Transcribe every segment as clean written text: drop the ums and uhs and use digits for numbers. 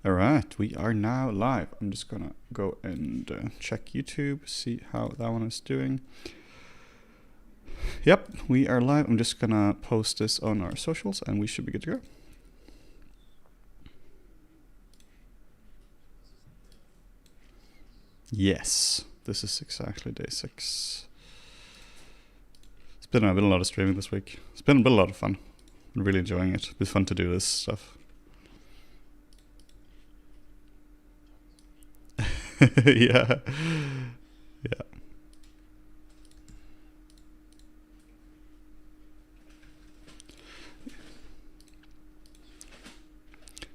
All right, we are now live. I'm just gonna go and check YouTube, see how that one is doing. Yep, we are live. I'm just gonna post this on our socials and we should be good to go. Yes, this is exactly day 6. It's been a lot of streaming this week. It's been a lot of fun. I'm really enjoying it. It's been fun to do this stuff. Yeah. Yeah.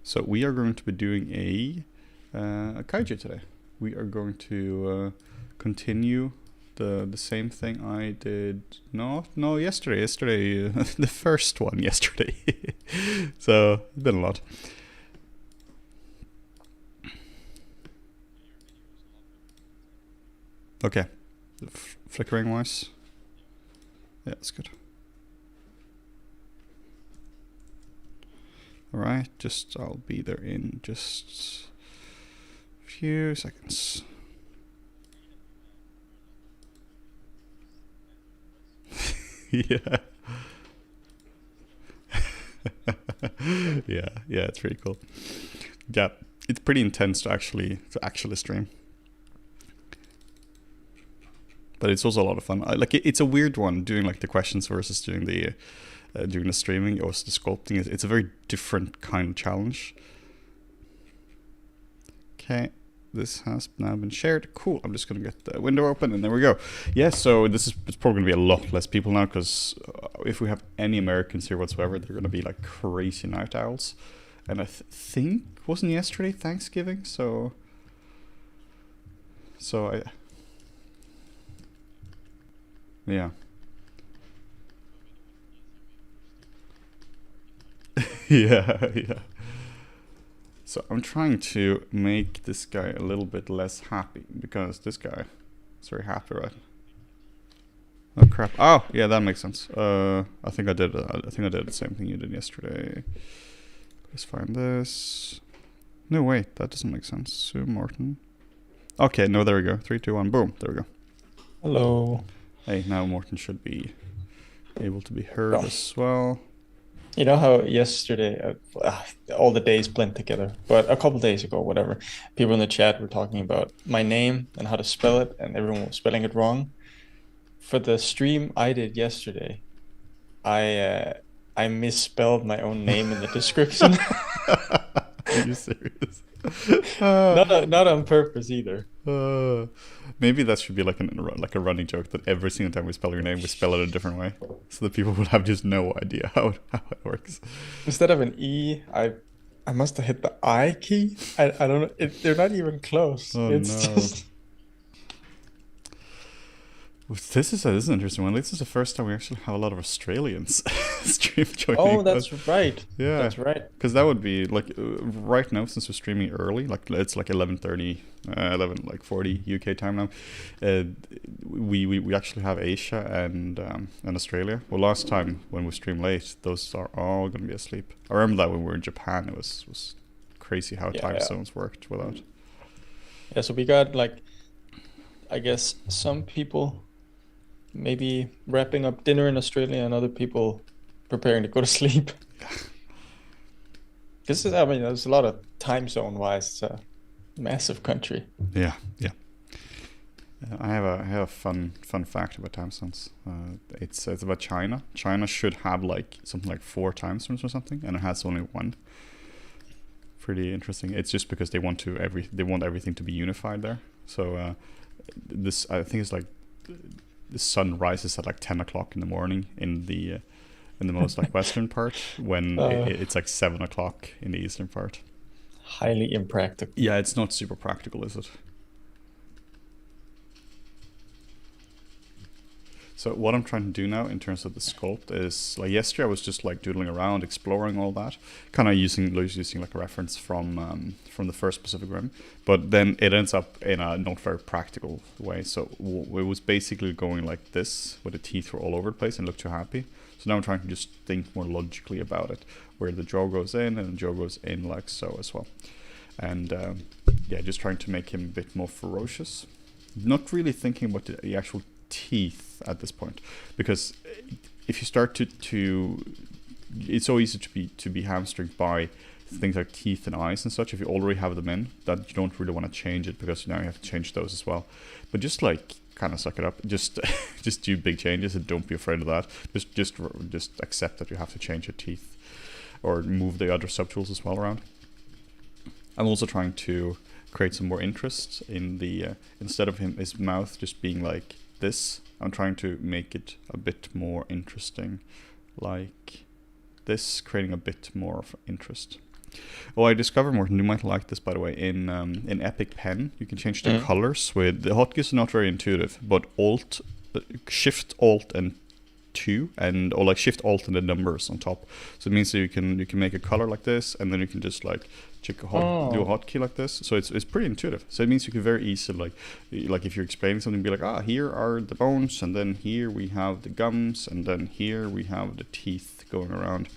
So we are going to be doing a kaiju today. We are going to continue the same thing I did. No, yesterday. Yesterday, the first one yesterday. So it's been a lot. Okay, flickering wise. Yeah, that's good. Alright, I'll be there in just a few seconds. Yeah. Yeah, it's pretty cool. Yeah, it's pretty intense to actually stream. But it's also a lot of fun. It's a weird one doing like the questions versus doing the streaming or the sculpting. It's a very different kind of challenge. Okay, this has now been shared. Cool. I'm just gonna get the window open and there we go. Yeah, so it's probably gonna be a lot less people now because if we have any Americans here whatsoever, they're gonna be like crazy night owls. And I think wasn't yesterday Thanksgiving, so I. Yeah. Yeah. So I'm trying to make this guy a little bit less happy because this guy is very happy, right? Oh crap! Oh yeah, that makes sense. I think I did the same thing you did yesterday. Let's find this. No wait, that doesn't make sense. Sue Morten. Okay, no, there we go. 3, 2, 1, boom. There we go. Hello. Hey, now Morten should be able to be heard as well. You know how yesterday, all the days blend together, but a couple days ago, whatever, people in the chat were talking about my name and how to spell it, and everyone was spelling it wrong. For the stream I did yesterday, I misspelled my own name in the description. Are you serious? Not on purpose either. Maybe that should be like a running joke that every single time we spell your name, we spell it a different way, so that people would have just no idea how it works. Instead of an E, I must have hit the I key. I don't know. They're not even close. Oh, it's no. just. This is an interesting one. This is the first time we actually have a lot of Australians stream joining. Oh, that's right. Yeah, that's right. Because that would be like right now, since we're streaming early, like it's like 11:30, 11:40 UK time now. We actually have Asia and Australia. Well, last time when we stream late, those are all gonna be asleep. I remember that when we were in Japan, it was crazy how time zones worked without. Yeah, so we got like, I guess some people maybe wrapping up dinner in Australia and other people preparing to go to sleep. This is, I mean, there's a lot of time zone wise. It's a massive country. Yeah. I have a fun fact about time zones. It's about China. China should have like something like 4 time zones or something, and it has only 1. Pretty interesting. It's just because they want everything to be unified there. So this, I think, it's like the sun rises at like 10 o'clock in the morning in the most like western part, when it's like 7 o'clock in the eastern part. Highly impractical. Yeah, it's not super practical, is it? So what I'm trying to do now in terms of the sculpt is, like yesterday I was just like doodling around, exploring all that, kind of using like a reference from the first Pacific Rim, but then it ends up in a not very practical way. So it was basically going like this, where the teeth were all over the place and looked too happy. So now I'm trying to just think more logically about it, where the jaw goes in and the jaw goes in like so as well. and yeah, just trying to make him a bit more ferocious. Not really thinking about the actual teeth at this point, because if you start to it's so easy to be hamstringed by things like teeth and eyes and such. If you already have them in, that you don't really want to change it, because now you have to change those as well. But just like kind of suck it up, just just do big changes and don't be afraid of that. Just accept that you have to change your teeth or move the other subtools as well around. I'm also trying to create some more interest in the instead of his mouth just being like this, I'm trying to make it a bit more interesting, like this, creating a bit more of interest. Oh, I discovered, Morten, you might like this, by the way, in Epic Pen, you can change the colors with, the hotkeys are not very intuitive, but Shift, Alt, and 2, or like Shift, Alt, and the numbers on top. So it means that you can make a color like this, and then you can just like do a hotkey like this. So it's pretty intuitive. So it means you can very easily, like if you're explaining something, be like, here are the bones, and then here we have the gums, and then here we have the teeth going around.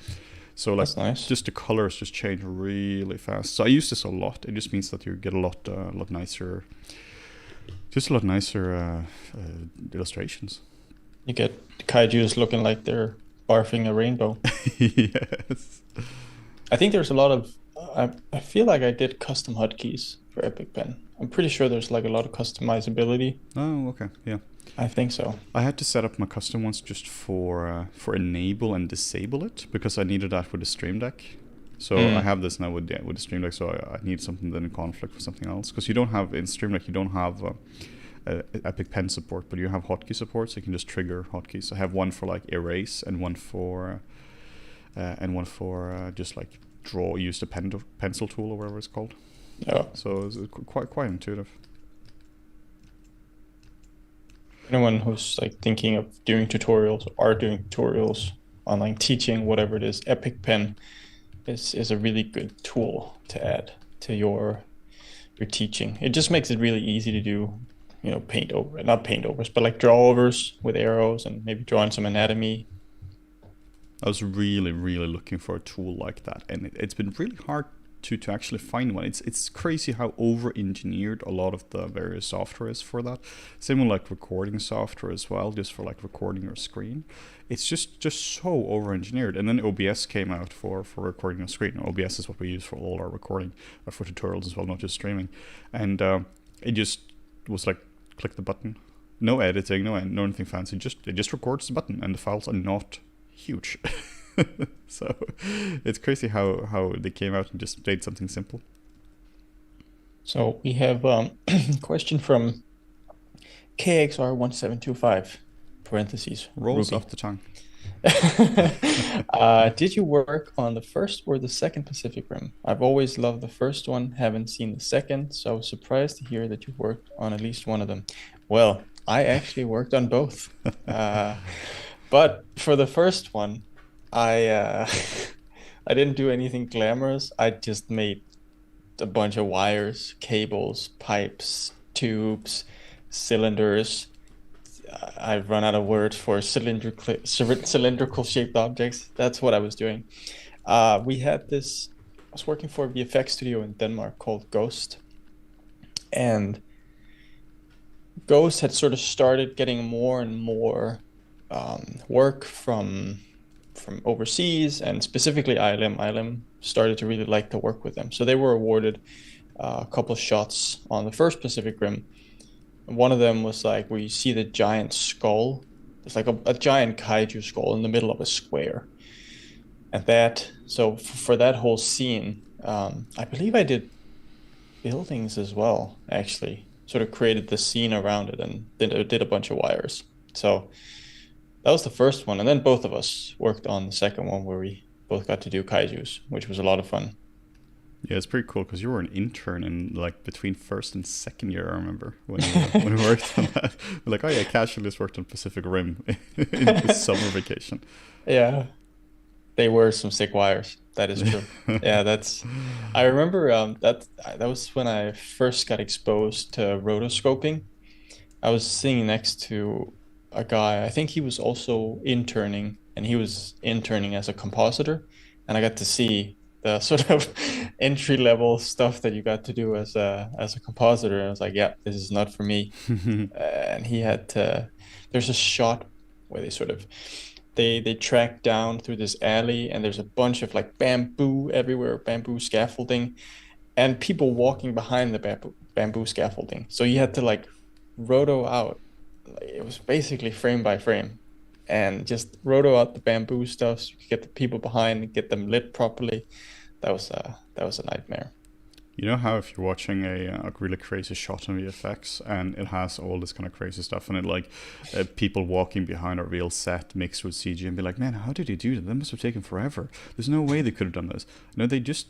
So like, nice. Just the colors just change really fast. So I use this a lot. It just means that you get a lot nicer, illustrations. You get kaijus looking like they're barfing a rainbow. Yes. I think there's a lot of, I feel like I did custom hotkeys for Epic Pen. I'm pretty sure there's like a lot of customizability. Oh, okay, yeah. I think so. I had to set up my custom ones just for enable and disable it, because I needed that with the Stream Deck. So I have this now with the Stream Deck, so I need something then in conflict with something else. Because you don't have, in Stream Deck, you don't have Epic Pen support, but you have hotkey support, so you can just trigger hotkeys. I have one for like erase and one for just like use the pencil tool or whatever it's called. Yeah. So it's quite intuitive. Anyone who's like thinking of doing tutorials or are doing tutorials, online teaching, whatever it is, Epic Pen is a really good tool to add to your teaching. It just makes it really easy to do, not paint overs, but like draw overs with arrows and maybe draw in some anatomy. I was really, really looking for a tool like that, and it's been really hard to actually find one. It's crazy how over-engineered a lot of the various software is for that. Same with like recording software as well, just for like recording your screen. It's just so over-engineered. And then OBS came out for recording a screen. OBS is what we use for all our recording, for tutorials as well, not just streaming. And it just was like, click the button. No editing, no anything fancy. It just records the button, and the files are not huge. So it's crazy how they came out and just made something simple. So we have a question from KXR1725, parentheses, rolls Ruby. off the tongue. Did you work on the first or the second Pacific Rim? I've always loved the first one, haven't seen the second, so I was surprised to hear that you worked on at least one of them. Well, I actually worked on both. But for the first one, I didn't do anything glamorous. I just made a bunch of wires, cables, pipes, tubes, cylinders. I've run out of words for cylindrical shaped objects. That's what I was doing. We had this, I was working for a VFX studio in Denmark called Ghost. And Ghost had sort of started getting more and more work from overseas, and specifically ILM. ILM started to really like to work with them. So they were awarded a couple of shots on the first Pacific Rim. One of them was like where you see the giant skull. It's like a giant kaiju skull in the middle of a square. And so for that whole scene, I believe I did buildings as well, actually. Sort of created the scene around it and did a bunch of wires. So that was the first one. And then both of us worked on the second one where we both got to do kaijus, which was a lot of fun. Yeah, it's pretty cool because you were an intern in like between first and second year, I remember, when we worked on that. We're like, oh yeah, casually just worked on Pacific Rim in the summer vacation. Yeah, they were some sick wires. That is true. Yeah, I remember that was when I first got exposed to rotoscoping. I was sitting next to a guy, I think he was also interning, and he was interning as a compositor, and I got to see the sort of entry level stuff that you got to do as a compositor. And I was like, yeah, this is not for me. And he had to. There's a shot where they sort of they track down through this alley, and there's a bunch of like bamboo everywhere, bamboo scaffolding, and people walking behind the bamboo scaffolding. So you had to like roto out. Like, it was basically frame by frame, and just roto out the bamboo stuff so you could get the people behind and get them lit properly. That was a nightmare. You know how if you're watching a really crazy shot on VFX and it has all this kind of crazy stuff and it like people walking behind a real set mixed with CG and be like, man, how did he do that? That must have taken forever. There's no way they could have done this. No, they just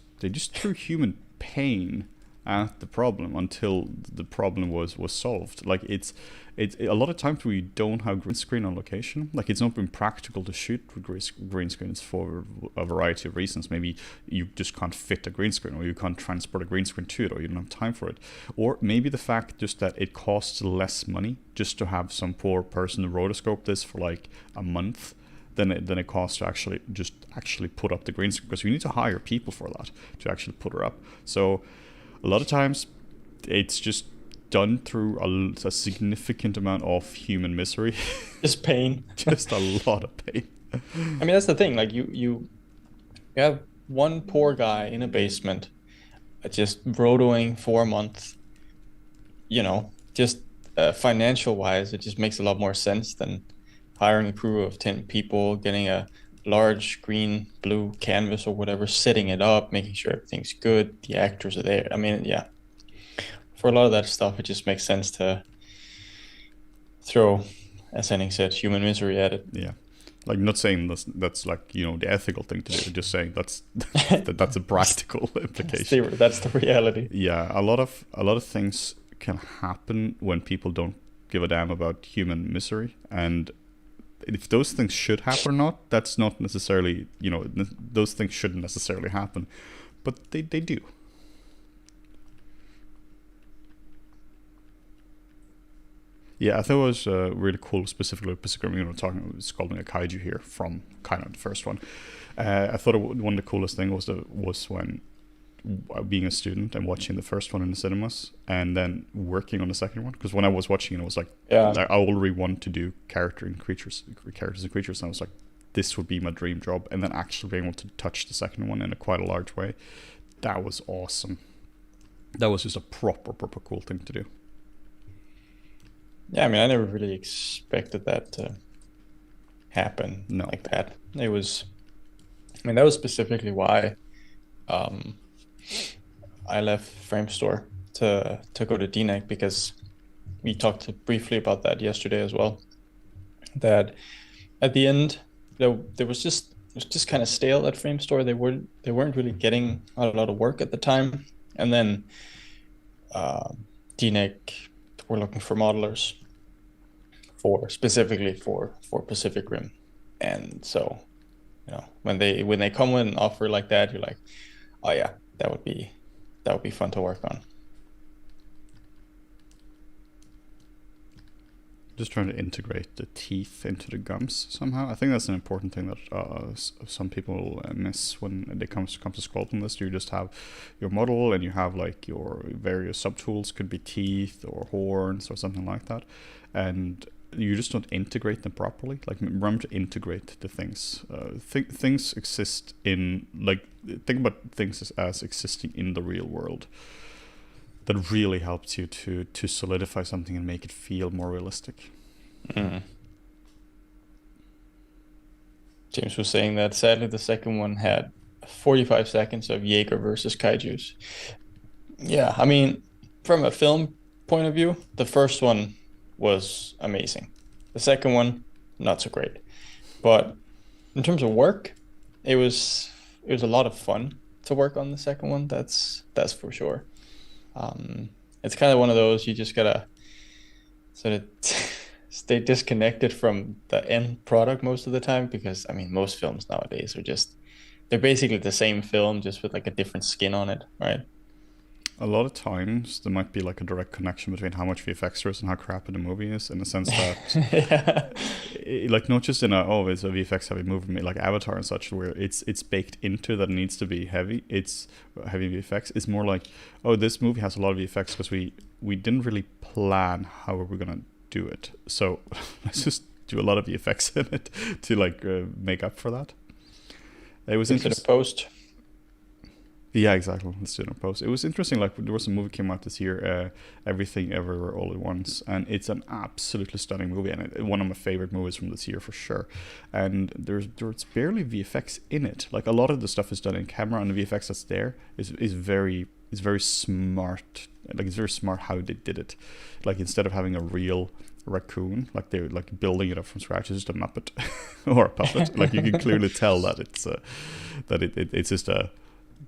threw human pain at the problem until the problem was solved. Like it's a lot of times we don't have green screen on location. Like it's not been practical to shoot with green screens for a variety of reasons. Maybe you just can't fit a green screen, or you can't transport a green screen to it, or you don't have time for it, or maybe the fact just that it costs less money just to have some poor person to rotoscope this for like a month than it costs to actually put up the green screen, because you need to hire people for that to actually put her up. So a lot of times it's just done through a significant amount of human misery. Just pain. Just a lot of pain. I mean, that's the thing. Like you have one poor guy in a basement, just rotoing for a month. You know, just financial wise, it just makes a lot more sense than hiring a crew of 10 people, getting a large green, blue canvas or whatever, setting it up, making sure everything's good, the actors are there. I mean, yeah, for a lot of that stuff, it just makes sense to throw, as Henning said, human misery at it. Yeah. Like, not saying that's like, you know, the ethical thing to do, just saying that's that's a practical implication. That's the reality. Yeah, a lot of things can happen when people don't give a damn about human misery, and if those things should happen or not, that's not necessarily, you know, those things shouldn't necessarily happen, but they do. Yeah, I thought it was really cool, specifically, you know, talking about sculpting a kaiju here from kind of the first one. I thought one of the coolest thing was when being a student and watching the first one in the cinemas and then working on the second one. Because when I was watching it, was like, Yeah. I already want to do characters and creatures, and I was like, this would be my dream job. And then actually being able to touch the second one in a quite a large way, that was awesome. That was just a proper cool thing to do. Yeah, I mean, I never really expected that to happen No. like that. It was, I mean, that was specifically why um, I left Framestore to go to DNAC, because we talked briefly about that yesterday as well. That at the end, there was just it was just kind of stale at Framestore. They weren't really getting a lot of work at the time, and then DNAC were looking for modelers specifically for Pacific Rim, and so, you know, when they come with an offer like that, you're like, oh yeah, that would be fun to work on. Just trying to integrate the teeth into the gums somehow. I think that's an important thing that some people miss when it comes to sculpting this. You just have your model and you have like your various subtools, could be teeth or horns or something like that, and you just don't integrate them properly. Like, remember to integrate the things. Things exist in, like, think about things as existing in the real world. That really helps you to solidify something and make it feel more realistic. Mm. James was saying that sadly the second one had 45 seconds of Jaeger versus kaijus. Yeah, I mean, from a film point of view, the first one was amazing. The second one, not so great. But in terms of work, it was a lot of fun to work on the second one. That's for sure. It's kind of one of those, you just gotta sort of stay disconnected from the end product most of the time, because I mean, most films nowadays they're basically the same film, just with like a different skin on it, right? a lot of times there might be like a direct connection between how much VFX there is and how crappy the movie is, in the sense that Yeah. like not just in a, oh, it's a VFX heavy movie like Avatar and such, where it's baked into that it needs to be heavy. It's heavy VFX. It's more like, oh, this movie has a lot of VFX because we didn't really plan how we were gonna do it, so let's just do a lot of VFX in it to like make up for that. It was Into the interesting. post. Yeah, exactly. Let's do it in post. It was interesting. Like there was a movie came out this year, Everything Everywhere All at Once, and it's an absolutely stunning movie, and one of my favorite movies from this year for sure. And there's barely VFX in it. Like a lot of the stuff is done in camera, and the VFX that's there is very smart. Like it's very smart how they did it. Like instead of having a real raccoon, like they're like building it up from scratch, it's just a Muppet or a puppet. Like you can clearly tell that it's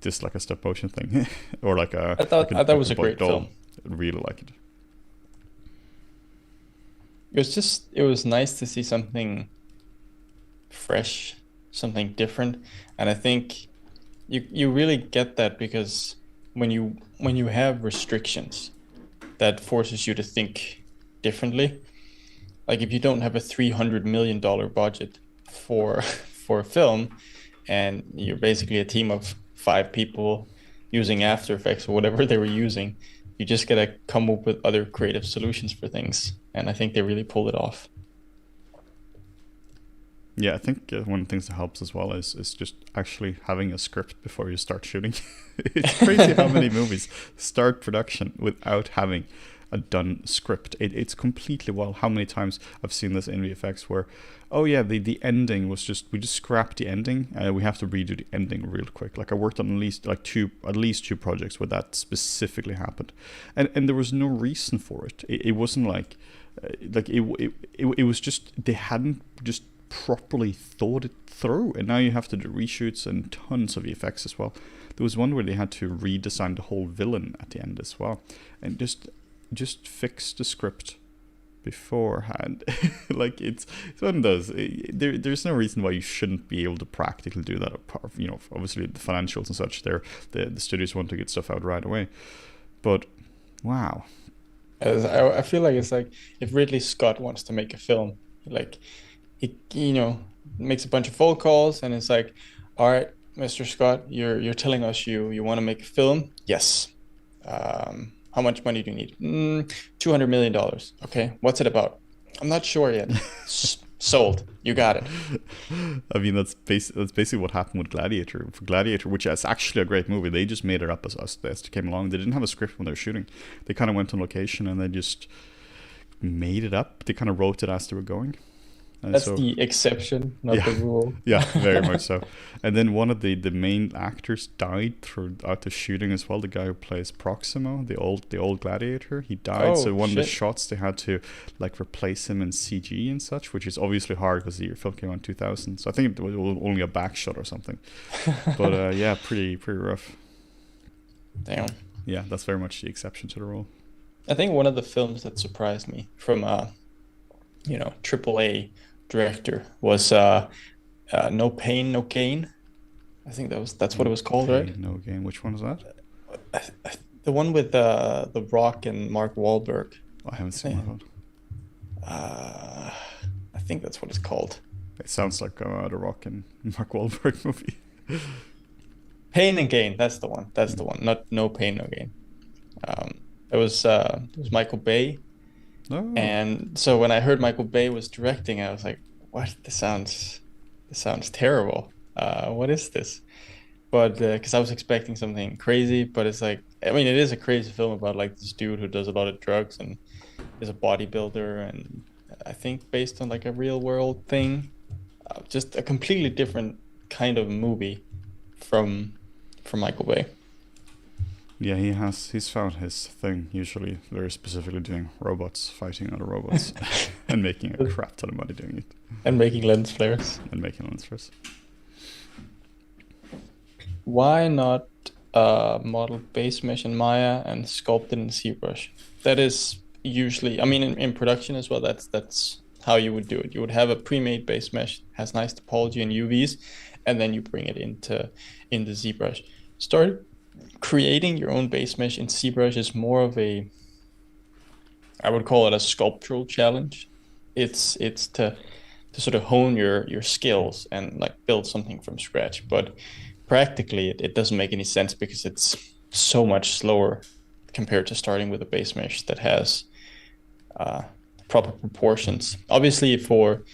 just like a stop motion thing, or like a. I thought it was a great film. I really like it. It was nice to see something fresh, something different, and I think you really get that because when you have restrictions, that forces you to think differently. Like if you don't have a $300 million budget for for a film, and you're basically a team of 5 people using After Effects or whatever they were using, you just gotta come up with other creative solutions for things, and I think they really pulled it off. Yeah, I think one of the things that helps as well is just actually having a script before you start shooting. It's crazy how many movies start production without having a done script. It's completely wild how many times I've seen this in VFX where, oh yeah, the ending was we just scrapped the ending and we have to redo the ending real quick. Like I worked on at least two projects where that specifically happened, and there was no reason for it. It wasn't like it was just they hadn't just properly thought it through, and now you have to do reshoots and tons of VFX as well. There was one where they had to redesign the whole villain at the end as well, and just fix the script beforehand. Like it's one of those. There's no reason why you shouldn't be able to practically do that. You know, obviously the financials and such. The studios want to get stuff out right away, but wow. I feel like it's like if Ridley Scott wants to make a film, like he makes a bunch of phone calls and it's like, all right, Mr. Scott, you're telling us you want to make a film? Yes. How much money do you need? $200 million. Okay, what's it about? I'm not sure yet. Sold. You got it. I mean, that's basically what happened with Gladiator. For Gladiator, which is actually a great movie, they just made it up as they came along. They didn't have a script when they were shooting. They kind of went on location and they just made it up. They kind of wrote it as they were going. And That's the exception, not the rule. Yeah, very much so. And then one of the main actors died throughout the shooting as well. The guy who plays Proximo, the old gladiator, he died. So one of the shots they had to like replace him in CG and such, which is obviously hard because the film came out in 2000. So I think it was only a back shot or something. But yeah, pretty rough. Damn. Yeah, that's very much the exception to the rule. I think one of the films that surprised me from AAA director was No Pain, No Gain. I think that's what it was called, right? No Gain. Which one is that? The one with The Rock and Mark Wahlberg. I haven't seen that one. I think that's what it's called. It sounds like The Rock and Mark Wahlberg movie. Pain and Gain. That's the one. That's the one. Not No Pain, No Gain. It was Michael Bay. Oh. And so when I heard Michael Bay was directing, I was like, "What? This sounds terrible. What is this?" But because I was expecting something crazy, but it's like, I mean, it is a crazy film about like this dude who does a lot of drugs and is a bodybuilder, and I think based on like a real world thing, just a completely different kind of movie from Michael Bay. Yeah, he's found his thing, usually very specifically doing robots, fighting other robots, and making a crap ton of money doing it. And making lens flares. Why not model base mesh in Maya and sculpt it in ZBrush? That is usually, I mean, in production as well, that's how you would do it. You would have a pre-made base mesh, has nice topology and UVs, and then you bring it into ZBrush. creating your own base mesh in ZBrush is more of a, I would call it a sculptural challenge. It's to sort of hone your skills and like build something from scratch. But practically, it doesn't make any sense because it's so much slower compared to starting with a base mesh that has proper proportions. Obviously, for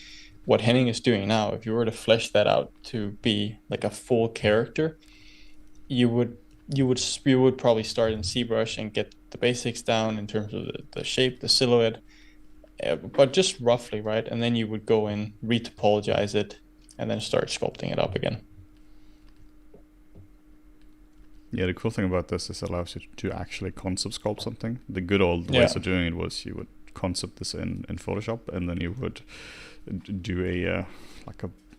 what Henning is doing now, if you were to flesh that out to be like a full character, you would probably start in ZBrush and get the basics down in terms of the shape, the silhouette, but just roughly, right? And then you would go in, retopologize it, and then start sculpting it up again. Yeah, the cool thing about this is it allows you to actually concept sculpt something. The good old ways of doing it was you would concept this in Photoshop, and then you would do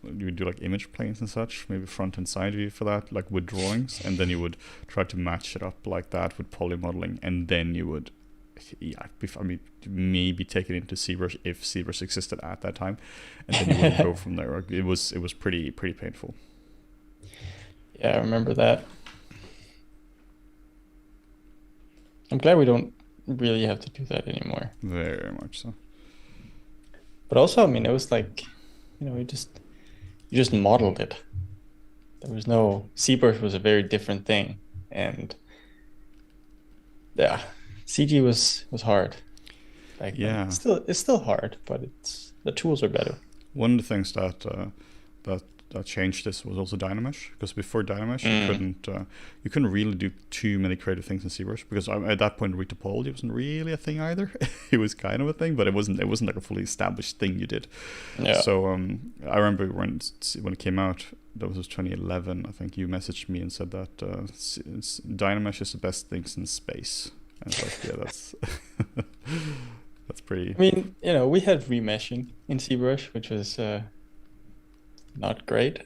you would do like image planes and such, maybe front and side view for that, like with drawings, and then you would try to match it up like that with poly modeling, and then you would, maybe take it into ZBrush if ZBrush existed at that time, and then you would go from there. It was pretty painful. Yeah, I remember that. I'm glad we don't really have to do that anymore. Very much so. But also, I mean, it was like, you just modeled it. There was no, ZBrush was a very different thing, and yeah, CG was hard. Yeah, it's still hard, but the tools are better. One of the things that changed this was also Dynamesh, because before Dynamesh you couldn't really do too many creative things in ZBrush, because at that point retopology wasn't really a thing either. It was kind of a thing, but it wasn't like a fully established thing you did. Yeah. So I remember when it came out, that was 2011, I think you messaged me and said that Dynamesh is the best thing since space. And I was like, yeah, that's that's pretty. I mean, we had remeshing in ZBrush, which was not great.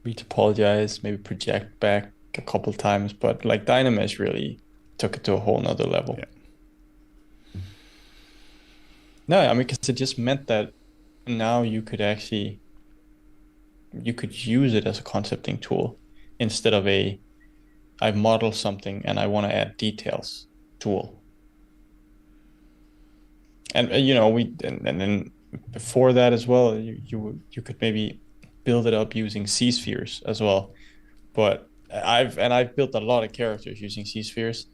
Retopologize, maybe project back a couple times, but like Dynamesh really took it to a whole nother level. Yeah. No, I mean, because it just meant that now you could use it as a concepting tool instead of I model something and I want to add details tool. And and then before that as well, you could maybe build it up using C-spheres as well. But I've built a lot of characters using C-spheres,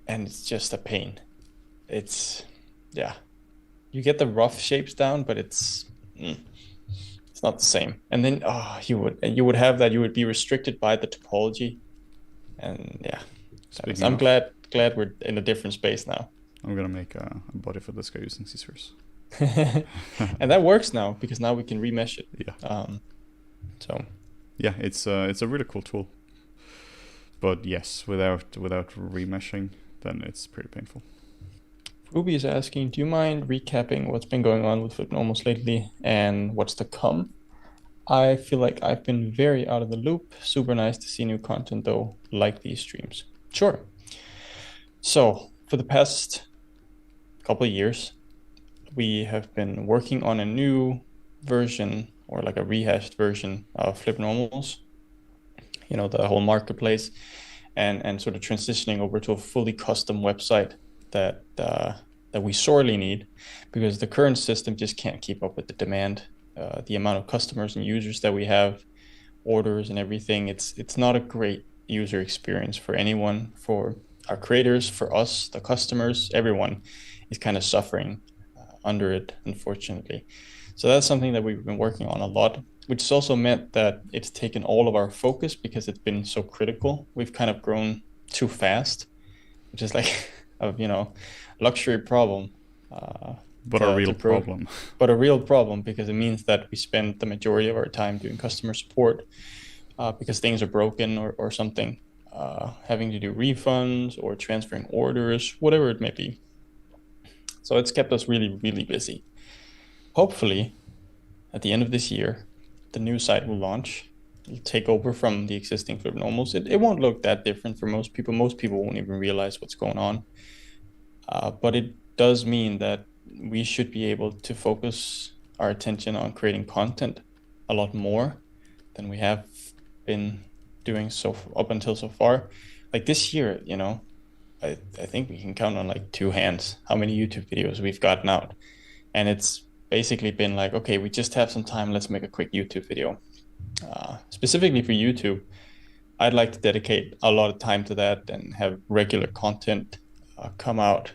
and it's just a pain. You get the rough shapes down, but it's not the same. And then you would have that, you would be restricted by the topology, and yeah. I'm glad we're in a different space now. I'm gonna make a body for this guy using C-spheres. And that works now, because now we can remesh it. Yeah. Yeah, it's a really cool tool. But yes, without remeshing, then it's pretty painful. Ruby is asking, do you mind recapping what's been going on with FlippedNormals lately and what's to come? I feel like I've been very out of the loop. Super nice to see new content though, like these streams. Sure. So for the past couple of years, we have been working on a new version, or like a rehashed version of FlippedNormals, the whole marketplace, and sort of transitioning over to a fully custom website that we sorely need, because the current system just can't keep up with the demand, the amount of customers and users that we have, orders and everything. It's not a great user experience for anyone, for our creators, for us, the customers, everyone is kind of suffering under it, unfortunately. So that's something that we've been working on a lot, which has also meant that it's taken all of our focus because it's been so critical. We've kind of grown too fast, which is like a luxury problem. But a real problem. But a real problem, because it means that we spend the majority of our time doing customer support because things are broken or something, having to do refunds or transferring orders, whatever it may be. So it's kept us really, really busy. Hopefully, at the end of this year, the new site will launch. It'll take over from the existing FlippedNormals. It won't look that different for most people. Most people won't even realize what's going on. But it does mean that we should be able to focus our attention on creating content a lot more than we have been doing so up until so far. Like this year, I think we can count on like two hands how many YouTube videos we've gotten out. And it's basically been like, okay, we just have some time, let's make a quick YouTube video. Specifically for YouTube, I'd like to dedicate a lot of time to that and have regular content come out,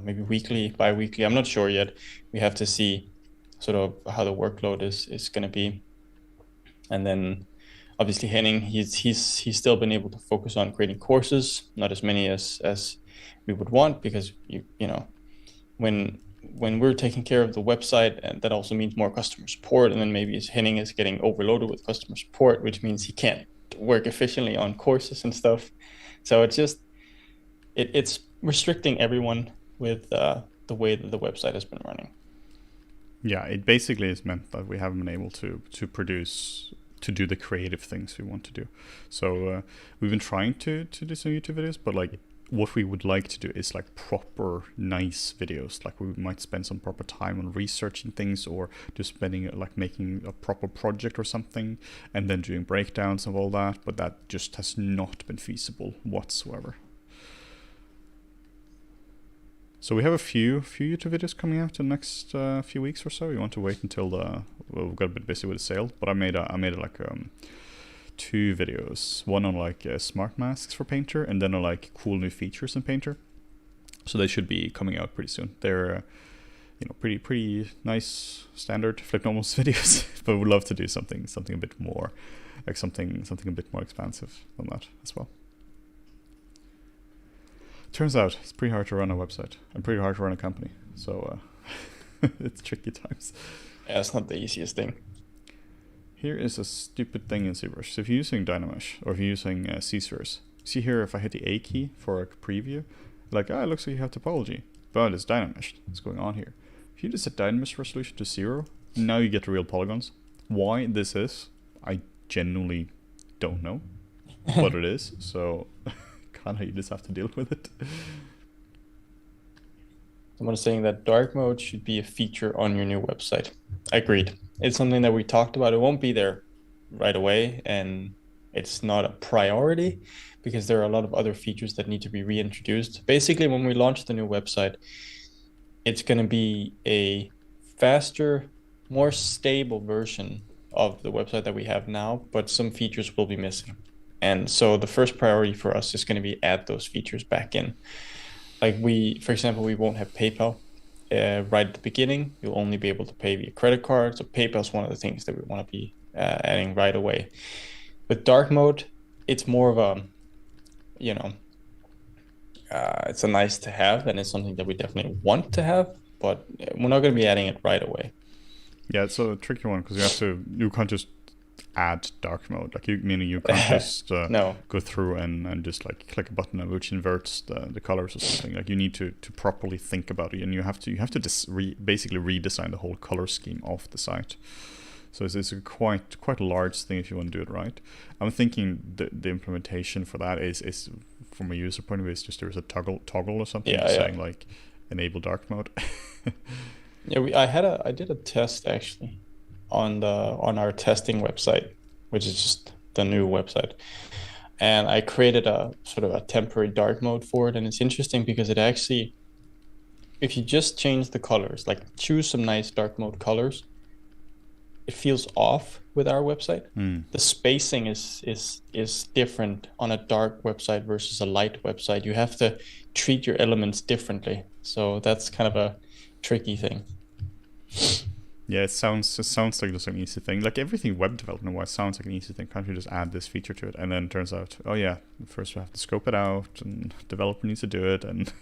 maybe weekly, bi-weekly. I'm not sure yet. We have to see sort of how the workload is going to be. And then obviously Henning, he's still been able to focus on creating courses, not as many as we would want, because when we're taking care of the website, and that also means more customer support, and then maybe Henning is getting overloaded with customer support, which means he can't work efficiently on courses and stuff. So it's restricting everyone with the way that the website has been running. Yeah, it basically is meant that we haven't been able to do the creative things we want to do. So we've been trying to do some YouTube videos, but like what we would like to do is like proper nice videos. Like we might spend some proper time on researching things, or just spending like making a proper project or something, and then doing breakdowns of all that. But that just has not been feasible whatsoever. So we have a few YouTube videos coming out in the next few weeks or so. We want to wait until we've got a bit busy with the sale, but I made like 2 videos. One on like smart masks for Painter, and then on like cool new features in Painter. So they should be coming out pretty soon. They're pretty nice standard FlippedNormals videos, but we'd love to do something a bit more, like something a bit more expansive than that as well. Turns out it's pretty hard to run a website and pretty hard to run a company. So it's tricky times. Yeah, it's not the easiest thing. Here is a stupid thing in ZBrush. So if you're using Dynamesh, or if you're using CSpheres, see here if I hit the A key for a preview, like, it looks like you have topology, but it's Dynamesh. What's going on here? If you just set Dynamesh resolution to 0, now you get the real polygons. Why this is, I genuinely don't know, but it is. So kind of you just have to deal with it. Someone is saying that dark mode should be a feature on your new website. Agreed. It's something that we talked about. It won't be there right away, and it's not a priority because there are a lot of other features that need to be reintroduced. Basically, when we launch the new website, it's going to be a faster, more stable version of the website that we have now, but some features will be missing. And so the first priority for us is going to be add those features back in. Like for example, we won't have PayPal right at the beginning. You'll only be able to pay via credit card. So PayPal is one of the things that we want to be adding right away. With dark mode, it's more of a, it's a nice to have, and it's something that we definitely want to have, but we're not going to be adding it right away. Yeah, it's a tricky one because you can't just add dark mode, like meaning you can't just no. go through and just like click a button which inverts the colors or something. Like you need to properly think about it, and you have to basically redesign the whole color scheme of the site. So it's a quite a large thing if you want to do it right. I'm thinking the implementation for that is from a user point of view, is just there's a toggle or something saying like enable dark mode. Yeah, I did a test actually on our testing website, which is just the new website, and I created a sort of a temporary dark mode for it. And it's interesting because it actually, if you just change the colors, like choose some nice dark mode colors, it feels off with our website. The spacing is different on a dark website versus a light website. You have to treat your elements differently, so that's kind of a tricky thing. Yeah, it sounds like just an easy thing. Like everything web development wise sounds like an easy thing. Can't you just add this feature to it? And then it turns out, oh yeah, first we have to scope it out, and developer needs to do it, and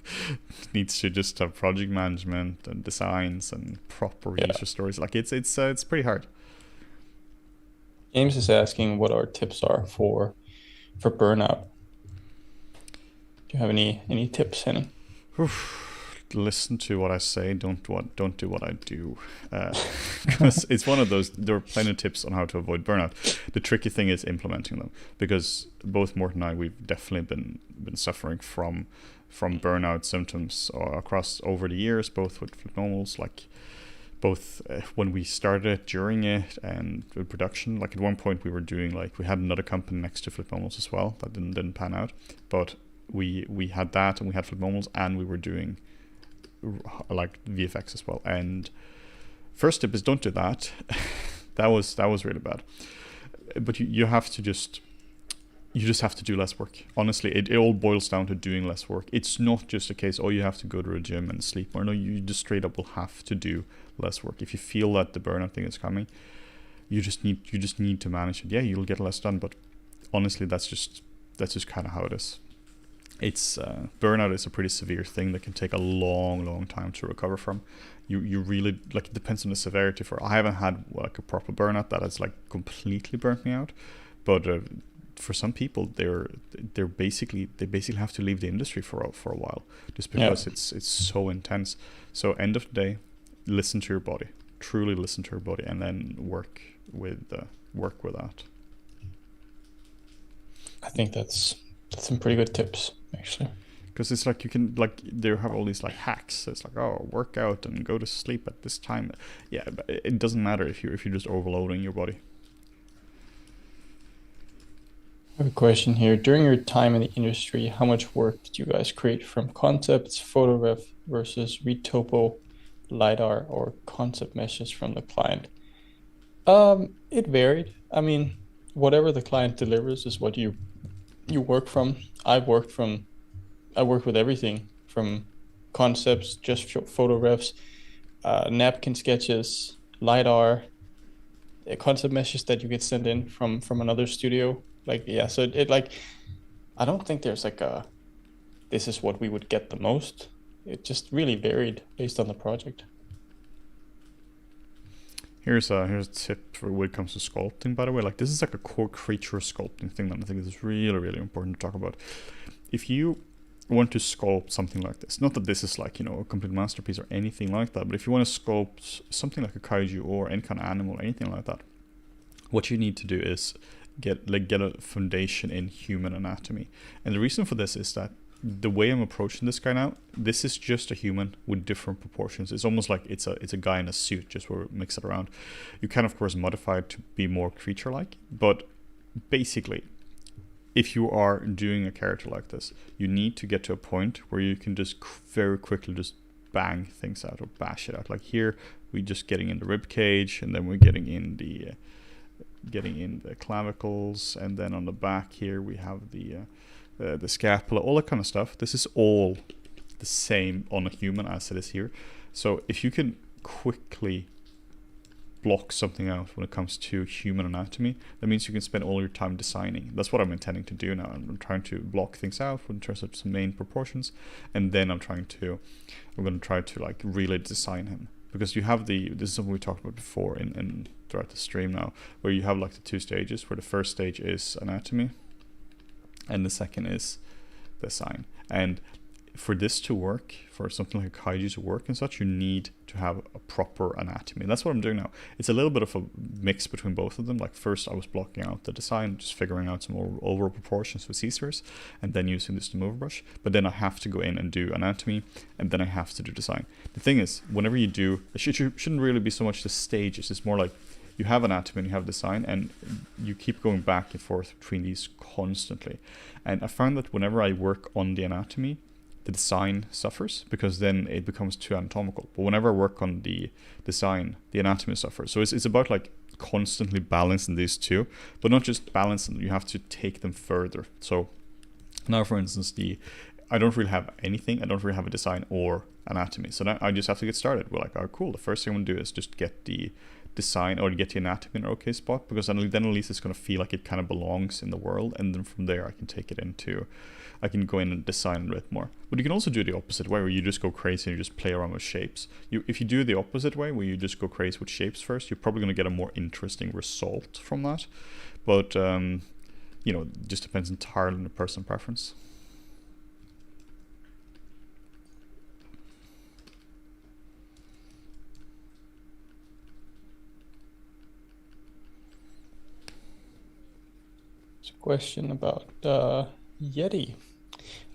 needs to just have project management and designs and proper user stories. Like it's pretty hard. James is asking what our tips are for burnout. Do you have any tips, Henning? Listen to what I say, don't do what I do, because it's one of those. There are plenty of tips on how to avoid burnout. The tricky thing is implementing them, because both Morten and I, we've definitely been suffering from burnout symptoms over the years, both with FlippedNormals, like both when we started it, during it, and with production. Like at one point we were doing like, we had another company next to FlippedNormals as well that didn't pan out, but we had that, and we had FlippedNormals, and we were doing like VFX as well. And first tip is don't do that. that was really bad. But you have to just have to do less work. Honestly, it all boils down to doing less work. It's not just a case, oh, you have to go to a gym and sleep more. No, you just straight up will have to do less work. If you feel that the burnout thing is coming, you just need to manage it. Yeah, you'll get less done, but honestly, that's just kind of how it is. It's burnout is a pretty severe thing that can take a long time to recover from. You really, like, it depends on the severity. I haven't had like a proper burnout that has like completely burnt me out, but for some people, they basically have to leave the industry for a while, just because it's so intense. So end of the day, listen to your body, truly listen to your body, and then work with that. I think that's some pretty good tips, actually. Because it's like, you can, like, they have all these like hacks. It's like, oh, work out and go to sleep at this time. Yeah, but it doesn't matter if you're just overloading your body. I have a question here. During your time in the industry, how much work did you guys create from concepts, photograph versus retopo, LiDAR, or concept meshes from the client? It varied. I mean, whatever the client delivers is what you work from. I worked with everything from concepts, just photographs, napkin sketches, LiDAR, concept meshes that you get sent in from another studio. Like, yeah, so it like, I don't think there's like this is what we would get the most. It just really varied based on the project. Here's a tip for when it comes to sculpting, by the way. Like, this is like a core creature sculpting thing that I think is really important to talk about. If you want to sculpt something like this, not that this is like, a complete masterpiece or anything like that, but if you want to sculpt something like a kaiju or any kind of animal or anything like that, what you need to do is get a foundation in human anatomy. And the reason for this is that the way I'm approaching this guy now, this is just a human with different proportions. It's almost like it's a guy in a suit, just where we mix it around. You can of course modify it to be more creature-like, but basically, if you are doing a character like this, you need to get to a point where you can just very quickly just bang things out or bash it out. Like here, we're just getting in the rib cage, and then we're getting in the clavicles, and then on the back here we have the scapula, all that kind of stuff. This is all the same on a human as it is here. So if you can quickly block something out when it comes to human anatomy, that means you can spend all your time designing. That's what I'm intending to do now. I'm trying to block things out in terms of some main proportions, and then I'm going to try to like really design him. Because you have this is something we talked about before in throughout the stream now, where you have like the two stages, where the first stage is anatomy and the second is design. And for this to work, for something like kaiju to work and such, you need to have a proper anatomy. And that's what I'm doing now. It's a little bit of a mix between both of them. Like first I was blocking out the design, just figuring out some more overall proportions with scissors, and then using this to move brush. But then I have to go in and do anatomy, and then I have to do design. The thing is, whenever you do, it shouldn't really be so much the stages. It's more like you have anatomy and you have design, and you keep going back and forth between these constantly. And I found that whenever I work on the anatomy, the design suffers, because then it becomes too anatomical. But whenever I work on the design, the anatomy suffers. So it's about like constantly balancing these two, but not just balancing them, you have to take them further. So now, for instance, I don't really have anything. I don't really have a design or anatomy. So now I just have to get started. We're like, oh, cool. The first thing I'm gonna do is just get the design or get the anatomy in an okay spot, because then at least it's gonna feel like it kind of belongs in the world. And then from there, I can take it into, I can go in and design a bit more. But you can also do the opposite way, where you just go crazy and you just play around with shapes. If you do the opposite way, where you just go crazy with shapes first, you're probably gonna get a more interesting result from that. But it just depends entirely on the personal preference. Question about Yeti.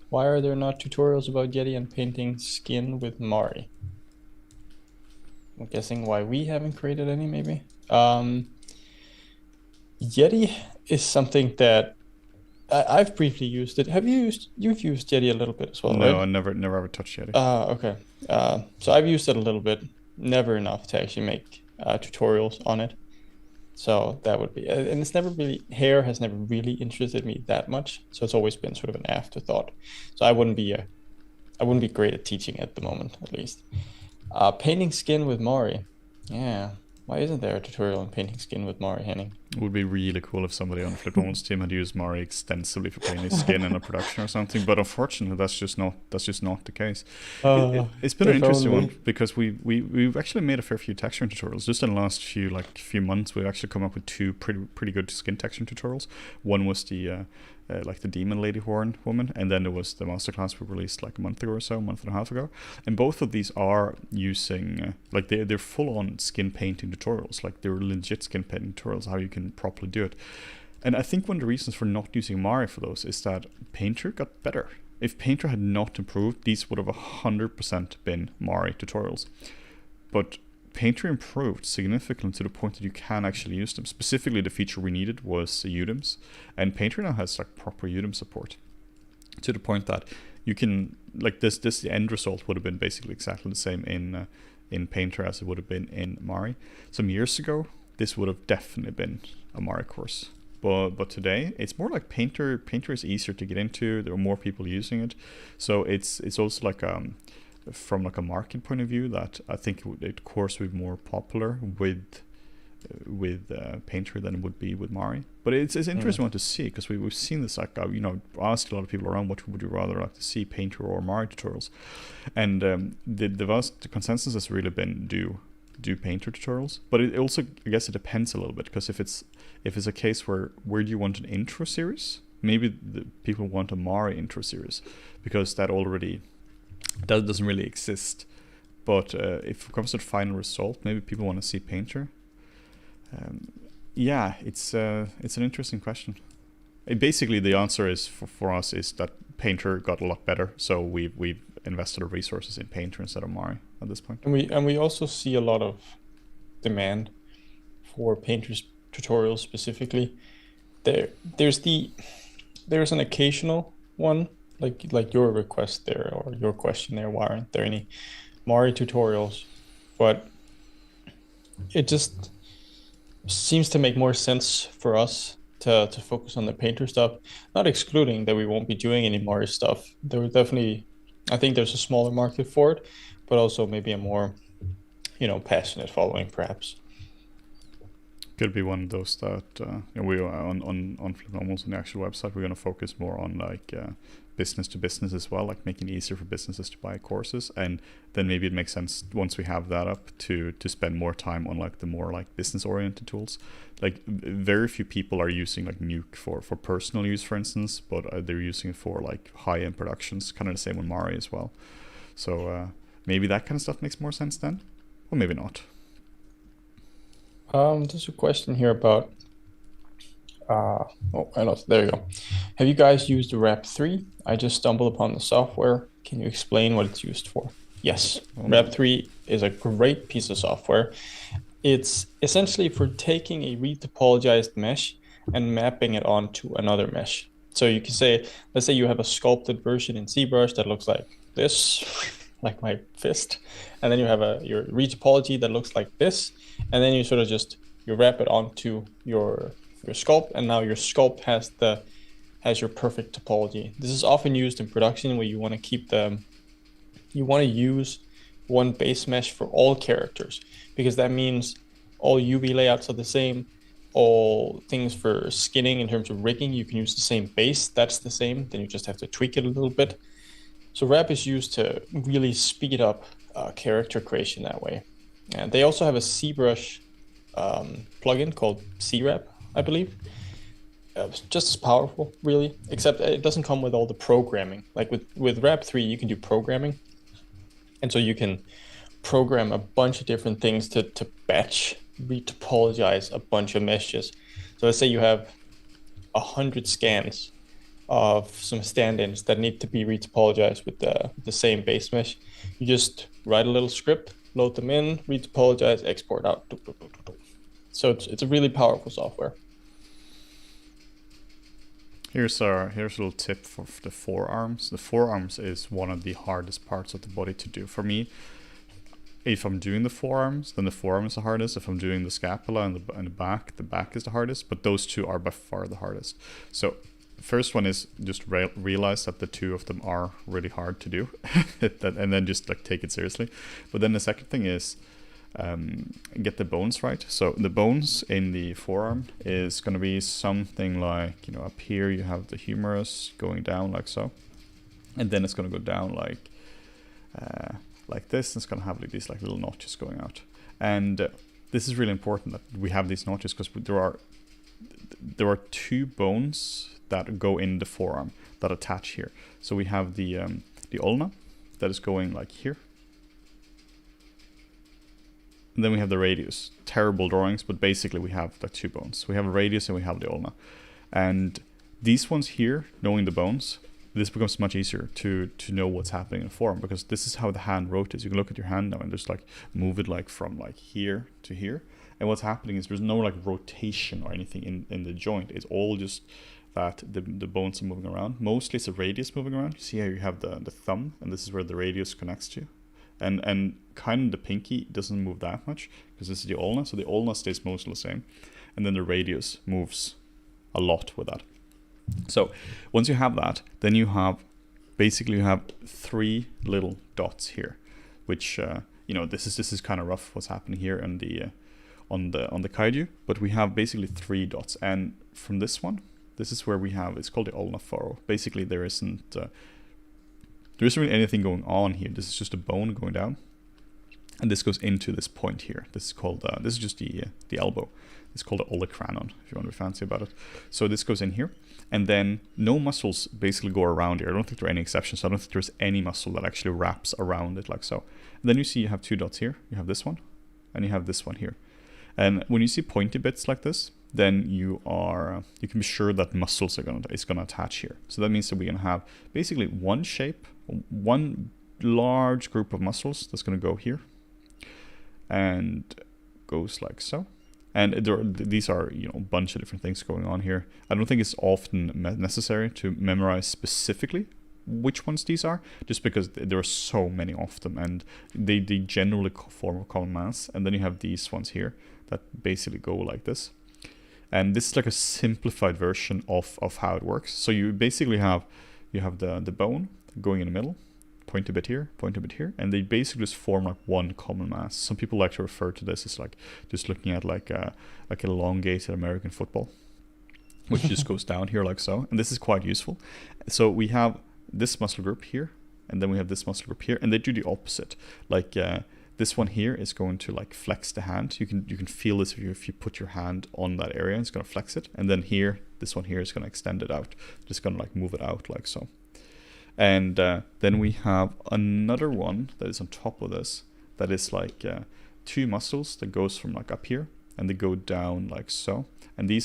Why are there not tutorials about Yeti and painting skin with Mari? I'm guessing why we haven't created any, maybe. Yeti is something that I've briefly used it. You've used Yeti a little bit as well, No, right? I never ever touched Yeti. Okay. So I've used it a little bit, never enough to actually make tutorials on it. So that would be, and it's never really, hair has never really interested me that much. So it's always been sort of an afterthought. So I wouldn't be great at teaching at the moment, at least. Painting skin with Mari. Yeah. Why isn't there a tutorial on painting skin with Mari, Henning? It would be really cool if somebody on FlippedNormals team had used Mari extensively for painting skin in a production or something. But unfortunately, that's just not the case. It's been an interesting one because we've actually made a fair few texturing tutorials just in the last few months. We've actually come up with two pretty good skin texturing tutorials. One was the like the demon lady horn woman, and then there was the masterclass we released like a month ago or so, a month and a half ago. And both of these are using like they're full on skin painting tutorials, like they're legit skin painting tutorials, how you can properly do it. And I think one of the reasons for not using Mari for those is that Painter got better. If Painter had not improved, these would have 100% been Mari tutorials. But Painter improved significantly to the point that you can actually use them. Specifically, the feature we needed was UDIMs, and Painter now has like proper UDIM support to the point that you can like this the end result would have been basically exactly the same in Painter as it would have been in Mari. Some years ago, this would have definitely been a Mari course. But today it's more like Painter. Painter is easier to get into. There are more people using it, so it's also like from like a market point of view that I think it course would be more popular with Painter than it would be with Mari. But it's interesting one to see because we've seen this like asked a lot of people around what would you rather like to see, Painter or Mari tutorials, and the consensus has really been do Painter tutorials. But it also, I guess it depends a little bit, because if it's a case where do you want an intro series, maybe the people want a Mari intro series because that doesn't really exist. But if it comes to the final result, maybe people want to see Painter. Yeah, it's an interesting question. Basically, the answer is for us is that Painter got a lot better, so we've invested our resources in Painter instead of Mari at this point. And we also see a lot of demand for Painter's tutorials specifically. There's an occasional one like your request there, or your question there. Why aren't there any Mari tutorials? But it just seems to make more sense for us to focus on the Painter stuff, not excluding that we won't be doing any Mari stuff. There will definitely, I think there's a smaller market for it, but also maybe a more, passionate following perhaps. Could be one of those that we are on FlippedNormals on the actual website. We're going to focus more on like business to business as well, like making it easier for businesses to buy courses, and then maybe it makes sense once we have that up to spend more time on like the more like business oriented tools. Like very few people are using like Nuke for personal use, for instance, but they're using it for like high end productions. Kind of the same with Mari as well. So maybe that kind of stuff makes more sense then, or maybe not. There's a question here about I know, there you go. Have you guys used Rap 3? I just stumbled upon the software. Can you explain what it's used for? Yes, Rap 3 is a great piece of software. It's essentially for taking a retopologized mesh and mapping it onto another mesh. So you can say, let's say you have a sculpted version in ZBrush that looks like this, like my fist, and then you have your retopology that looks like this, and then you sort of you wrap it onto your sculpt, and now your sculpt has your perfect topology. This is often used in production where you want to use one base mesh for all characters, because that means all UV layouts are the same, all things for skinning in terms of rigging, you can use the same base, that's the same, then you just have to tweak it a little bit. So Wrap is used to really speed up character creation that way. And they also have a ZBrush plugin called CWrap, I believe. Just as powerful, really, except it doesn't come with all the programming. Like with Wrap 3, you can do programming. And so you can program a bunch of different things to batch retopologize a bunch of meshes. So let's say you have 100 scans of some stand-ins that need to be retopologized with the same base mesh. You just write a little script, load them in, read, apologize, export out. So it's a really powerful software. Here's a little tip for the forearms. The forearms is one of the hardest parts of the body to do. For me, if I'm doing the forearms, then the forearm is the hardest. If I'm doing the scapula and the back is the hardest. But those two are by far the hardest. So the first one is just realize that the two of them are really hard to do, and then just like take it seriously. But then the second thing is get the bones right. So the bones in the forearm is going to be something like, up here you have the humerus going down like so, and then it's going to go down like this. And it's going to have like these like little notches going out, and this is really important that we have these notches because there are two bones that go in the forearm that attach here. So we have the ulna that is going like here. And then we have the radius. Terrible drawings, but basically we have the two bones. We have a radius and we have the ulna. And these ones here, knowing the bones, this becomes much easier to know what's happening in the forearm, because this is how the hand rotates. You can look at your hand now and just like move it like from like here to here. And what's happening is there's no like rotation or anything in the joint. It's all just that the bones are moving around. Mostly it's a radius moving around. You see how you have the thumb, and this is where the radius connects to. And kind of the pinky doesn't move that much because this is the ulna, so the ulna stays mostly the same, and then the radius moves a lot with that. So once you have that, then you have basically three little dots here, which this is kind of rough what's happening here in the on the kaiju, but we have basically three dots, and from this one, this is where we have, it's called the ulna furrow. Basically there isn't really anything going on here. This is just a bone going down, and this goes into this point here. This is called this is just the elbow. It's called the olecranon, if you want to be fancy about it. So this goes in here, and then no muscles basically go around here. I don't think there are any exceptions. So I don't think there's any muscle that actually wraps around it like so. And then you see you have two dots here. You have this one, and you have this one here. And when you see pointy bits like this, then you can be sure that muscles is gonna attach here. So that means that we're gonna have basically one shape, one large group of muscles that's going to go here and goes like so. And these are a bunch of different things going on here. I don't think it's often necessary to memorize specifically which ones these are, just because there are so many of them, and they generally form a common mass. And then you have these ones here that basically go like this. And this is like a simplified version of how it works. So you basically have the bone going in the middle, point a bit here, and they basically just form like one common mass. Some people like to refer to this as like just looking at like elongated American football, which just goes down here like so. And this is quite useful. So we have this muscle group here, and then we have this muscle group here, and they do the opposite. Like this one here is going to like flex the hand. You can feel this if you put your hand on that area, it's going to flex it. And then here, this one here is going to extend it out. Just going to like move it out like so. And then we have another one that is on top of this, that is like two muscles that goes from like up here, and they go down like so. And there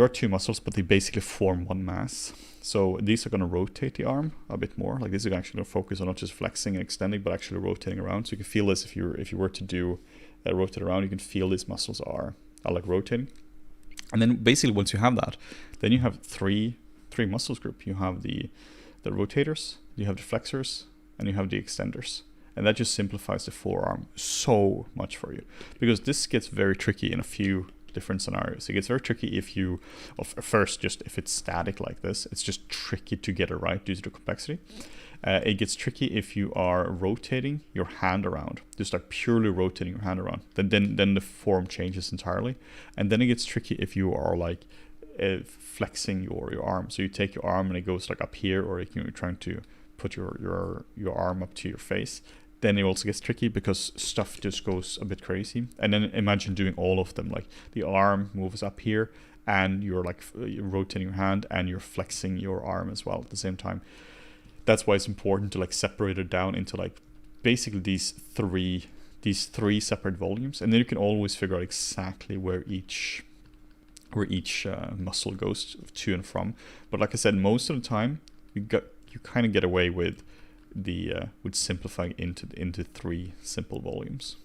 are two muscles, but they basically form one mass. So these are going to rotate the arm a bit more. Like these are actually going to focus on not just flexing and extending, but actually rotating around. So you can feel this if you were to do rotate around, you can feel these muscles are like rotating. And then basically once you have that, then you have three muscles group. You have the rotators, you have the flexors, and you have the extenders. And that just simplifies the forearm so much for you, because this gets very tricky in a few different scenarios. It gets very tricky if it's static like this. It's just tricky to get it right due to the complexity. It gets tricky if you are rotating your hand around, just like purely rotating your hand around. Then the form changes entirely. And then it gets tricky if you are like flexing your arm. So you take your arm and it goes like up here, or you're trying to put your arm up to your face. Then it also gets tricky because stuff just goes a bit crazy. And then imagine doing all of them, like the arm moves up here, and you're like rotating your hand and you're flexing your arm as well at the same time. That's why it's important to like separate it down into like basically these three separate volumes, and then you can always figure out exactly where each muscle goes to and from. But like I said, most of the time you kind of get away with would simplify into 3 simple volumes.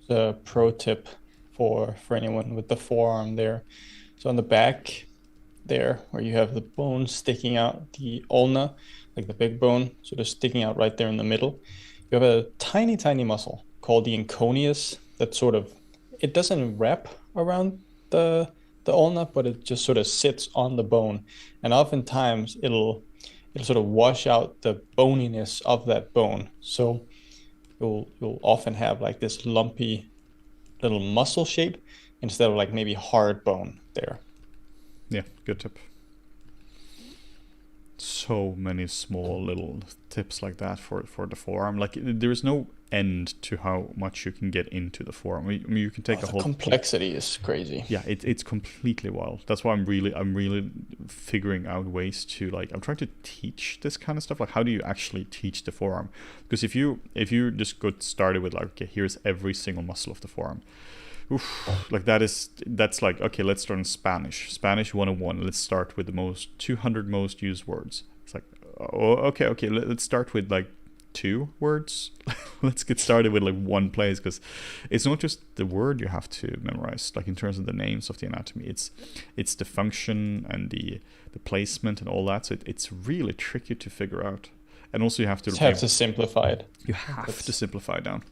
A pro tip for anyone with the forearm there. So on the back there, where you have the bone sticking out, the ulna, like the big bone, sort of sticking out right there in the middle, you have a tiny, tiny muscle called the inconius that sort of, it doesn't wrap around the ulna, but it just sort of sits on the bone. And oftentimes it'll sort of wash out the boniness of that bone. So you'll often have like this lumpy little muscle shape instead of like maybe hard bone there. Yeah, good tip. So many small little tips like that for the forearm. Like there is no end to how much you can get into the forearm. I mean, you can take a whole complexity is crazy. Yeah, it's completely wild. That's why I'm really figuring out ways to, like, I'm trying to teach this kind of stuff. Like, how do you actually teach the forearm? Because if you just got started with like, okay, here's every single muscle of the forearm. Oof, like that's like, okay, let's start in Spanish 101. Let's start with the 200 most used words. It's like, oh, okay, let's start with like 2 words. Let's get started with like 1 place, because it's not just the word you have to memorize, like in terms of the names of the anatomy. It's the function and the placement and all that. So it's really tricky to figure out. And also you have to simplify it. You have to simplify it down.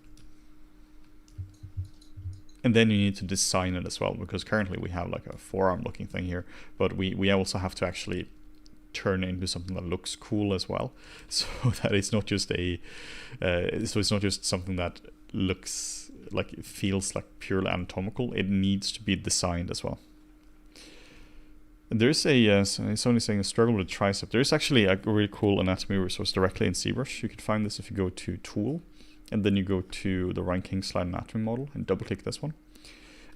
And then you need to design it as well, because currently we have like a forearm looking thing here, but we also have to actually turn it into something that looks cool as well, so that it's not just it's not just something that looks like, it feels like purely anatomical. It needs to be designed as well. And there's it's only saying a struggle with the tricep. There's actually a really cool anatomy resource directly in ZBrush. You can find this if you go to Tool, and then you go to the ranking slide anatomy model and double click this one.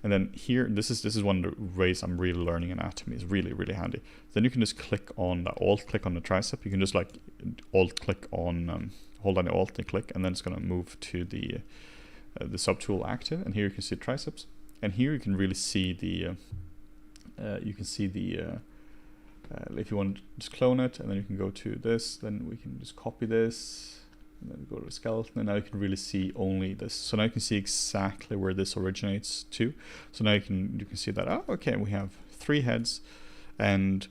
And then here, this is one of the ways I'm really learning anatomy. It's really, really handy. Then you can just click on alt click on the tricep. You can just like alt click on, hold on the alt and click, and then it's gonna move to the subtool active. And here you can see triceps. And here you can really see the, if you want to just clone it, and then you can go to this, then we can just copy this, and then go to the skeleton, and now you can really see only this. So now you can see exactly where this originates to. So now you can see that, oh, okay, we have 3 heads, and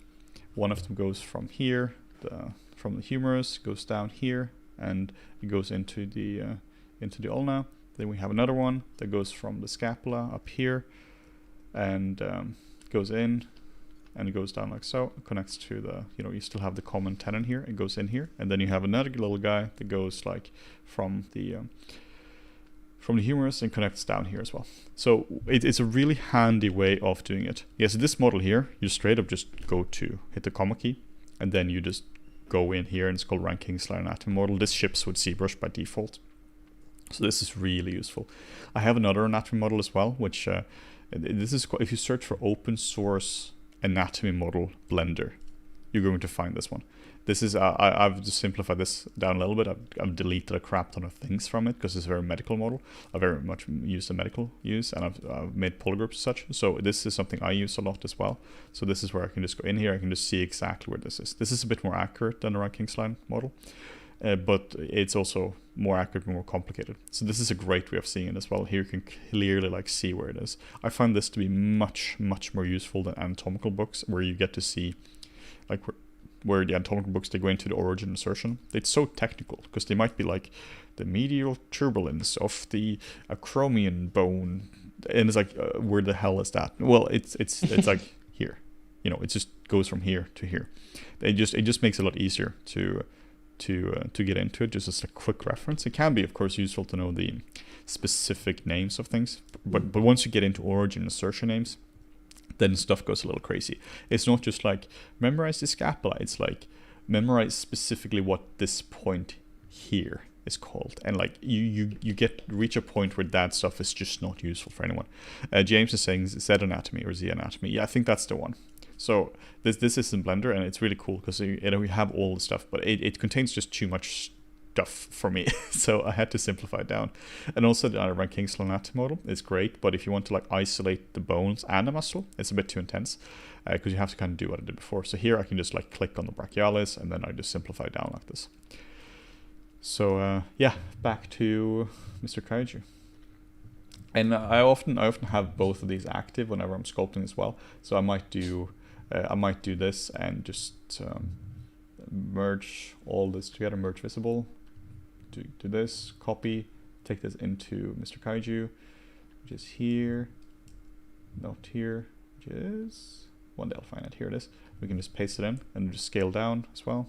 one of them goes from here, from the humerus, goes down here, and it goes into the ulna. Then we have another one that goes from the scapula up here, and goes in, and it goes down like so, connects to the, you still have the common tendon here, it goes in here, and then you have another little guy that goes like from the humerus and connects down here as well. So it's a really handy way of doing it. Yes, this model here, you straight up just hit the comma key, and then you just go in here, and it's called ranking slide anatomy model. This ships with ZBrush by default. So this is really useful. I have another anatomy model as well, which this is, if you search for open source anatomy model blender, you're going to find this one. This is I've just simplified this down a little bit. I've deleted a crap ton of things from it because it's a very medical model. I very much use the medical use, and I've made polygroups such. So this is something I use a lot as well. So this is where I can just go in here. I can just see exactly where this is. This is a bit more accurate than the ranking slide model, but it's also more accurate and more complicated. So this is a great way of seeing it as well. Here you can clearly like see where it is. I find this to be much more useful than anatomical books, where you get to see like where the anatomical books, they go into the origin insertion. It's so technical because they might be like the medial turbulence of the acromion bone, and it's like where the hell is that? Well, it's like here, it just goes from here to here. It just makes it a lot easier to get into it, just as a quick reference. It can be, of course, useful to know the specific names of things, but once you get into origin insertion names, then stuff goes a little crazy. It's not just like memorize the scapula, it's like memorize specifically what this point here is called, and like you reach a point where that stuff is just not useful for anyone. James is saying Z anatomy or Z anatomy. Yeah, I think that's the one. So this is in Blender, and it's really cool because we have all the stuff, but it contains just too much duff for me. So I had to simplify it down. And also the Iron King's anatomy model is great, but if you want to like isolate the bones and the muscle, it's a bit too intense because you have to kind of do what I did before. So here I can just like click on the brachialis and then I just simplify it down like this. So yeah, back to Mr. Kaiju. And I often have both of these active whenever I'm sculpting as well. So I might do this and just merge all this together, merge visible, do this, copy, take this into Mr. Kaiju, which is here, not here, which is, one day I'll find it, here it is. We can just paste it in and just scale down as well,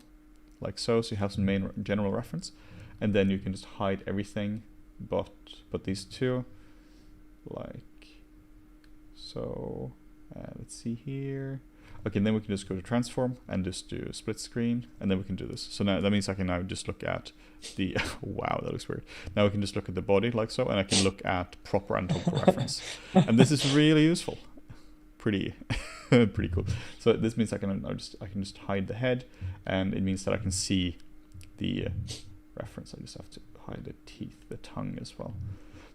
like so you have some main general reference, and then you can just hide everything but these two, like so. Let's see here. Okay, and then we can just go to transform and just do split screen, and then we can do this. So now that means I can now just look at the wow, that looks weird. Now we can just look at the body like so, and I can look at proper anatomical reference, and this is really useful. Pretty pretty cool. So this means I can just hide the head, and it means that I can see the reference. I just have to hide the teeth, the tongue as well.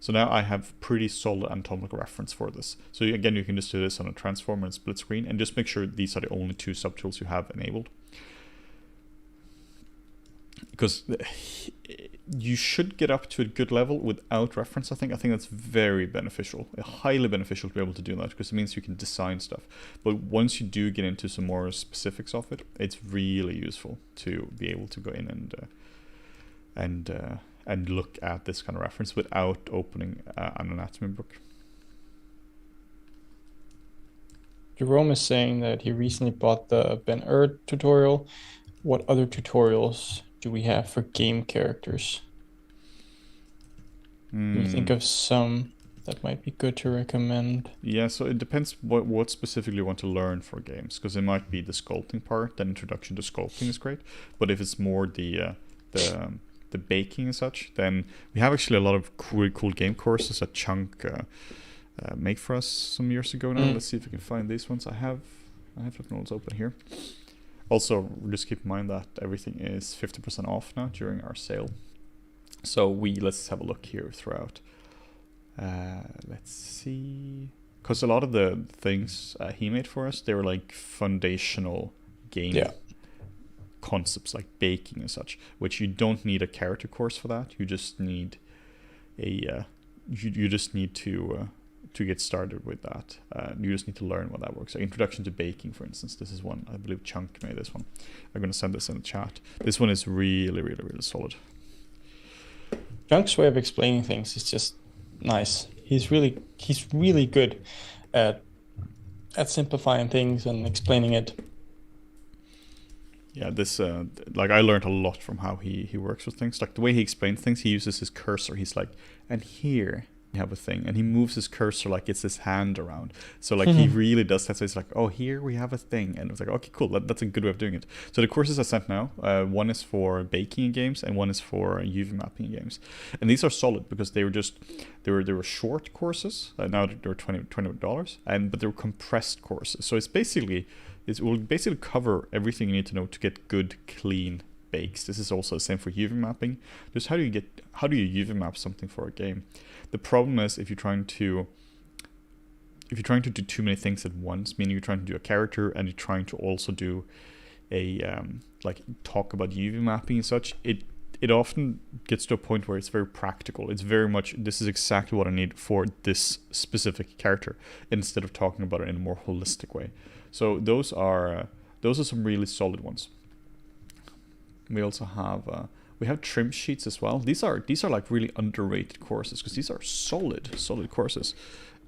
So now I have pretty solid anatomical reference for this. So again, you can just do this on a transformer and split screen, and just make sure these are the only two subtools you have enabled. Because you should get up to a good level without reference, I think. I think that's very beneficial, highly beneficial to be able to do that, because it means you can design stuff. But once you do get into some more specifics of it, it's really useful to be able to go in and look at this kind of reference without opening an anatomy book. Jerome is saying that he recently bought the Ben-Hur tutorial. What other tutorials do we have for game characters? Can you think of some that might be good to recommend? Yeah, so it depends what specifically you want to learn for games, because it might be the sculpting part. The introduction to sculpting is great, but if it's more the baking and such, then we have actually a lot of really cool game courses that Chunk made for us some years ago now. Let's see if we can find these ones. I have FlippedNormals open here. Also, just keep in mind that everything is 50% off now during our sale. So let's have a look here throughout. Let's see, because a lot of the things he made for us, they were like foundational game concepts like baking and such, which you don't need a character course for that. You just need a you just need to get started with that. You just need to learn what that works. So introduction to baking, for instance, this is one. I believe Chunk made this one. I'm going to send this in the chat. This one is really, really, really solid. Chunk's way of explaining things is just nice. He's really good at simplifying things and explaining it. Yeah, this like I learned a lot from how he works with things. Like the way he explains things, he uses his cursor. He's like, and here you have a thing, and he moves his cursor like it's his hand around. So like he really does that. So it's like, oh, here we have a thing, and it's like, okay, cool. That's a good way of doing it. So the courses I sent now, one is for baking in games, and one is for UV mapping in games. And these are solid because they were short courses. Now they're $20, but they were compressed courses. So it will basically cover everything you need to know to get good, clean bakes. This is also the same for UV mapping. Just how do you UV map something for a game? The problem is if you're trying to do too many things at once, meaning you're trying to do a character and you're trying to also do a like talk about UV mapping and such, it often gets to a point where it's very practical. It's very much, this is exactly what I need for this specific character, instead of talking about it in a more holistic way. So those are some really solid ones. We also have we have trim sheets as well. These are like really underrated courses because these are solid courses.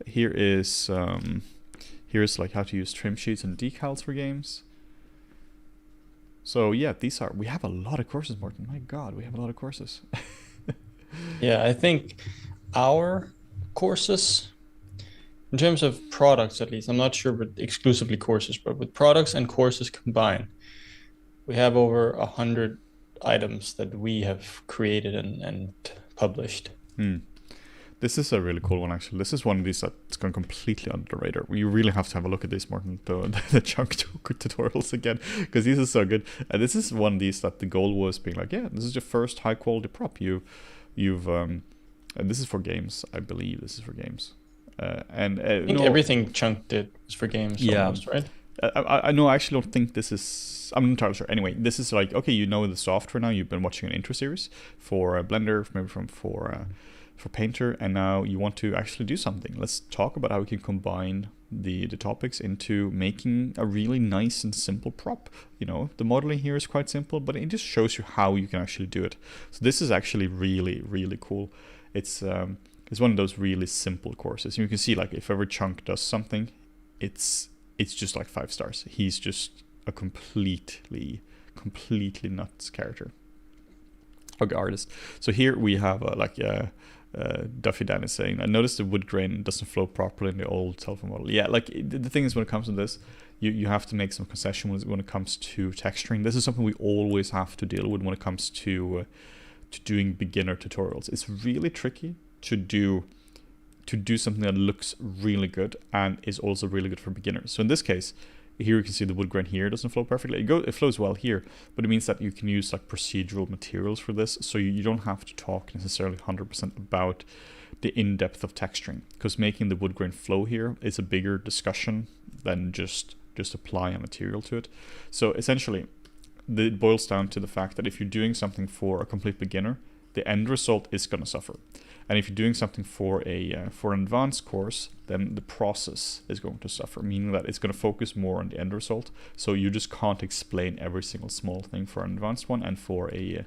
Here is like how to use trim sheets and decals for games. So yeah, we have a lot of courses, Morten. My God, we have a lot of courses. Yeah, I think our courses, in terms of products at least, I'm not sure with exclusively courses, but with products and courses combined, we have over 100 items that we have created and published. This is a really cool one, actually. This is one of these that's gone completely under the radar. You really have to have a look at this, Morten, the chunk tutorials again, because these are so good. And this is one of these that the goal was being like, yeah, this is your first high quality prop. And this is for games, I believe. This is for games. I think everything Chunk did was for games, almost, right? I know. I actually don't think this is. I'm not entirely sure. Anyway, this is like, okay, you know the software now. You've been watching an intro series for Blender, maybe for Painter, and now you want to actually do something. Let's talk about how we can combine the topics into making a really nice and simple prop. You know, the modeling here is quite simple, but it just shows you how you can actually do it. So this is actually really, really cool. It's one of those really simple courses. You can see, like, if ever Chunk does something, it's just like 5 stars. He's just a completely nuts character. Okay, artist. So here we have Duffy Dan is saying, I noticed the wood grain doesn't flow properly in the old telephone model. Yeah, like the thing is, when it comes to this, you have to make some concessions when it comes to texturing. This is something we always have to deal with when it comes to doing beginner tutorials. It's really tricky to do something that looks really good and is also really good for beginners. So in this case, here you can see the wood grain here doesn't flow perfectly. It flows well here, but it means that you can use like procedural materials for this, so you don't have to talk necessarily 100% about the in-depth of texturing, because making the wood grain flow here is a bigger discussion than just apply a material to it. So essentially, it boils down to the fact that if you're doing something for a complete beginner, the end result is going to suffer. And if you're doing something for an advanced course, then the process is going to suffer, meaning that it's going to focus more on the end result. So you just can't explain every single small thing for an advanced one, and for a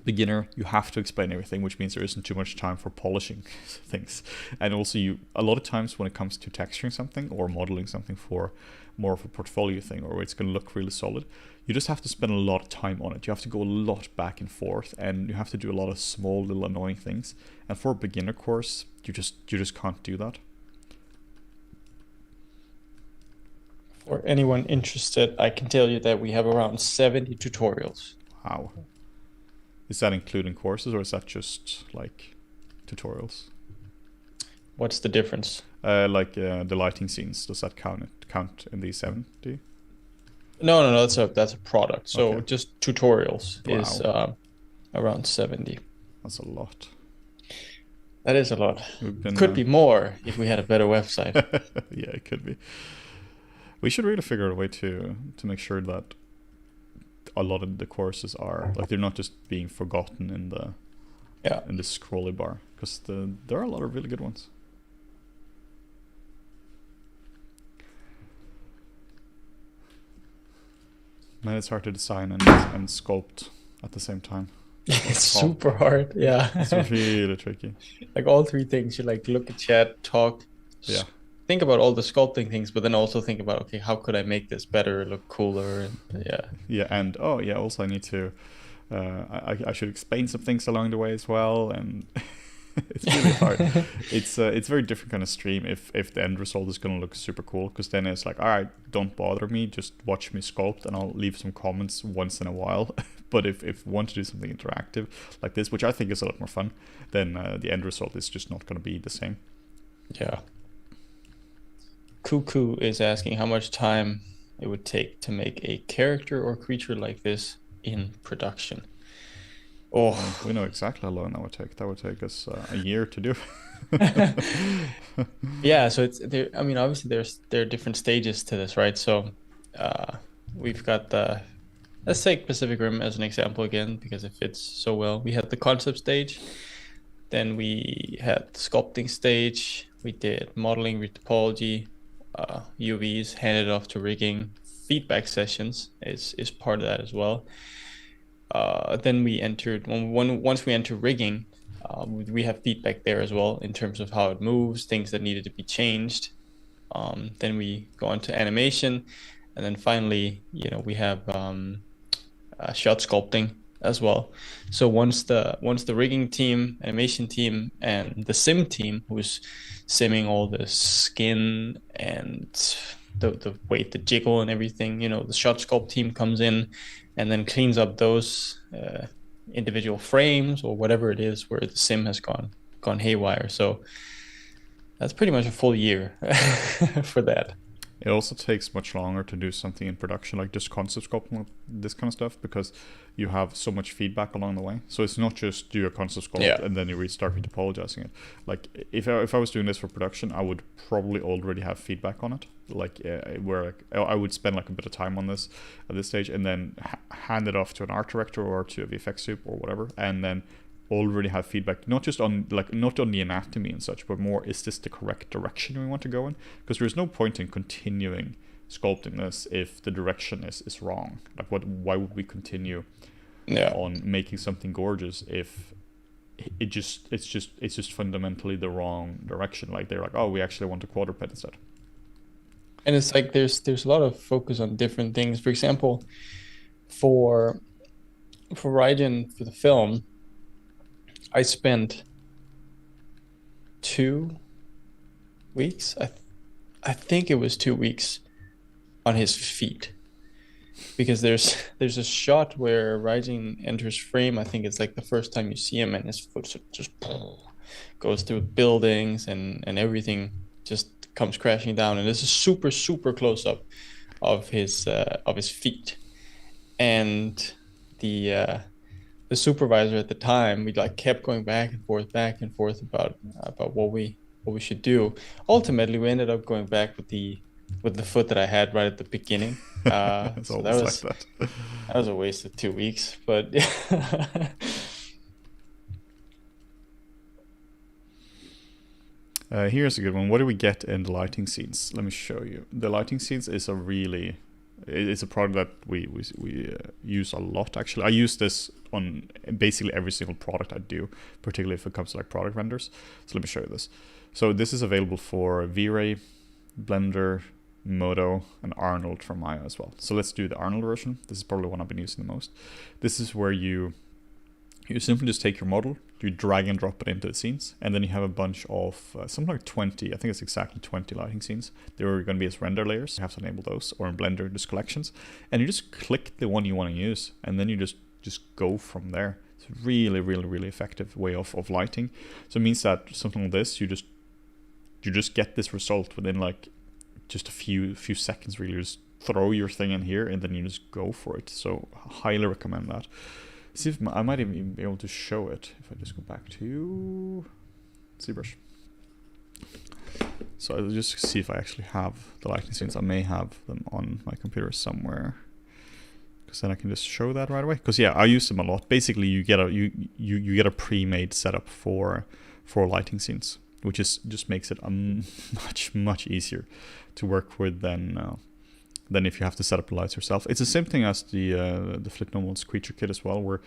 beginner, you have to explain everything, which means there isn't too much time for polishing things. And also, a lot of times when it comes to texturing something or modeling something for more of a portfolio thing, or it's going to look really solid, you just have to spend a lot of time on it. You have to go a lot back and forth, and you have to do a lot of small little annoying things. And for a beginner course, you just can't do that. For anyone interested, I can tell you that we have around 70 tutorials. Wow. Is that including courses, or is that just like tutorials? What's the difference? The lighting scenes, does that count in these 70? No, that's a product. So Okay. just tutorials Wow. is around 70. That's a lot. That is a lot. Been, Could be more if we had a better website. Yeah, it could be. We should really figure out a way to make sure that a lot of the courses are like, they're not just being forgotten in the scrolly bar, because there are a lot of really good ones. Man, it's hard to design and sculpt at the same time. It's super hard. Yeah. It's really tricky. Like all 3 things, you like look at chat, talk, Yeah. think about all the sculpting things, but then also think about, okay, how could I make this better, look cooler? And Yeah, and also I need to I should explain some things along the way as well, and it's really hard. It's very different kind of stream if the end result is going to look super cool, because then it's like, all right, don't bother me, just watch me sculpt, and I'll leave some comments once in a while. But if you want to do something interactive like this, which I think is a lot more fun, then the end result is just not going to be the same. Yeah. Cuckoo is asking how much time it would take to make a character or creature like this in production. Oh, We know exactly how long that would take. That would take us a year to do. yeah. So it's there. I mean, obviously there are different stages to this, right? So we've got let's take Pacific Rim as an example again, because it fits so well. We had the concept stage, then we had the sculpting stage. We did modeling with topology, UVs, handed off to rigging. Feedback sessions is part of that as well. Then we entered once we enter rigging, we have feedback there as well in terms of how it moves, things that needed to be changed. Then we go on to animation, and then finally, we have shot sculpting as well. So once the rigging team, animation team, and the sim team, who's simming all the skin and the weight, the jiggle and everything, the shot sculpt team comes in and then cleans up those individual frames or whatever it is where the sim has gone gone haywire. So that's pretty much a full year for that. It also takes much longer to do something in production, like just concept sculpting, this kind of stuff, because you have so much feedback along the way. So it's not just do a concept sculpt and then you restart with topologizing it. Like if I was doing this for production, I would probably already have feedback on it. Like where like I would spend like a bit of time on this at this stage, and then hand it off to an art director or to a VFX soup or whatever, and then already have feedback, not just on not on the anatomy and such, but more, is this the correct direction we want to go in? Because there's no point in continuing sculpting this if the direction is wrong. Like why would we continue on making something gorgeous if it's just fundamentally the wrong direction? Like they're like, oh, we actually want a quadruped instead. And it's like there's a lot of focus on different things. For example, for Raijin, for the film, I spent 2 weeks. I think it was 2 weeks on his feet, because there's a shot where Raijin enters frame. I think it's like the first time you see him, and his foot just goes through buildings, and everything just comes crashing down. And this is super close up of his feet, and the supervisor at the time, we like kept going back and forth about what we should do. Ultimately, we ended up going back with the foot that I had right at the beginning. So that was a waste of 2 weeks, but here's a good one. What do we get in the lighting scenes? Let me show you. The lighting scenes is it's a product that we use a lot, actually. I use this on basically every single product I do, particularly if it comes to like product renders. So let me show you this. So this is available for V-Ray, Blender, Modo, and Arnold from Maya as well. So let's do the Arnold version. This is probably one I've been using the most. This is where you simply just take your model, you drag and drop it into the scenes, and then you have a bunch of something like 20, I think it's exactly 20 lighting scenes. They were going to be as render layers. You have to enable those, or in Blender, just collections. And you just click the one you want to use, and then you just go from there. It's a really effective way of lighting. So it means that something like this, you just get this result within like just a few seconds, really. You just throw your thing in here, and then you just go for it. So highly recommend that. See if I might even be able to show it if I just go back to ZBrush. So I'll just see if I actually have the lighting scenes. I may have them on my computer somewhere, because then I can just show that right away. Because yeah, I use them a lot. Basically, you get a pre-made setup for lighting scenes, which just makes it much easier to work with than if you have to set up the lights yourself. It's the same thing as the FlippedNormals creature kit as well, where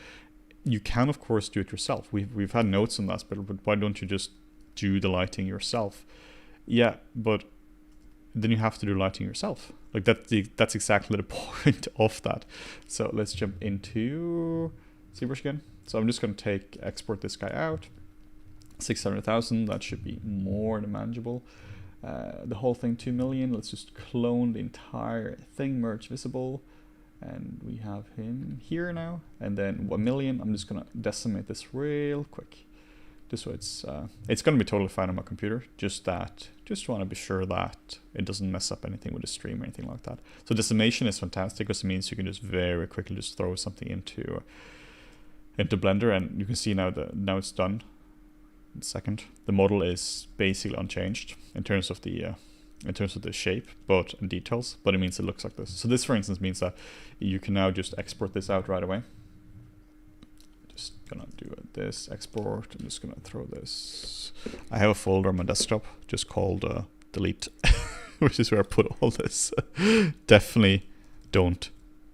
you can of course do it yourself. We've had notes on that, but why don't you just do the lighting yourself? Yeah, but then you have to do lighting yourself. Like that's exactly the point of that. So let's jump into ZBrush again. So I'm just going to export this guy out. 600,000, that should be more than manageable. The whole thing 2 million. Let's just clone the entire thing, merge visible, and we have him here now. And then 1 million. I'm just gonna decimate this real quick, just so it's gonna be totally fine on my computer. Just want to be sure that it doesn't mess up anything with the stream or anything like that. So decimation is fantastic, because it means you can just very quickly just throw something into Blender, and you can see now it's done. Second, the model is basically unchanged in terms of the shape, but in details, but it means it looks like this. So this, for instance, means that you can now just export this out right away. Just gonna do this export. I'm just gonna throw this. I have a folder on my desktop just called delete, which is where I put all this. Definitely don't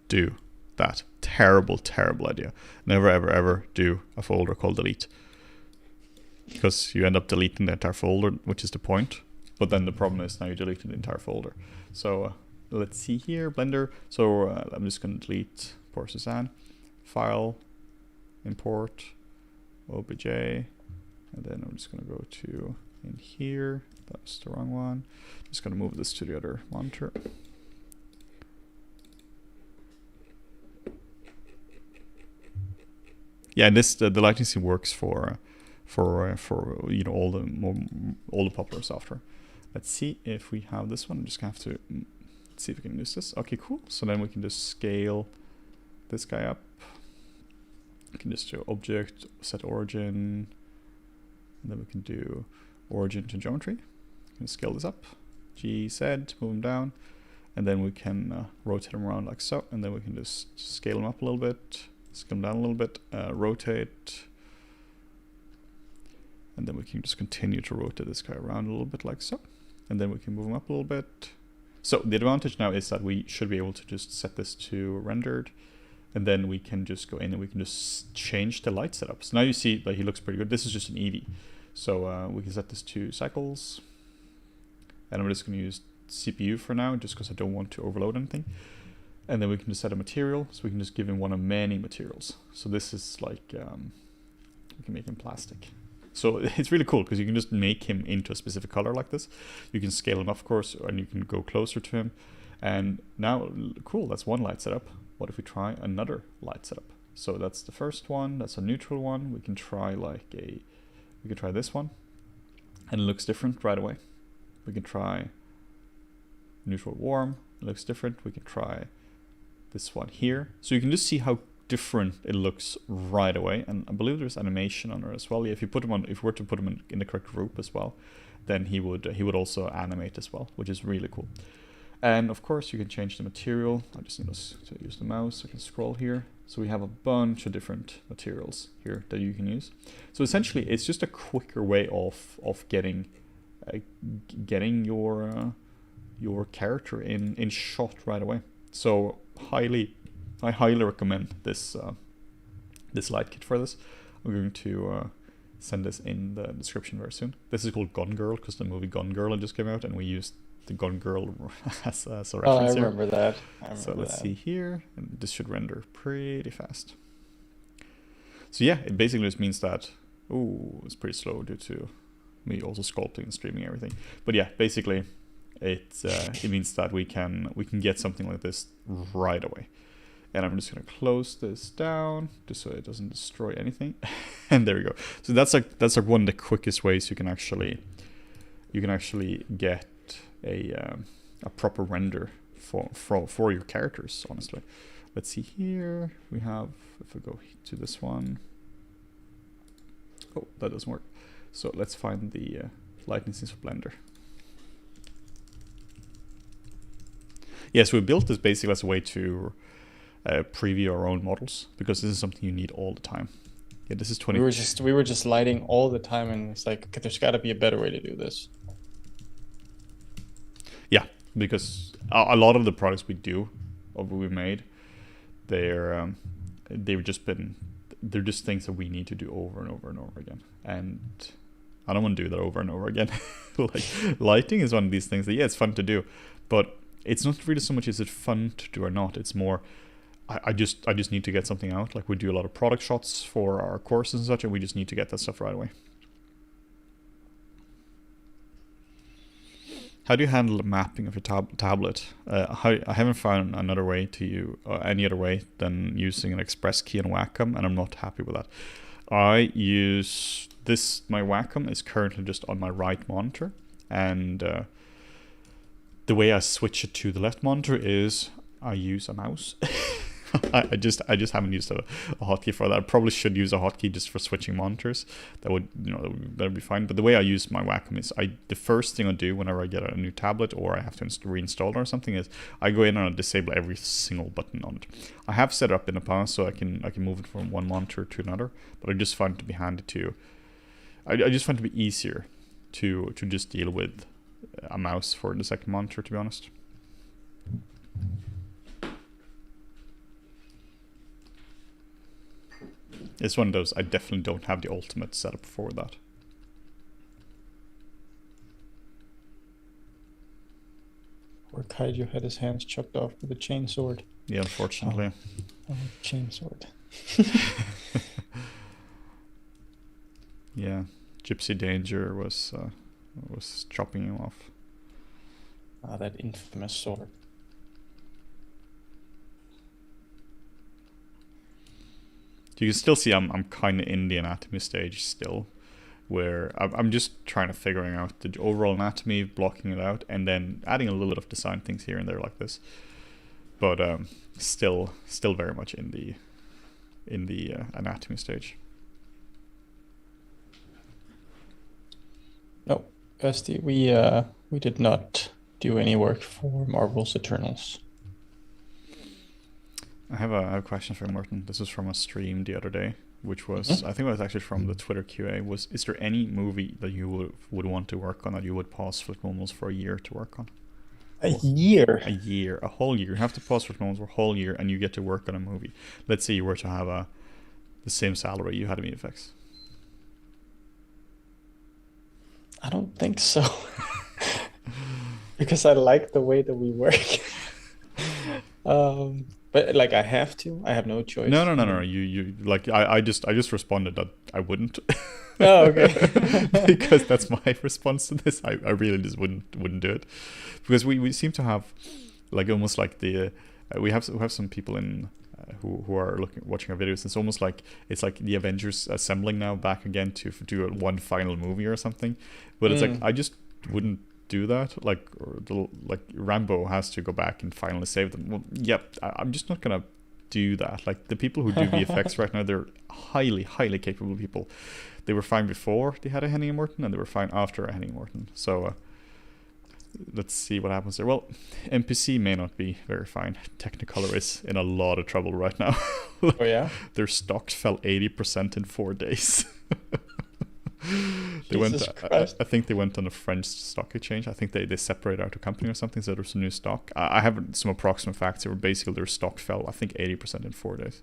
do that. Terrible idea. Never ever do a folder called delete, because you end up deleting the entire folder, which is the point. But then the problem is now you deleted the entire folder. So let's see here, Blender. So I'm just going to delete Poor Suzanne, File, Import, OBJ, and then I'm just going to go to in here. That's the wrong one. Just going to move this to the other monitor. Yeah, and the lighting scene works for for you know all the popular software. Let's see if we have this one. I'm just gonna have to see if we can use this. Okay, cool. So then we can just scale this guy up. We can just do object, set origin, and then we can do origin to geometry. We can scale this up. GZ, move them down, and then we can rotate them around like so, and then we can just scale them up a little bit, scale them down a little bit, rotate, and then we can just continue to rotate this guy around a little bit like so, and then we can move them up a little bit. So the advantage now is that we should be able to just set this to rendered, and then we can just go in and we can just change the light setup. So now you see that he looks pretty good. This is just an Eevee. So we can set this to cycles, and I'm just going to use CPU for now just because I don't want to overload anything. And then we can just set a material, so we can just give him one of many materials. So this is like, we can make him plastic. So it's really cool because you can just make him into a specific color like this. You can scale him up, of course, and you can go closer to him. And now, cool, that's one light setup. What if we try another light setup? So that's the first one, that's a neutral one. We can try we can try this one, and it looks different right away. We can try neutral warm, it looks different. We can try this one here. So you can just see how different it looks right away. And I believe there's animation on it as well. Yeah, if you put him on, if we were to put him in the correct group as well, then he would also animate as well, which is really cool. And of course you can change the material. I just need to use the mouse. I can scroll here. So we have a bunch of different materials here that you can use. So essentially it's just a quicker way of getting your character in shot right away. So I highly recommend this this light kit for this. I'm going to send this in the description very soon. This is called Gone Girl because the movie Gone Girl just came out, and we used the Gone Girl as a reference. Oh, I remember that. So let's see here, and this should render pretty fast. So yeah, it basically just means that, it's pretty slow due to me also sculpting and streaming everything. But yeah, basically it means that we can get something like this right away. And I'm just gonna close this down just so it doesn't destroy anything. And there we go. So that's like one of the quickest ways you can actually get a proper render for your characters, honestly. Let's see here. We have, if we go to this one, oh, that doesn't work. So let's find the lightning scenes for Blender. Yes, we built this basically as a way to preview our own models, because this is something you need all the time. Yeah, this is 20. We were just lighting all the time, and it's like, okay, there's got to be a better way to do this. Yeah, because a lot of the products we do, or we made, they're just things that we need to do over and over and over again, and I don't want to do that over and over again. Like lighting is one of these things that, yeah, it's fun to do, but it's not really so much is it fun to do or not. It's more I just need to get something out. Like we do a lot of product shots for our courses and such, and we just need to get that stuff right away. How do you handle the mapping of your tablet? I haven't found another way any other way than using an express key and Wacom, and I'm not happy with that. I use this. My Wacom is currently just on my right monitor, and the way I switch it to the left monitor is I use a mouse. I just haven't used a hotkey for that. I probably should use a hotkey just for switching monitors. That would be fine. But the way I use my Wacom is the first thing I do whenever I get a new tablet or I have to reinstall it or something is I go in and I disable every single button on it. I have set it up in the past so I can move it from one monitor to another, but I just find it to be handy to. I just find it to be easier to just deal with a mouse for the second monitor, to be honest. It's one of those, I definitely don't have the ultimate setup for that. Or Kaiju had his hands chopped off with a chainsword. Yeah, unfortunately. Oh, chainsword. Yeah, Gypsy Danger was chopping him off. Ah, that infamous sword. You can still see I'm kind of in the anatomy stage still. where I'm just trying to figuring out the overall anatomy, blocking it out, and then adding a little bit of design things here and there like this. But still very much in the anatomy stage. No, Basti, we did not do any work for Marvel's Eternals. I have a question for Morten. This is from a stream the other day, which was I think it was actually from the Twitter QA. Is there any movie that you would want to work on that you would pause FlippedNormals for a year to work on? A year? A year, a whole year. You have to pause FlippedNormals for a whole year, and you get to work on a movie. Let's say you were to have the same salary you had in VFX. I don't think so. Because I like the way that we work. But like I have to. I have no choice. No. You like I just responded that I wouldn't. Oh, okay. Because that's my response to this. I really just wouldn't do it, because we seem to have like almost like the we have some people in who are watching our videos. It's almost like it's like the Avengers assembling now back again to do one final movie or something. But it's like I just wouldn't do that. Like Rambo has to go back and finally save them. Well, yep, I'm just not gonna do that. Like the people who do VFX right now, they're highly capable people. They were fine before they had a Henning Morten, and they were fine after a Henning Morten. So let's see what happens there. Well, MPC may not be very fine. Technicolor is in a lot of trouble right now. Oh yeah? Their stocks fell 80% in 4 days. I think they went on a French stock exchange. I think they separated out a company or something, so there's a new stock. I have some approximate facts. They were basically their stock fell, I think, 80% in 4 days.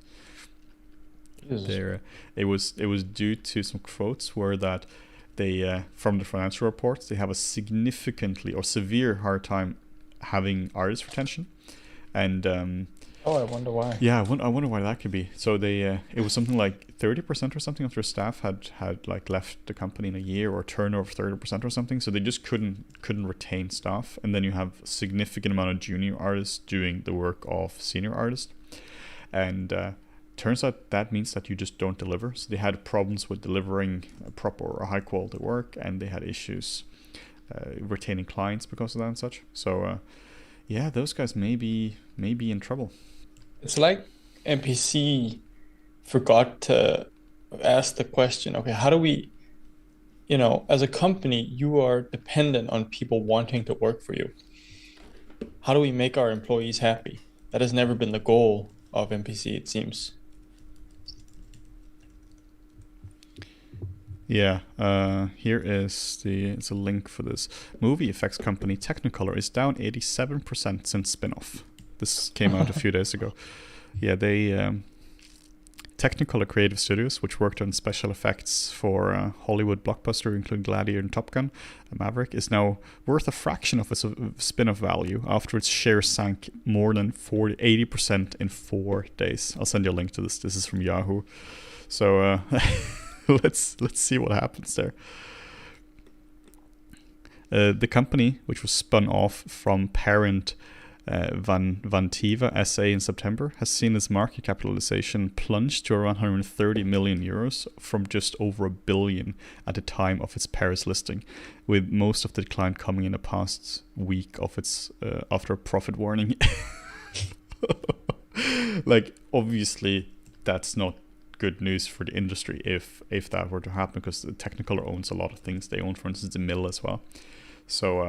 It was due to some quotes where that they from the financial reports, they have a significantly or severe hard time having artist retention, and I wonder why. Yeah, I wonder why that could be. So they it was something like 30% or something of their staff had like left the company in a year, or turnover 30% or something. So they just couldn't retain staff, and then you have a significant amount of junior artists doing the work of senior artists, and turns out that means that you just don't deliver. So they had problems with delivering proper or high quality work, and they had issues retaining clients because of that and such. So yeah, those guys may be in trouble. It's like NPC forgot to ask the question, okay, how do we, as a company, you are dependent on people wanting to work for you. How do we make our employees happy? That has never been the goal of NPC, it seems. Yeah, here is it's a link for this. Movie effects company Technicolor is down 87% since spin-off. This came out a few days ago. Yeah, they Technicolor Creative Studios, which worked on special effects for Hollywood blockbuster, including Gladiator and Top Gun, Maverick, is now worth a fraction of its spin-off value after its share sank more than 80% in 4 days. I'll send you a link to this. This is from Yahoo. So let's see what happens there. The company, which was spun off from parent Vantiva SA in September, has seen its market capitalization plunge to around 130 million euros from just over $1 billion at the time of its Paris listing, with most of the decline coming in the past week of its after a profit warning. Like, obviously, that's not good news for the industry if that were to happen, because the Technicolor owns a lot of things. They own, for instance, the mill as well. So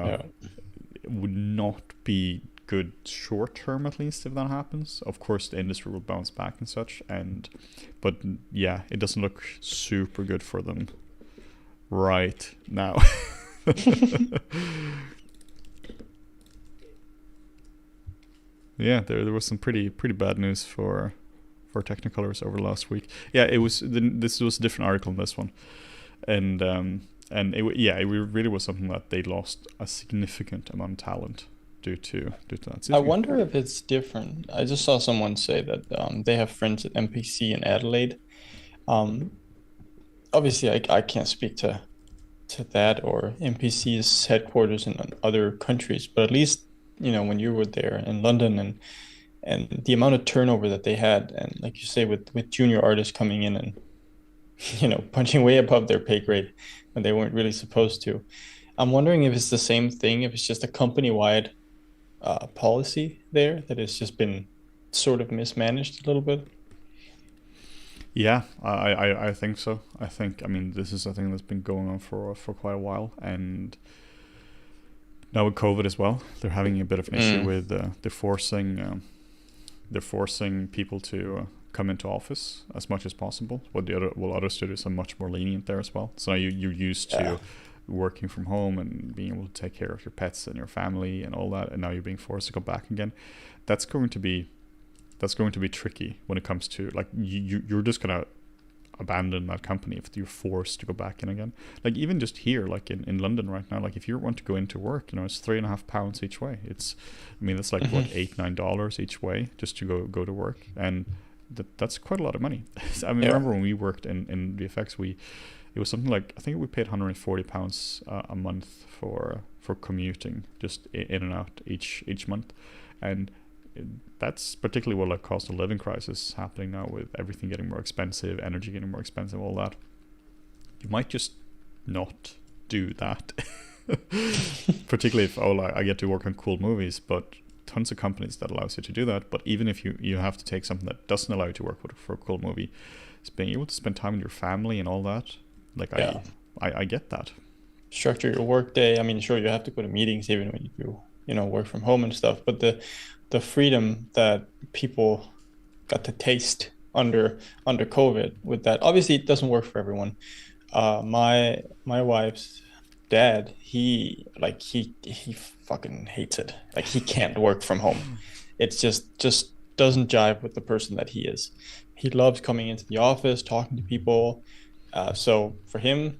it would not be good short term, at least, if that happens. Of course, the industry will bounce back and such, but yeah, it doesn't look super good for them right now. Yeah, there was some pretty bad news for Technicolors over the last week. Yeah, this was a different article in this one, and it really was something that they lost a significant amount of talent due to that. I wonder if it's different. I just saw someone say that they have friends at MPC in Adelaide. Obviously, I can't speak to that or MPC's headquarters in other countries, but at least when you were there in London and the amount of turnover that they had, and like you say, with junior artists coming in and punching way above their pay grade, when they weren't really supposed to. I'm wondering if it's the same thing, if it's just a company-wide policy there that has just been sort of mismanaged a little bit. Yeah, I think so. I mean, this is a thing that's been going on for quite a while, and now with COVID as well, they're having a bit of an issue Mm. with they're forcing people to come into office as much as possible. Other studios are much more lenient there as well. So now you're used Yeah. to working from home and being able to take care of your pets and your family and all that, and now you're being forced to go back again. That's going to be tricky when it comes to like you're just gonna abandon that company if you're forced to go back in again. Like even just here, like in London right now, like if you want to go into work, it's £3.50 each way. I mean that's like Hmm. what $8-9 each way just to go to work, and that's quite a lot of money. I mean, Yeah. remember when we worked in VFX, it was something like I think we paid £140 a month for commuting just in and out each month, and that's particularly what like cost of living crisis happening now with everything getting more expensive, energy getting more expensive, all that. You might just not do that. Particularly if I get to work on cool movies, but tons of companies that allows you to do that. But even if you have to take something that doesn't allow you to work for a cool movie, it's being able to spend time with your family and all that. Like Yeah. I get that. Structure your work day. I mean, sure, you have to go to meetings even when you do, work from home and stuff, but the freedom that people got to taste under COVID with that. Obviously, it doesn't work for everyone. My wife's dad, he fucking hates it. Like he can't work from home. It's just doesn't jive with the person that he is. He loves coming into the office, talking to people. So for him,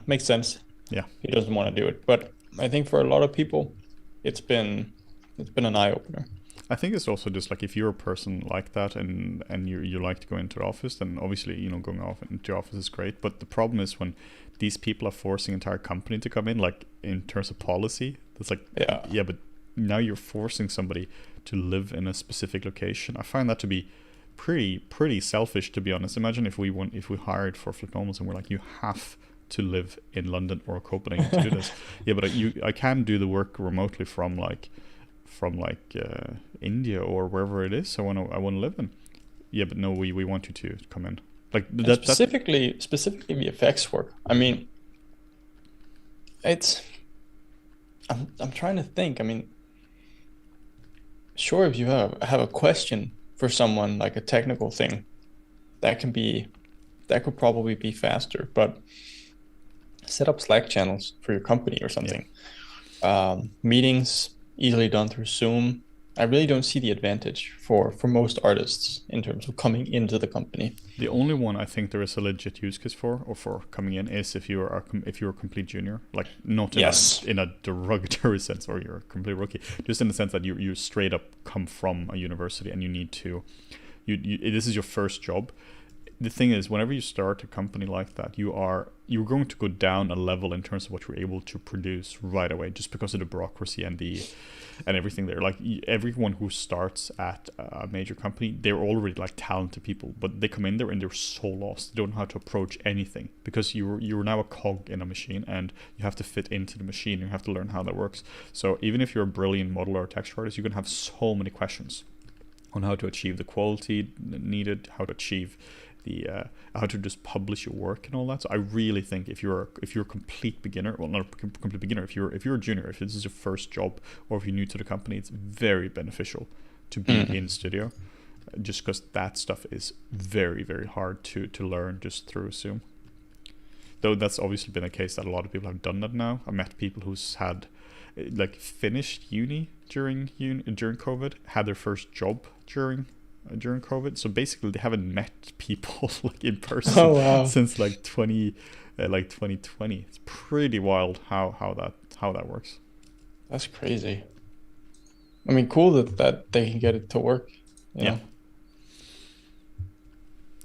makes sense. Yeah. He doesn't want to do it. But I think for a lot of people, it's been it's been an eye opener. I think it's also just like if you're a person like that and you like to go into the office, then obviously going off into the office is great. But the problem is when these people are forcing entire company to come in, like in terms of policy, it's like Yeah. yeah, but now you're forcing somebody to live in a specific location. I find that to be pretty selfish, to be honest. Imagine if we hired for FlippedNormals and we're like, you have to live in London or Copenhagen to do this. Yeah, but I can do the work remotely from India or wherever it is I want to live in. Yeah, but no, we want you to come in. Like And that. specifically VFX work. I mean, it's I'm trying to think. I mean, sure, if you have a question for someone like a technical thing, that can be that could probably be faster, but set up Slack channels for your company or Yeah. something. Meetings easily done through Zoom. I really don't see the advantage for most artists in terms of coming into the company. The only one I think there is a legit use case for coming in is if you're a complete junior, like not Yes. in a derogatory sense, or you're a complete rookie, just in the sense that you straight up come from a university and you need to this is your first job. The thing is, whenever you start a company like that, you're going to go down a level in terms of what you're able to produce right away, just because of the bureaucracy and everything there. Like everyone who starts at a major company, they're already like talented people, but they come in there and they're so lost. They don't know how to approach anything because you're now a cog in a machine and you have to fit into the machine. You have to learn how that works. So even if you're a brilliant modeler or texture artist, you're gonna have so many questions on how to achieve the quality needed, how to achieve the how to just publish your work and all that. So I really think if you're a complete beginner, well, not a complete beginner, if you're a junior, if this is your first job or if you're new to the company, it's very beneficial to be in studio, just because that stuff is very hard to learn just through Zoom. Though that's obviously been a case that a lot of people have done that now. I met people who's had like finished uni during COVID, had their first job during COVID. So basically, they haven't met people like in person Oh wow, since like 2020. It's pretty wild how that works. that's crazy. I mean, cool that they can get it to work. You Yeah, know.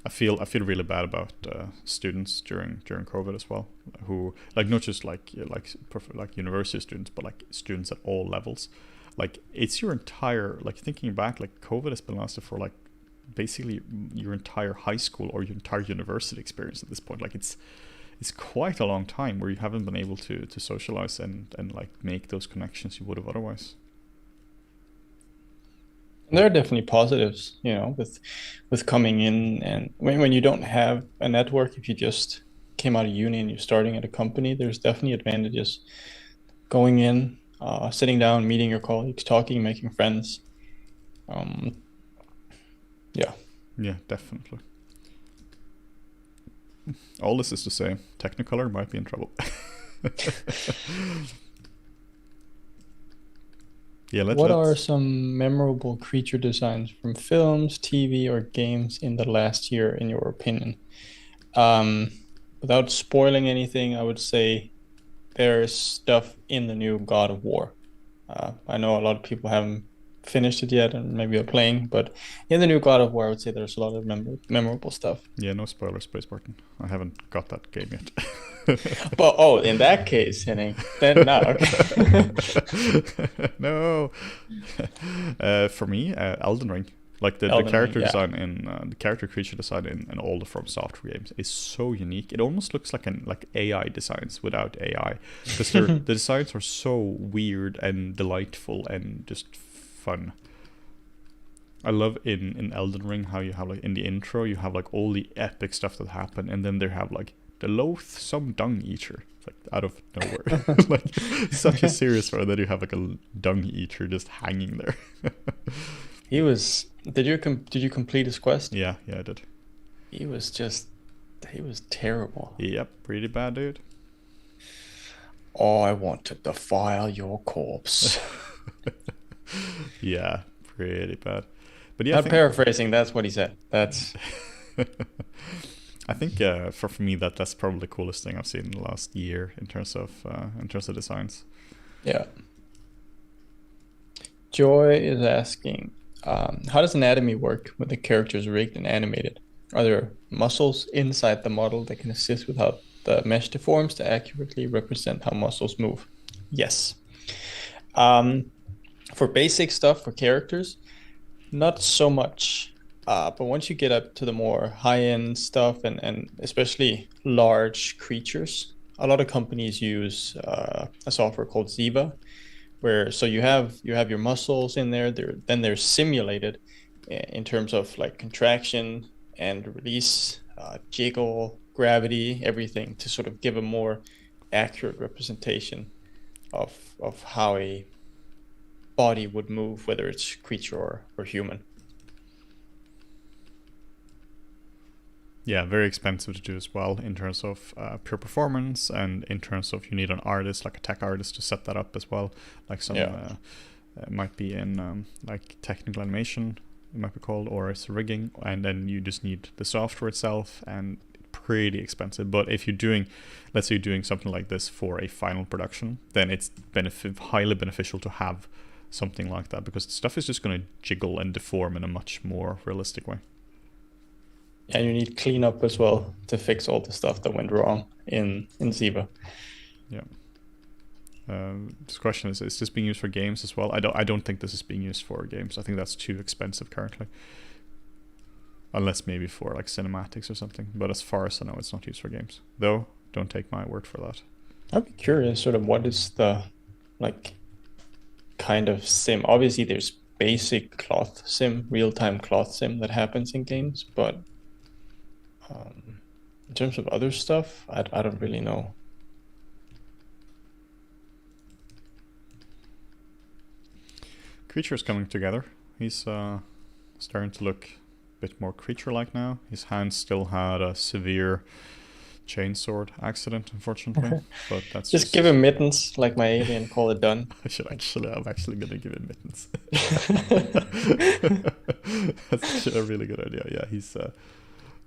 I feel really bad about students during COVID as well, who like not just like university students, but like students at all levels. Like it's your entire like thinking back, like COVID has been lasted for like basically your entire high school or your entire university experience at this point. Like it's quite a long time where you haven't been able to socialize and like make those connections you would have otherwise. And there are definitely positives, you know, with coming in, and when you don't have a network, if you just came out of uni and you're starting at a company, there's definitely advantages going in, sitting down, meeting your colleagues, talking, making friends. Um, yeah. Yeah, definitely. All this is to say, Technicolor might be in trouble. Yeah, What are some memorable creature designs from films, TV, or games in the last year, in your opinion? Um, Without spoiling anything, I would say there's stuff in the new God of War. I know a lot of people haven't finished it yet and maybe are playing, but in the new God of War, I would say there's a lot of memorable stuff. Yeah, no spoilers, please, Martin. I haven't got that game yet. But in that case, Henning, then no. No. For me, Elden Ring. Like the Elden character Ring, yeah. design in the character creature design in all the From Software games is so unique. It almost looks like AI designs without AI, because the designs are so weird and delightful and just fun. I love in Elden Ring how you have like in the intro you have like all the epic stuff that happen, and then they have like the loathsome dung eater like out of nowhere. Like such a serious one, and then you have like a dung eater just hanging there. He was. Did you complete his quest? Yeah, I did. He was terrible. Yep, pretty bad, dude. Oh, I want to defile your corpse. Yeah, pretty bad. But yeah, Not paraphrasing, that's what he said. That's. I think for me that's probably the coolest thing I've seen in the last year in terms of designs. Yeah. Joy is asking, how does anatomy work when the character is rigged and animated? Are there muscles inside the model that can assist with how the mesh deforms to accurately represent how muscles move? Yes. For basic stuff for characters, not so much. But once you get up to the more high-end stuff and especially large creatures, a lot of companies use a software called Ziva, where so you have your muscles in there. They're simulated in terms of like contraction and release, jiggle, gravity, everything to sort of give a more accurate representation of how a body would move, whether it's creature or human. Yeah, very expensive to do as well in terms of pure performance, and in terms of you need an artist, like a tech artist, to set that up as well. Like some might be in like technical animation, it might be called, or it's rigging, and then you just need the software itself, and pretty expensive. But if you're doing, let's say you're doing something like this for a final production, then it's highly beneficial to have something like that, because the stuff is just going to jiggle and deform in a much more realistic way. And you need cleanup as well to fix all the stuff that went wrong in Ziva. Yeah. This question is this being used for games as well? I don't think this is being used for games. I think that's too expensive currently. Unless maybe for like cinematics or something. But as far as I know, it's not used for games. Though, don't take my word for that. I'd be curious, sort of, what is the like kind of sim? Obviously, there's basic cloth sim, real-time cloth sim that happens in games, but in terms of other stuff, I don't really know. Creature's coming together. He's starting to look a bit more creature-like now. His hands still had a severe chainsword accident, unfortunately. But that's just give him mittens, like my alien. Call it done. I'm actually gonna give him mittens. That's a really good idea. Yeah, he's.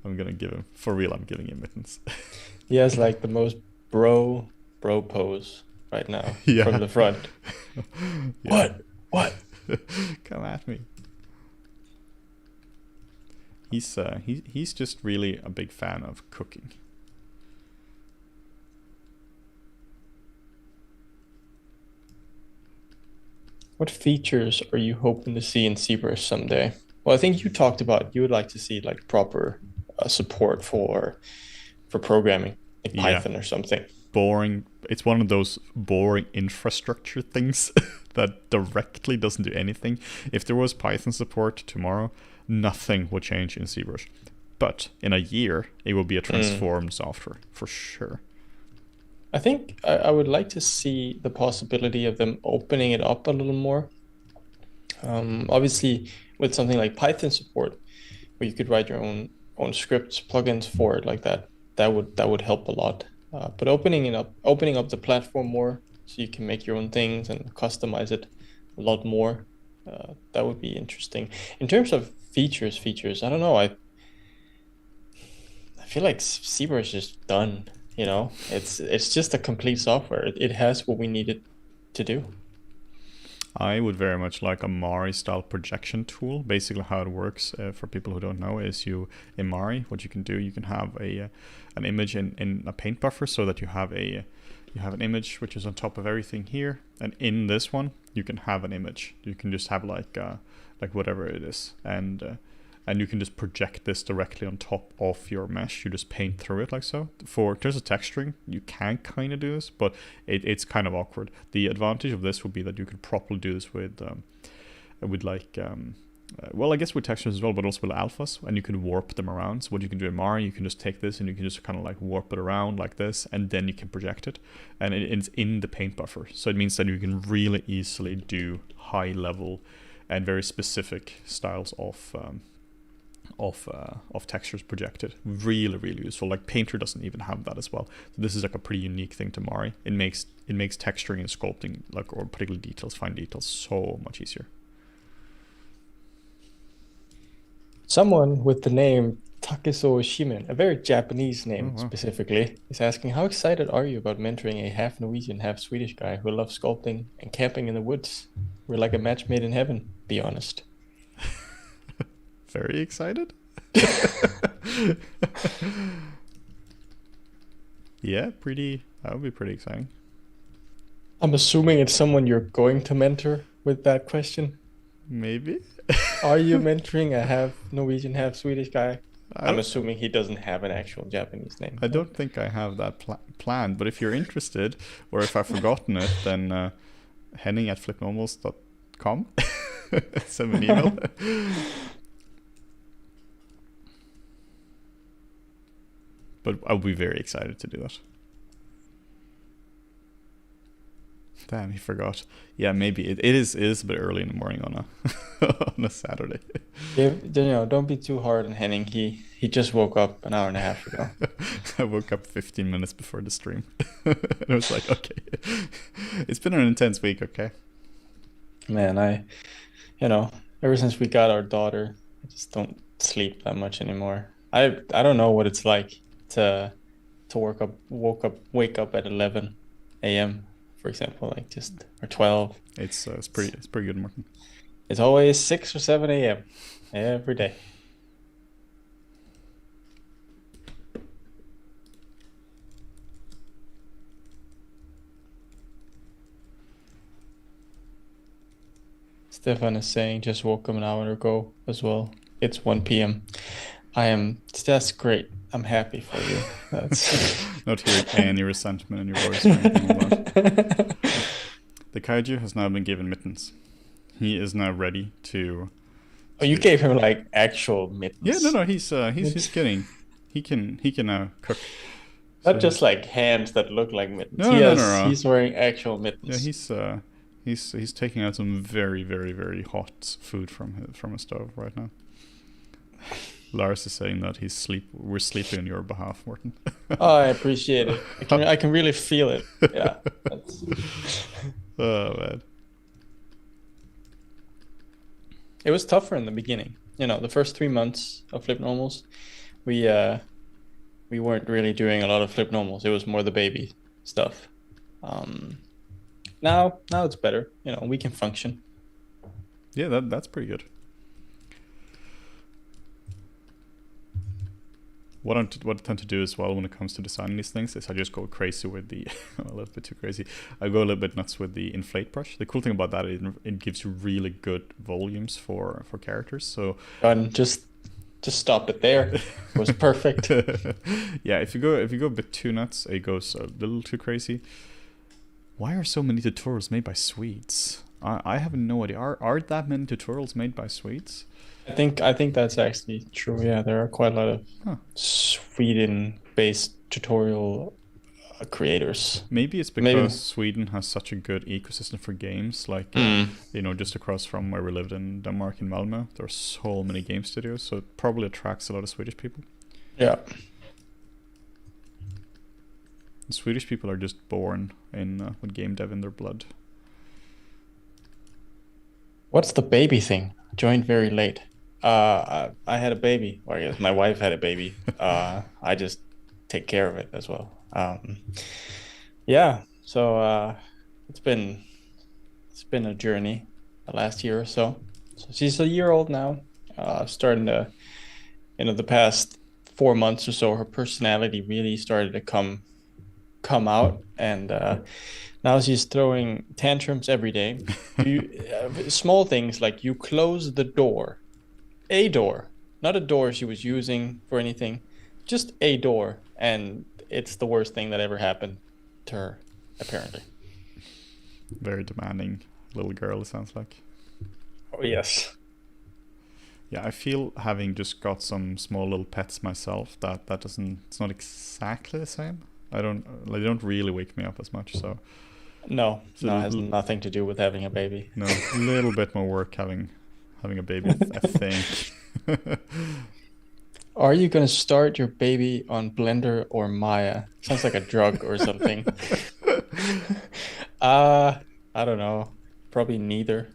I'm gonna give him for real. I'm giving him mittens. He has like the most bro pose right now from the front. Yeah. What? Come at me. He's just really a big fan of cooking. What features are you hoping to see in ZBrush someday? Well, I think you talked about you would like to see like proper support for programming. like Yeah. Python or something. Boring. It's one of those boring infrastructure things that directly doesn't do anything. If there was Python support tomorrow, nothing would change in ZBrush. But in a year, it will be a transformed software for sure. I think I would like to see the possibility of them opening it up a little more. Obviously, with something like Python support, where you could write your own scripts, plugins for it like that, that would help a lot. But opening up the platform more, so you can make your own things and customize it a lot more, that would be interesting. In terms of features, I don't know. I feel like ZBrush is done. It's just a complete software. It has what we needed to do. I would very much like a Mari style projection tool. Basically how it works, for people who don't know, is in Mari, what you can do, you can have an image in a paint buffer, so that you have an image which is on top of everything here, and in this one you can have an image. You can just have like whatever it is, and you can just project this directly on top of your mesh. You just paint through it like so. In terms of texturing, you can kind of do this, but it's kind of awkward. The advantage of this would be that you could properly do this with I guess with textures as well, but also with alphas, and you can warp them around. So what you can do in Mari, you can just take this and you can just kind of like warp it around like this, and then you can project it, and it's in the paint buffer. So it means that you can really easily do high level and very specific styles of textures projected. Really, really useful. Like Painter doesn't even have that as well. So this is like a pretty unique thing to Mari. It makes texturing and sculpting, or particularly fine details, so much easier. Someone with the name Takeso Shimen, a very Japanese name specifically, is asking, how excited are you about mentoring a half Norwegian, half Swedish guy who loves sculpting and camping in the woods? We're like a match made in heaven, be honest. Very excited. Yeah, that would be pretty exciting. I'm assuming it's someone you're going to mentor with that question. Maybe. Are you mentoring a half Norwegian, half Swedish guy? I'm assuming he doesn't have an actual Japanese name. I don't think I have that planned, but if you're interested, or if I've forgotten it, then Henning at FlippedNormals.com. Send me an email. But I'll be very excited to do that. Damn, he forgot. Yeah, maybe it is a bit early in the morning on a Saturday. Yeah, don't be too hard on Henning. He just woke up an hour and a half ago. I woke up 15 minutes before the stream. And I was like, okay, it's been an intense week. Okay. Man, ever since we got our daughter, I just don't sleep that much anymore. I don't know what it's like to wake up at 11 a.m. for example, or 12. It's pretty good, Morten. It's always 6 or 7 a.m. every day. Stefan is saying just woke up an hour ago as well. It's 1 p.m. That's great. I'm happy for you. That's not hearing any resentment in your voice or anything like that. The kaiju has now been given mittens. He is now ready to. Oh, you gave him like actual mittens. Yeah, no, he's kidding. He can now cook. Not just like hands that look like mittens. No. He's wearing actual mittens. Yeah, he's taking out some very, very, very hot food from a stove right now. Lars is saying that we're sleeping on your behalf, Morten. Oh, I appreciate it. I can really feel it. Yeah. Oh man. It was tougher in the beginning. The first 3 months of FlippedNormals, we weren't really doing a lot of FlippedNormals. It was more the baby stuff. Now it's better. We can function. Yeah, that's pretty good. What I tend to do as well when it comes to designing these things is I just go crazy with a little bit too crazy. I go a little bit nuts with the inflate brush. The cool thing about that is it gives you really good volumes for characters. So and just just stop it there. It was perfect. Yeah, if you go a bit too nuts, it goes a little too crazy. Why are so many tutorials made by Swedes? I have no idea. Are that many tutorials made by Swedes? I think that's actually true. Yeah, there are quite a lot of Huh. Sweden-based tutorial creators. Maybe it's Maybe. because Sweden has such a good ecosystem for games. Like, Mm, just across from where we lived in Denmark, in Malmö, there are so many game studios, so it probably attracts a lot of Swedish people. yeah. And Swedish people are just born with game dev in their blood. What's the baby thing? Joined very late. I had a baby, or I guess my wife had a baby. I just take care of it as well. Yeah, so it's been a journey the last year or so. So she's a year old now. Starting to, the past 4 months or so, her personality really started to come out, and now she's throwing tantrums every day. Small things like you close the door, a door, not a door she was using for anything, just a door, and it's the worst thing that ever happened to her, apparently. Very demanding little girl, it sounds like. Oh yes. Yeah, I feel having just got some small little pets myself that doesn't. It's not exactly the same. They don't really wake me up as much. So No, it has nothing to do with having a baby. no, a little bit more work having a baby, I think. Are you gonna start your baby on Blender or Maya? Sounds like a drug or something. I don't know. Probably neither.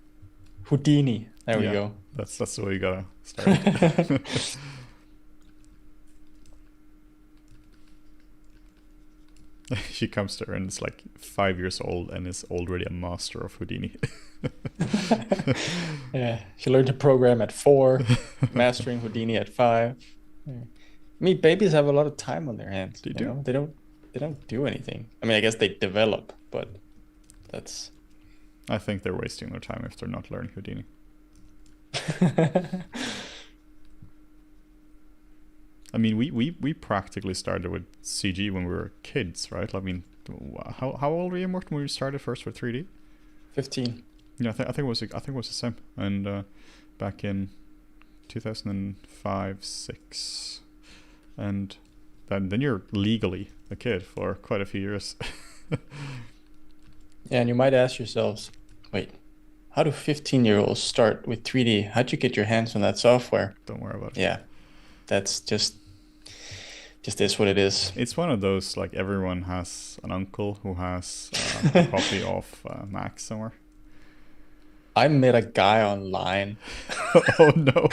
Houdini. There we Yeah, go. that's the way you gotta start. She comes to her and is like 5 years old and is already a master of Houdini. Yeah, she learned to program at 4, mastering Houdini at 5. Yeah. I mean, babies have a lot of time on their hands. They you do. know? They don't do anything. I mean, I guess they develop, but that's I think they're wasting their time if they're not learning Houdini. I mean, we practically started with CG when we were kids, right? I mean, how old were you, Morten, when you started first with 3D? 15. Yeah, I think it was the same. And back in 2005, 6, and then you're legally a kid for quite a few years. Yeah, and you might ask yourselves, wait, how do 15-year-olds start with 3D? How'd you get your hands on that software? Don't worry about it. Yeah, that's just is what it is. It's one of those, like, everyone has an uncle who has a copy of Mac somewhere. I met a guy online. Oh no!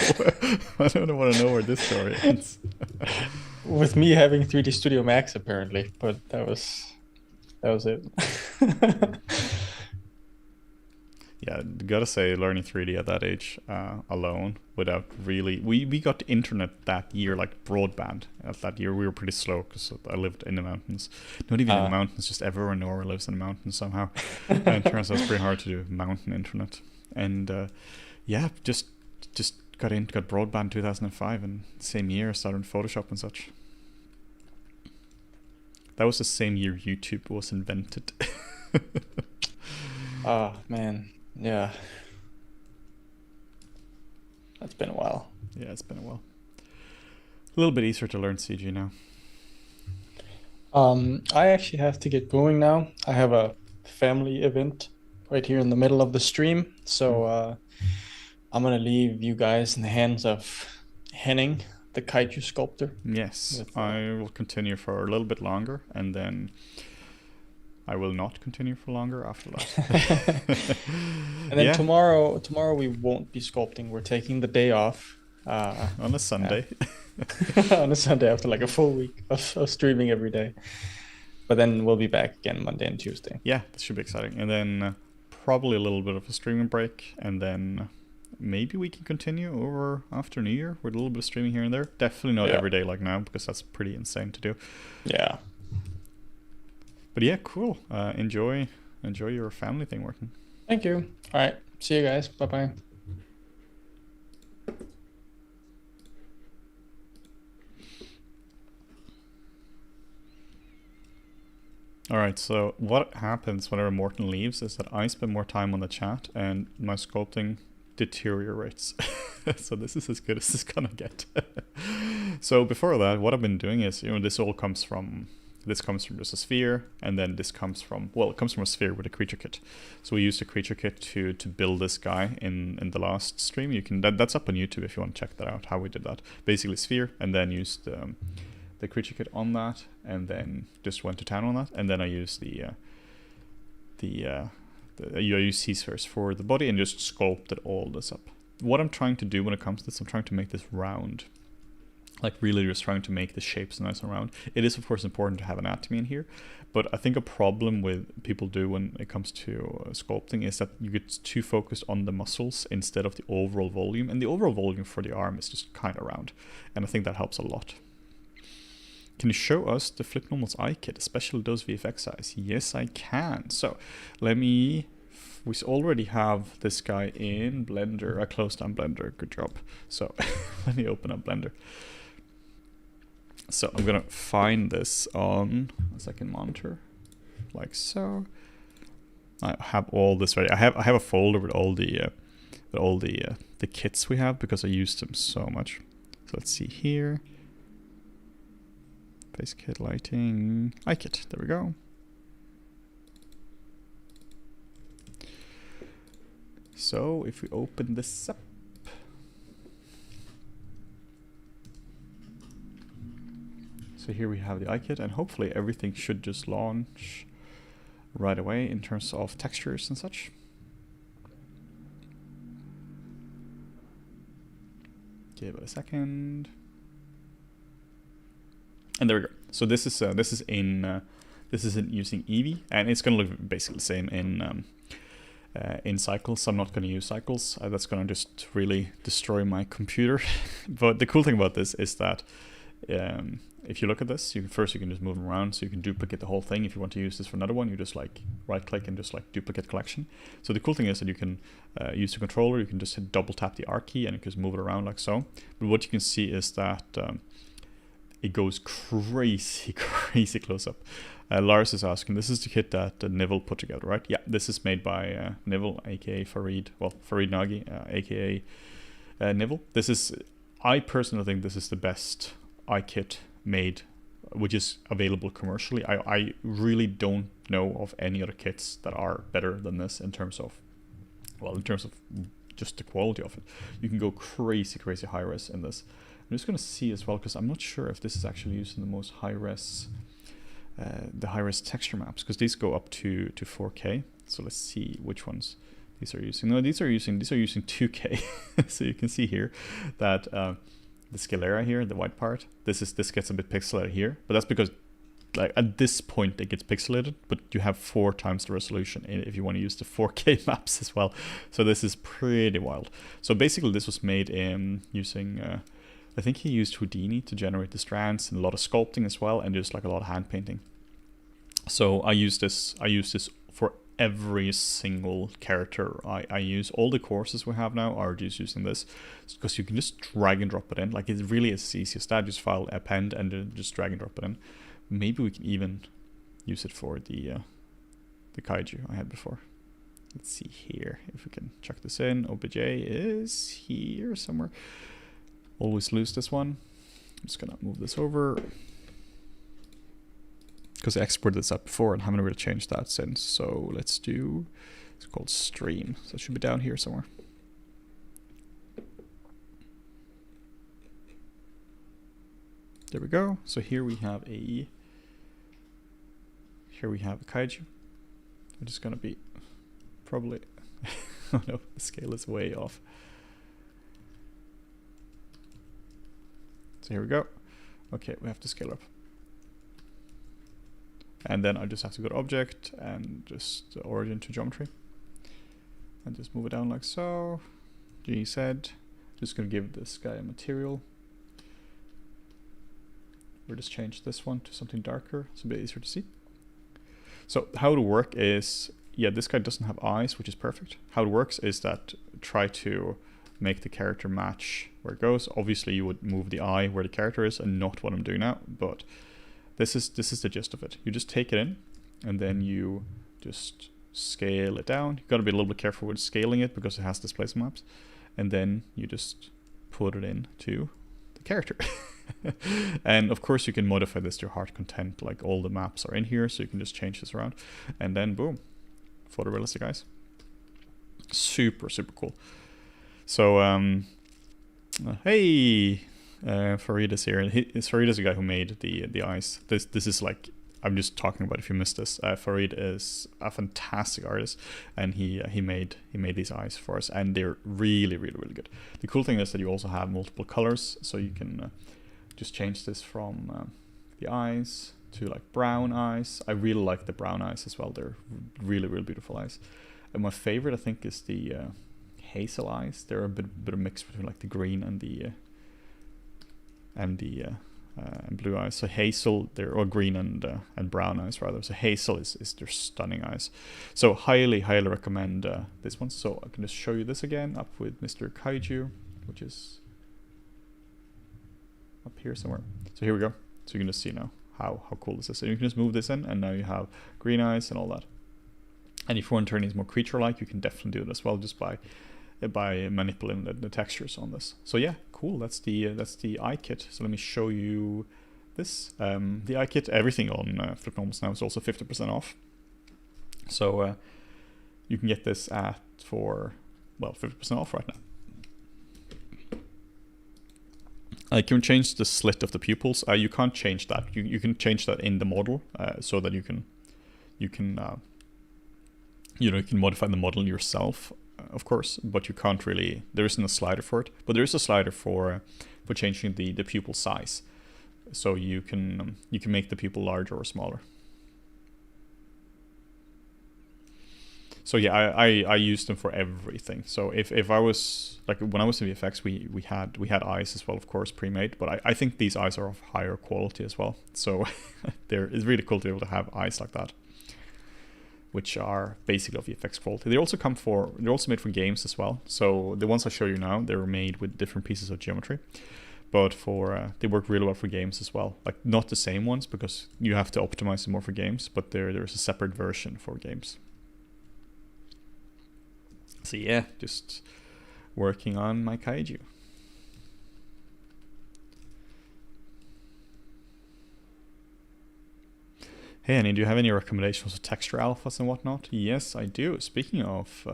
I don't want to know where this story ends. With me having 3D Studio Max apparently, but that was it. Yeah, gotta say, learning 3D at that age alone, without really, we got internet that year, like broadband. That year we were pretty slow because I lived in the mountains. Not even in the mountains, just everywhere in Norway lives in the mountains somehow. And it turns out it's pretty hard to do mountain internet. And yeah, just got broadband in 2005, and same year started Photoshop and such. That was the same year YouTube was invented. Oh man, yeah. That's been a while. Yeah, it's been a while. A little bit easier to learn CG now. I actually have to get going now. I have a family event right here in the middle of the stream, so I'm gonna leave you guys in the hands of Henning, the kaiju sculptor. Yes, I will continue for a little bit longer, and then I will not continue for longer after that. And then tomorrow we won't be sculpting. We're taking the day off. On a Sunday. On a Sunday after like a full week of streaming every day. But then we'll be back again Monday and Tuesday. Yeah, this should be exciting. And then probably a little bit of a streaming break, and then maybe we can continue over after New Year with a little bit of streaming here and there. Definitely not every day like now, because that's pretty insane to do. Yeah. But yeah, cool. Enjoy your family thing working. Thank you. All right. See you guys. Bye-bye. Alright, so what happens whenever Morten leaves is that I spend more time on the chat and my sculpting deteriorates. So this is as good as it's gonna get. So before that, what I've been doing is, this all comes from, just a sphere, and then this comes from, well, it comes from a sphere with a creature kit. So we used the creature kit to build this guy in the last stream. You can, that's up on YouTube if you want to check that out, how we did that. Basically sphere, and then used the creature kit on that, and then just went to town on that, and then I used I use C-spheres for the body and just sculpted all this up. What I'm trying to do when it comes to this, I'm trying to make this round. Like really just trying to make the shapes nice and round. It is of course important to have anatomy in here, but I think a problem with people do when it comes to sculpting is that you get too focused on the muscles instead of the overall volume, and the overall volume for the arm is just kind of round, and I think that helps a lot. Can you show us the FlippedNormals eye kit, especially those VFX eyes? Yes, I can. So we already have this guy in Blender. I closed down Blender, good job. So let me open up Blender. So I'm gonna find this on a second monitor, like so. I have all this ready. I have a folder with all the kits we have because I used them so much. So let's see here. Face kit, lighting, eye kit. There we go. So if we open this up, so here we have the eye kit, and hopefully everything should just launch right away in terms of textures and such. Give it a second. And there we go. So this is in using Eevee, and it's gonna look basically the same in cycles. I'm not gonna use cycles. That's gonna just really destroy my computer. But the cool thing about this is that if you look at this, you can just move them around, so you can duplicate the whole thing. If you want to use this for another one, you just like right click and just like duplicate collection. So the cool thing is that you can use the controller. You can just hit double tap the R key and you can just move it around like so. But what you can see is that it goes crazy close up. Lars is asking, this is the kit that Neville put together, right? Yeah, this is made by Neville, aka Farid, well, Farid Nagi, aka Neville. I personally think this is the best eye kit made, which is available commercially. I really don't know of any other kits that are better than this in terms of just the quality of it. You can go crazy high res in this. I'm just going to see as well, because I'm not sure if this is actually using the most high res, the high res texture maps, because these go up to 4K. So let's see which ones these are using. No, these are using 2K. So you can see here that the sclera here, the white part, this gets a bit pixelated here, but that's because like at this point it gets pixelated, but you have 4 times the resolution if you want to use the 4K maps as well. So this is pretty wild. So basically this was made in using I think he used Houdini to generate the strands, and a lot of sculpting as well, and just like a lot of hand painting. So I use this for every single character I use. All the courses we have now are just using this, because you can just drag and drop it in. Like it really is easy as that. Just file append and then just drag and drop it in. Maybe we can even use it for the kaiju I had before. Let's see here if we can check this in. OBJ is here somewhere. Always lose this one. I'm just gonna move this over because I exported this up before and haven't really changed that since. So let's do, it's called stream. So it should be down here somewhere. There we go. So here we have a kaiju. Which is gonna be probably oh no, the scale is way off. So here we go. Okay, we have to scale up. And then I just have to go to object and just origin to geometry. And just move it down like so. GZ. Just gonna give this guy a material. We'll just change this one to something darker. It's a bit easier to see. So how it will work is, yeah, this guy doesn't have eyes, which is perfect. How it works is that try to make the character match where it goes. Obviously you would move the eye where the character is and not what I'm doing now, but this is the gist of it. You just take it in and then you just scale it down. You've got to be a little bit careful with scaling it because it has displacement maps. And then you just put it into the character. And of course you can modify this to your heart content, like all the maps are in here, so you can just change this around. And then boom, photorealistic eyes. Super, super cool. So, hey, Farid is here. Farid is the guy who made the eyes. This is like, I'm just talking about if you missed this. Farid is a fantastic artist, and he made these eyes for us, and they're really, really, really good. The cool thing is that you also have multiple colors, so you can just change this from the eyes to like brown eyes. I really like the brown eyes as well. They're really, really beautiful eyes. And my favorite, I think, is the hazel eyes. They're a bit of mix between like the green and the and blue eyes. So hazel, or green and brown eyes rather. So hazel is their stunning eyes. So highly recommend this one. So I can just show you this again up with Mr. Kaiju, which is up here somewhere. So here we go. So you can just see now how cool this is. So you can just move this in, and now you have green eyes and all that. And if you want to turn these more creature-like, you can definitely do it as well, just by manipulating the textures on this. So yeah, cool. That's the eye kit. So let me show you this. The eye kit, everything on FlippedNormals now is also 50% off. So you can get this for 50% off right now. I can change the slit of the pupils. You can't change that. You can change that in the model, so that you can modify the model yourself, of course, but you can't really. There isn't a slider for it, but there is a slider for changing the pupil size, so you can make the pupil larger or smaller. So yeah, I use them for everything. So if I was like, when I was in VFX, we had eyes as well, of course, pre-made, but I think these eyes are of higher quality as well. So it's really cool to be able to have eyes like that, which are basically of VFX quality. They're also made for games as well. So the ones I show you now, they're made with different pieces of geometry, but they work really well for games as well. Like not the same ones, because you have to optimize them more for games, but there's a separate version for games. So yeah, just working on my kaiju. Hey Annie, do you have any recommendations of texture alphas and whatnot? Yes, I do. Speaking of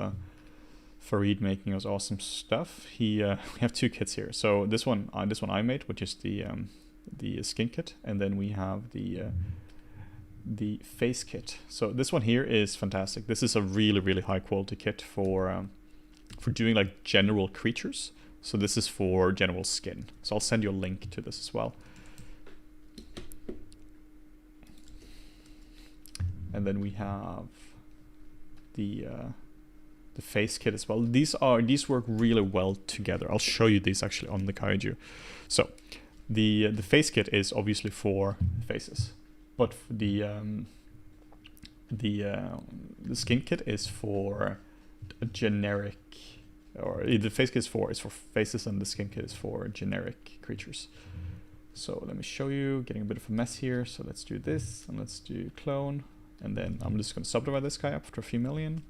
Farid making us awesome stuff, we have two kits here. So this one I made, which is the skin kit, and then we have the face kit. So this one here is fantastic. This is a really, really high quality kit for doing like general creatures. So this is for general skin. So I'll send you a link to this as well. And then we have the face kit as well. These work really well together. I'll show you these actually on the kaiju. So the face kit is obviously for faces, but the skin kit is for a generic, or the face kit is for faces, and the skin kit is for generic creatures. So let me show you, getting a bit of a mess here. So let's do this, and let's do clone, and then I'm just going to subdivide this guy up to a few million.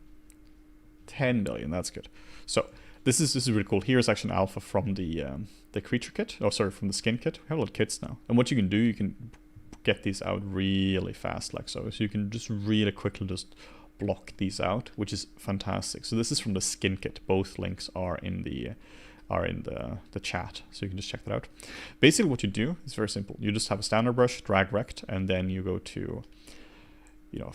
10 billion, that's good. So this is really cool. Here's actually an alpha from the creature kit. Oh, sorry, from the skin kit. We have a lot of kits now, and what you can do, you can get these out really fast, like so. So you can just really quickly just block these out, which is fantastic. So this is from the skin kit. Both links are in the chat, so you can just check that out. Basically what you do is very simple. You just have a standard brush, drag rect, and then you go to,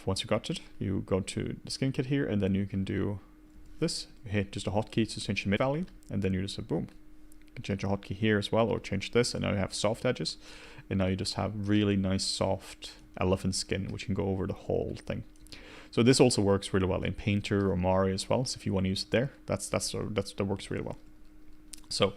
once you got it, you go to the skin kit here, and then you can do this. You hit just a hotkey to change the mid value, and then you just say boom. You can change a hotkey here as well, or change this, and now you have soft edges, and now you just have really nice soft elephant skin, which can go over the whole thing. So this also works really well in Painter or Mari as well. So if you want to use it there, that works really well. So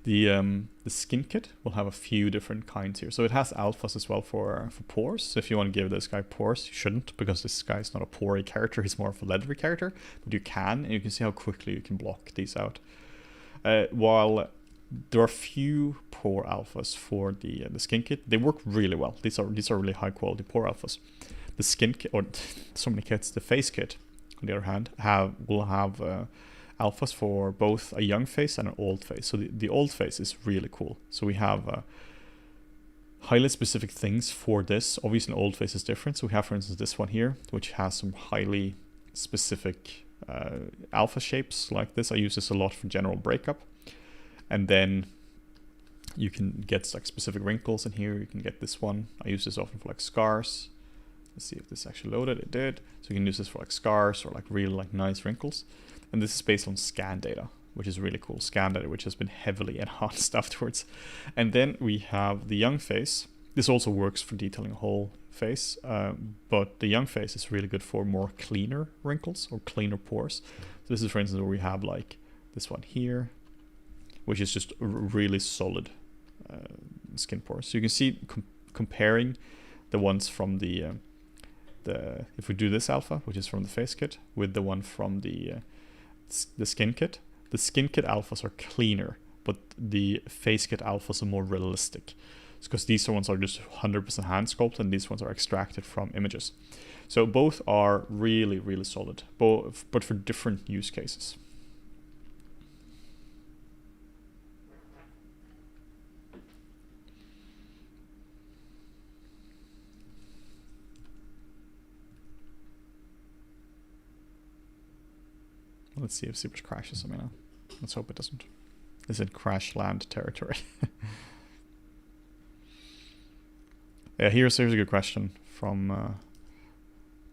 the skin kit will have a few different kinds here. So it has alphas as well for pores. So if you want to give this guy pores, you shouldn't, because this guy is not a pory character. He's more of a leathery character, but you can, and you can see how quickly you can block these out. While there are few pore alphas for the skin kit, they work really well. These are really high quality pore alphas. The skin kit, or so many kits, the face kit, on the other hand, will have alphas for both a young face and an old face. So the old face is really cool. So we have highly specific things for this. Obviously, an old face is different. So we have, for instance, this one here, which has some highly specific alpha shapes like this. I use this a lot for general breakup. And then you can get like specific wrinkles in here. You can get this one. I use this often for like scars. Let's see if this actually loaded. It did. So you can use this for like scars or like really like nice wrinkles. And this is based on scan data, which is really cool. Scan data, which has been heavily enhanced afterwards. And then we have the young face. This also works for detailing a whole face, but the young face is really good for more cleaner wrinkles or cleaner pores. So this is, for instance, where we have like this one here, which is just really solid skin pores. So you can see comparing the ones from the if we do this alpha, which is from the face kit, with the one from the skin kit. The skin kit alphas are cleaner, but the face kit alphas are more realistic. It's because these ones are just 100% hand sculpted, and these ones are extracted from images. So both are really, really solid, but for different use cases. Let's see if ZBrush crashes on me now. Let's hope it doesn't. Is it crash land territory? Yeah, here's a good question from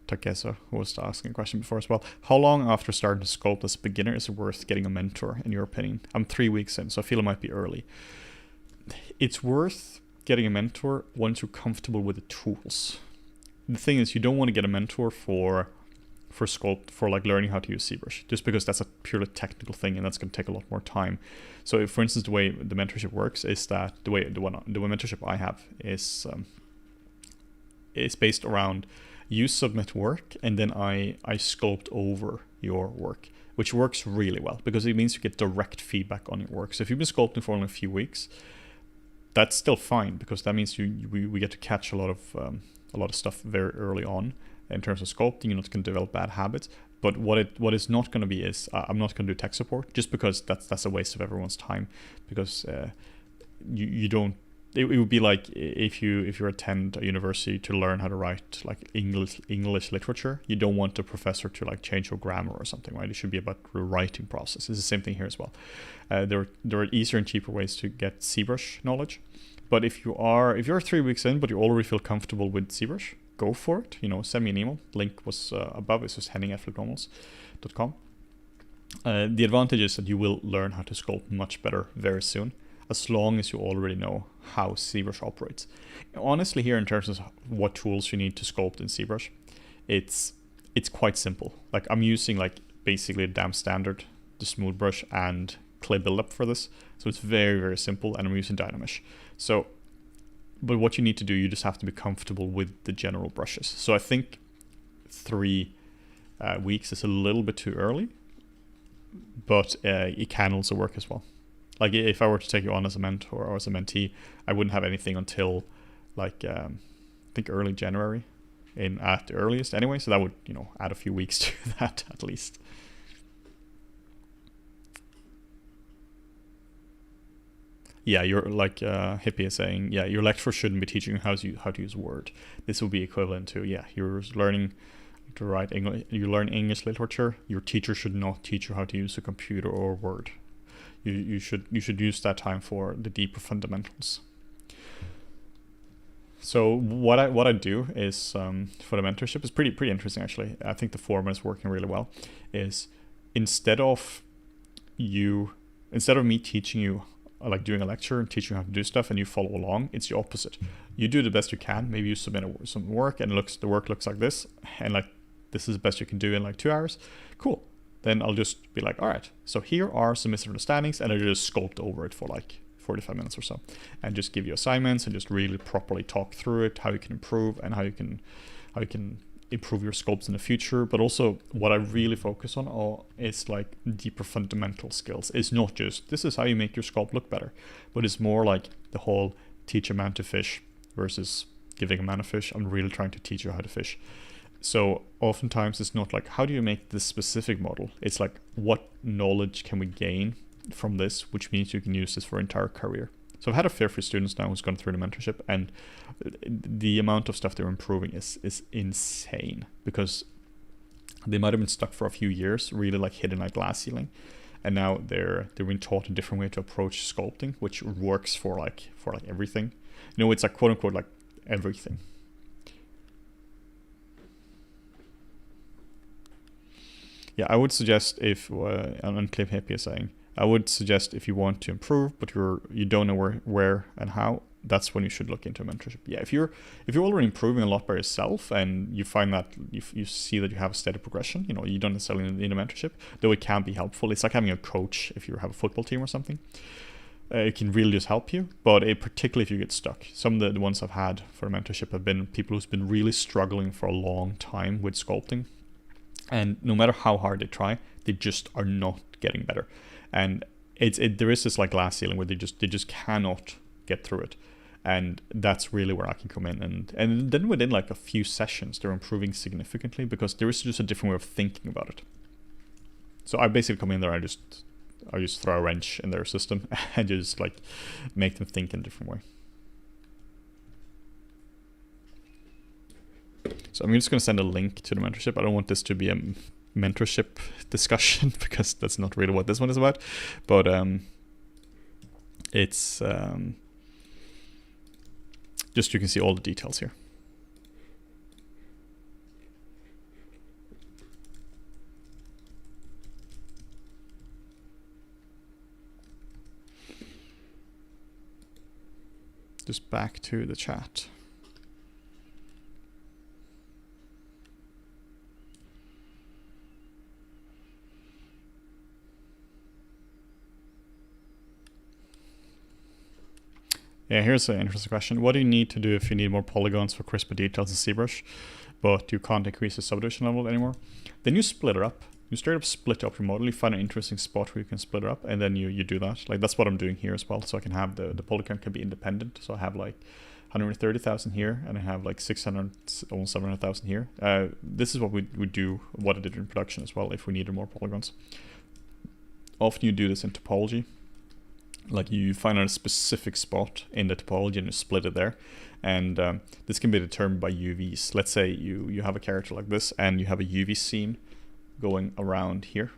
Takeso, who was asking a question before as well. How long after starting to sculpt as a beginner is it worth getting a mentor, in your opinion? I'm 3 weeks in, so I feel it might be early. It's worth getting a mentor once you're comfortable with the tools. The thing is, you don't want to get a mentor for sculpt, for like learning how to use ZBrush, just because that's a purely technical thing and that's going to take a lot more time. So if, for instance, the way the mentorship works is that the way mentorship I have is based around you submit work and then I sculpt over your work, which works really well because it means you get direct feedback on your work. So if you've been sculpting for only a few weeks, that's still fine because that means we get to catch a lot of stuff very early on. In terms of sculpting, you're not going to develop bad habits. But what is not going to be is I'm not going to do tech support, just because that's a waste of everyone's time. Because you don't. It would be like if you attend a university to learn how to write like English literature, you don't want the professor to like change your grammar or something, right? It should be about the writing process. It's the same thing here as well. There are easier and cheaper ways to get ZBrush knowledge. But if you're 3 weeks in, but you already feel comfortable with ZBrush, go for it. Send me an email. Link was above. It's just henning@FlippedNormals.com. The advantage is that you will learn how to sculpt much better very soon, as long as you already know how ZBrush operates. Honestly, here in terms of what tools you need to sculpt in ZBrush, it's quite simple. Like I'm using like basically a damn standard, the smooth brush and clay buildup for this. So it's very, very simple, and I'm using Dynamesh. So, but what you need to do, you just have to be comfortable with the general brushes. So I think 3 weeks is a little bit too early, but it can also work as well. Like if I were to take you on as a mentor or as a mentee, I wouldn't have anything until like I think early January at the earliest anyway. So that would add a few weeks to that at least. Yeah, you're like Hippie is saying, yeah, your lecturer shouldn't be teaching you how to use Word. This will be equivalent to, yeah, you're learning to write English, you learn English literature. Your teacher should not teach you how to use a computer or Word. You should use that time for the deeper fundamentals. So what I do is for the mentorship is pretty interesting actually. I think the format is working really well. Is instead of me teaching you, like doing a lecture and teaching you how to do stuff and you follow along, it's the opposite. You do the best you can. Maybe you submit some work and the work looks like this, and like this is the best you can do in like 2 hours. Cool. Then I'll just be like, all right, so here are some misunderstandings, and I'll just sculpt over it for like 45 minutes or so, and just give you assignments and just really properly talk through it, how you can improve and how you can improve your sculpts in the future. But also what I really focus on is like deeper fundamental skills. It's not just this is how you make your sculpt look better, but it's more like the whole teach a man to fish versus giving a man a fish. I'm really trying to teach you how to fish. So oftentimes it's not like, how do you make this specific model? It's like, what knowledge can we gain from this, which means you can use this for your entire career. So I've had a fair few students now who's gone through the mentorship, and the amount of stuff they're improving is insane, because they might have been stuck for a few years, really like hitting a glass ceiling, and now they're being taught a different way to approach sculpting, which works for like everything. You know, it's like quote unquote like everything. Yeah, I would suggest if on Clip Hippie is saying, I would suggest if you want to improve, but you don't know where and how, that's when you should look into a mentorship. Yeah, if you're already improving a lot by yourself and you find that you see that you have a steady progression, you know, you don't necessarily need a mentorship, though it can be helpful. It's like having a coach if you have a football team or something. It can really just help you, but particularly if you get stuck. Some of the ones I've had for a mentorship have been people who's been really struggling for a long time with sculpting, and no matter how hard they try, they just are not getting better. And there is this like glass ceiling where they just cannot get through it. And that's really where I can come in. And then within like a few sessions, they're improving significantly, because there is just a different way of thinking about it. So I basically come in there, I just throw a wrench in their system and just like make them think in a different way. So I'm just going to send a link to the mentorship. I don't want this to be a mentorship discussion because that's not really what this one is about. But it's just, you can see all the details here. Just back to the chat. Yeah, here's an interesting question. What do you need to do if you need more polygons for crisper details in ZBrush, but you can't increase the subdivision level anymore? Then you split it up. You straight up split up your model. You find an interesting spot where you can split it up, and then you do that. Like that's what I'm doing here as well. So I can have the polygon can be independent. So I have like 130,000 here, and I have like 600, almost 700,000 here. This is what we would do, what I did in production as well, if we needed more polygons. Often you do this in topology. Like you find out a specific spot in the topology and you split it there. And this can be determined by UVs. Let's say you have a character like this and you have a UV seam going around here.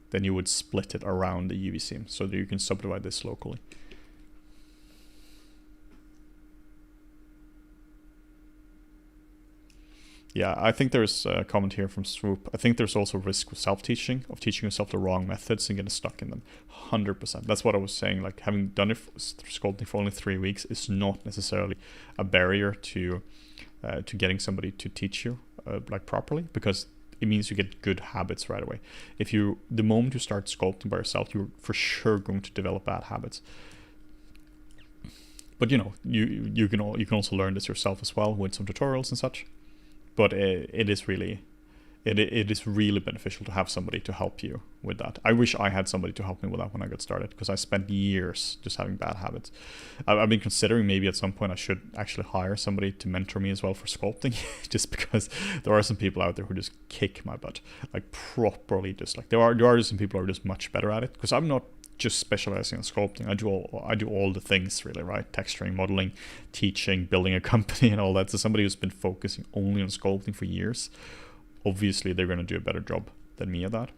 Then you would split it around the UV seam so that you can subdivide this locally. Yeah, I think there's a comment here from Swoop. I think there's also risk with self-teaching, of teaching yourself the wrong methods and getting stuck in them. 100%. That's what I was saying. Like having done it sculpting for only 3 weeks is not necessarily a barrier to getting somebody to teach you like properly, because it means you get good habits right away. The moment you start sculpting by yourself, you're for sure going to develop bad habits. But you know, you can also learn this yourself as well with some tutorials and such. But it is really beneficial to have somebody to help you with that. I wish I had somebody to help me with that when I got started, because I spent years just having bad habits. I've been considering maybe at some point I should actually hire somebody to mentor me as well for sculpting, just because there are some people out there who just kick my butt, like properly. Just like there are just some people who are just much better at it, because I'm not just specializing in sculpting. I do all the things really, right? Texturing, modeling, teaching, building a company and all that. So somebody who's been focusing only on sculpting for years, obviously they're going to do a better job than me at that.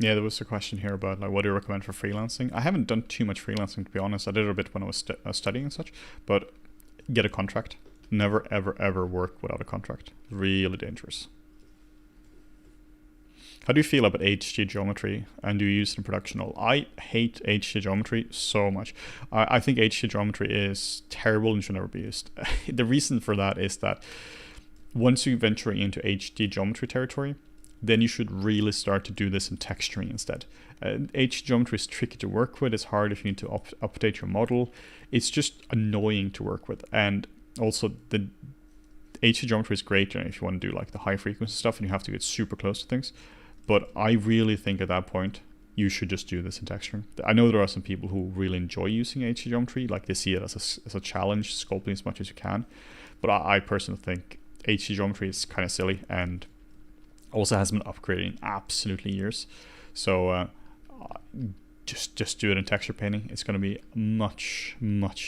Yeah, there was a question here about like, what do you recommend for freelancing? I haven't done too much freelancing, to be honest. I did it a bit when I was studying and such, but get a contract. Never, ever, ever work without a contract. Really dangerous. How do you feel about HG geometry, and do you use it in production at all? I hate HG geometry so much. I think HG geometry is terrible and should never be used. The reason for that is that once you venture into HD geometry territory, then you should really start to do this in texturing instead. HD geometry is tricky to work with. It's hard if you need to update your model. It's just annoying to work with. And also the HD geometry is great if you want to do like the high frequency stuff and you have to get super close to things. But I really think at that point, you should just do this in texturing. I know there are some people who really enjoy using HD geometry, like they see it as a challenge, sculpting as much as you can. But I personally think HD geometry is kind of silly and also hasn't been upgraded in absolutely years. So just do it in texture painting. It's going to be much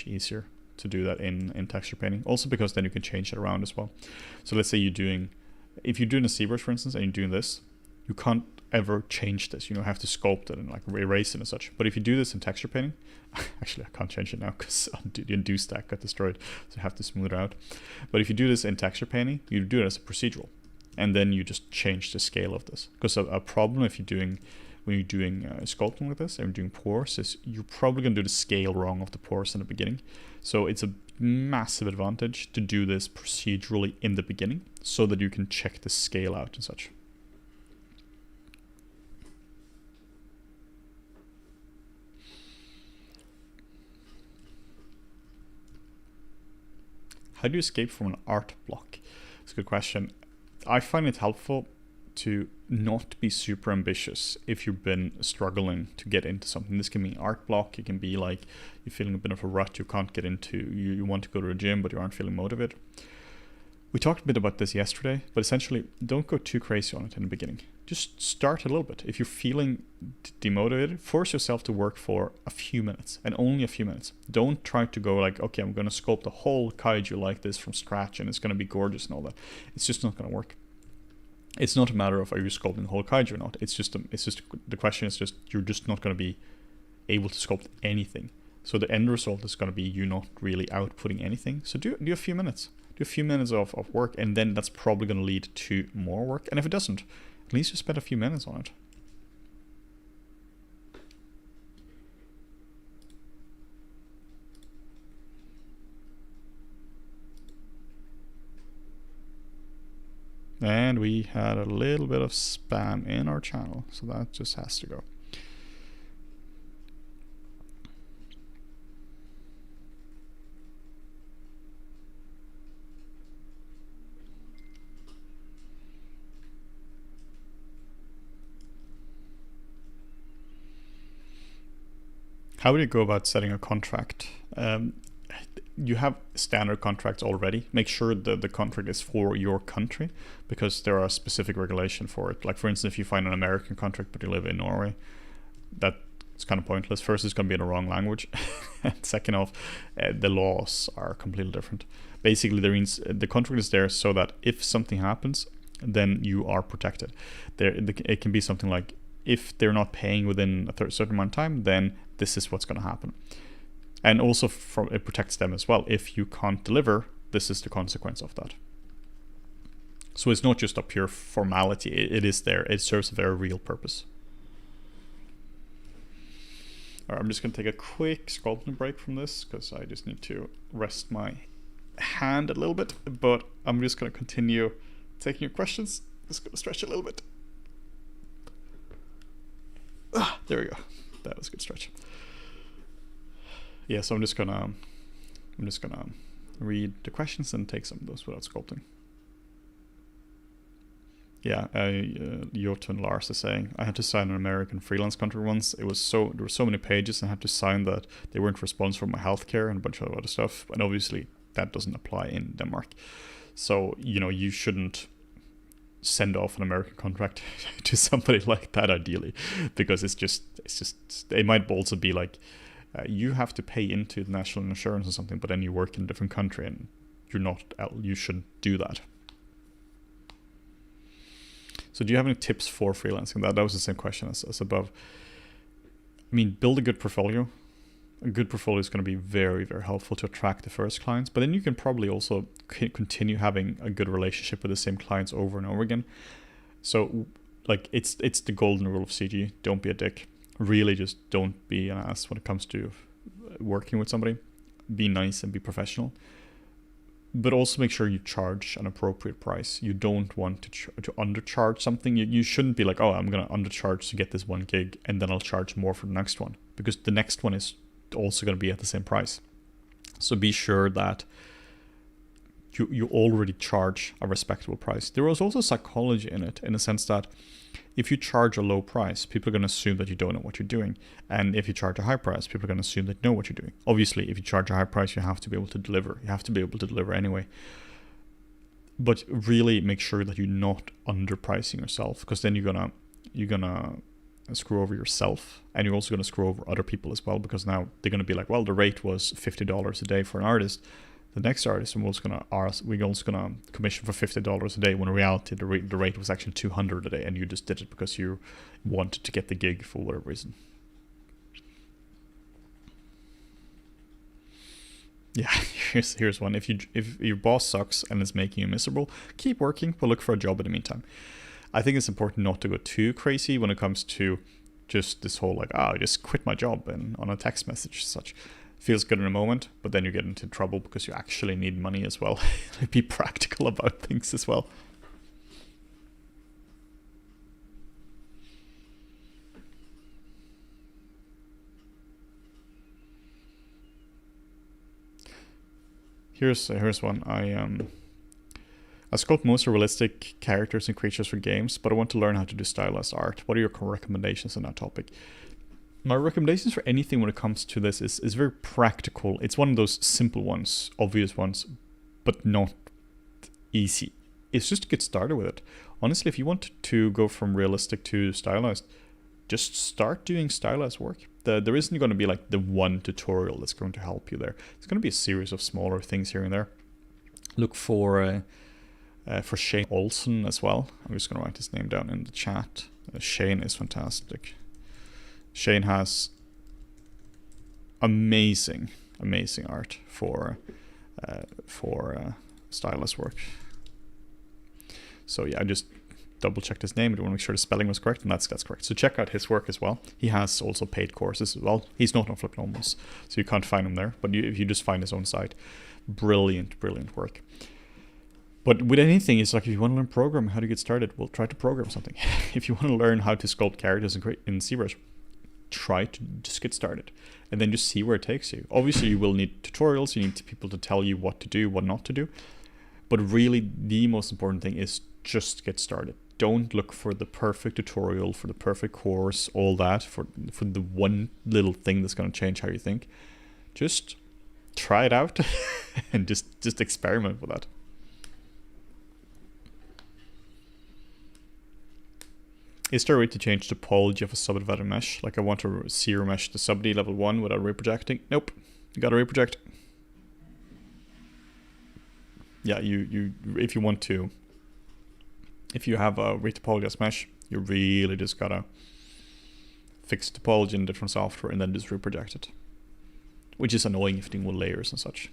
easier to do that in texture painting. Also because then you can change it around as well. So let's say if you're doing a ZBrush for instance and you're doing this, you can't ever change this. You have to sculpt it and like erase it and such. But if you do this in texture painting, actually I can't change it now because the undo stack got destroyed, so I have to smooth it out. But if you do this in texture painting, you do it as a procedural, and then you just change the scale of this. Because a problem when you're doing sculpting like this and you're doing pores is you're probably going to do the scale wrong of the pores in the beginning. So it's a massive advantage to do this procedurally in the beginning so that you can check the scale out and such. How do you escape from an art block? It's a good question. I find it helpful to not be super ambitious if you've been struggling to get into something. This can be art block. It can be like you're feeling a bit of a rut you can't get into. You want to go to a gym, but you aren't feeling motivated. We talked a bit about this yesterday, but essentially don't go too crazy on it in the beginning. Just start a little bit. If you're feeling demotivated, force yourself to work for a few minutes and only a few minutes. Don't try to go like, okay, I'm going to sculpt a whole kaiju like this from scratch and it's going to be gorgeous and all that. It's just not going to work. It's not a matter of are you sculpting the whole kaiju or not. It's just the question is just you're just not going to be able to sculpt anything. So the end result is going to be you not really outputting anything. So do a few minutes. Do a few minutes of work, and then that's probably going to lead to more work. And if it doesn't, at least you spend a few minutes on it. And we had a little bit of spam in our channel, so that just has to go. How would you go about setting a contract? You have standard contracts already. Make sure that the contract is for your country because there are specific regulation for it. Like for instance, if you find an American contract but you live in Norway, that's kind of pointless. First, it's going to be in the wrong language. And second off, the laws are completely different. Basically, the contract is there so that if something happens, then you are protected. It can be something like, if they're not paying within a certain amount of time, then this is what's going to happen. And also it protects them as well. If you can't deliver, this is the consequence of that. So it's not just a pure formality. It is there. It serves a very real purpose. All right, I'm just going to take a quick sculpting break from this because I just need to rest my hand a little bit. But I'm just going to continue taking your questions. Just going to stretch a little bit. There we go. That was a good stretch. Yeah, so I'm just gonna read the questions and take some of those without sculpting. Yeah, Jotun Lars is saying, I had to sign an American freelance contract once. There were so many pages and I had to sign that they weren't responsible for my healthcare and a bunch of other stuff. And obviously that doesn't apply in Denmark. So, you shouldn't send off an American contract to somebody like that ideally, because it might also be like you have to pay into the national insurance or something, but then you work in a different country and you shouldn't do that. So do you have any tips for freelancing? That was the same question as above. I mean, build a good portfolio. A good portfolio is going to be very, very helpful to attract the first clients, but then you can probably also continue having a good relationship with the same clients over and over again. So like it's the golden rule of CG. Don't be a dick. Really, just don't be an ass when it comes to working with somebody. Be nice and be professional. But also make sure you charge an appropriate price. You don't want to undercharge something. You shouldn't be like, oh, I'm going to undercharge to get this one gig and then I'll charge more for the next one. Because the next one is also going to be at the same price. So be sure that you already charge a respectable price. There is also psychology in it, in the sense that if you charge a low price, people are going to assume that you don't know what you're doing. And if you charge a high price, people are going to assume that you know what you're doing. Obviously, if you charge a high price, you have to be able to deliver. You have to be able to deliver anyway. But really make sure that you're not underpricing yourself, because then you're gonna screw over yourself, and you're also going to screw over other people as well, because now they're going to be like, well, the rate was $50 a day for an artist. The next artist, we're also gonna commission for $50 a day, when in reality the rate was actually $200 a day, and you just did it because you wanted to get the gig for whatever reason. Yeah, here's one. If your boss sucks and is making you miserable, keep working, but look for a job in the meantime. I think it's important not to go too crazy when it comes to just this whole like, I just quit my job and on a text message and such. Feels good in a moment, but then you get into trouble because you actually need money as well. Be practical about things as well. Here's one. I sculpt mostly realistic characters and creatures for games, but I want to learn how to do stylized art. What are your recommendations on that topic? My recommendations for anything when it comes to this is very practical. It's one of those simple ones, obvious ones, but not easy. It's just to get started with it. Honestly, if you want to go from realistic to stylized, just start doing stylized work. There isn't going to be like the one tutorial that's going to help you there. It's going to be a series of smaller things here and there. Look for Shane Olsen as well. I'm just going to write his name down in the chat. Shane is fantastic. Shane has amazing art for stylist work. So yeah, I just double checked his name. I want to make sure the spelling was correct, and that's correct. So check out his work as well. He has also paid courses as well. He's not on FlippedNormals, so you can't find him there. But if you just find his own site, brilliant work. But with anything, it's like if you want to learn programming, how to get started, well, try to program something. If you want to learn how to sculpt characters in ZBrush, try to just get started and then just see where it takes you. Obviously, you will need tutorials. You need people to tell you what to do, what not to do. But really, the most important thing is just get started. Don't look for the perfect tutorial, for the perfect course, all that, for the one little thing that's going to change how you think. Just try it out and just experiment with that. Is there a way to change the topology of a subdivided mesh? Like I want to zero mesh the sub D level 1 without reprojecting? Nope. You gotta reproject. Yeah, if you want to, if you have a retopologized mesh, you really just gotta fix the topology in different software and then just reproject it. Which is annoying if you're dealing with layers and such.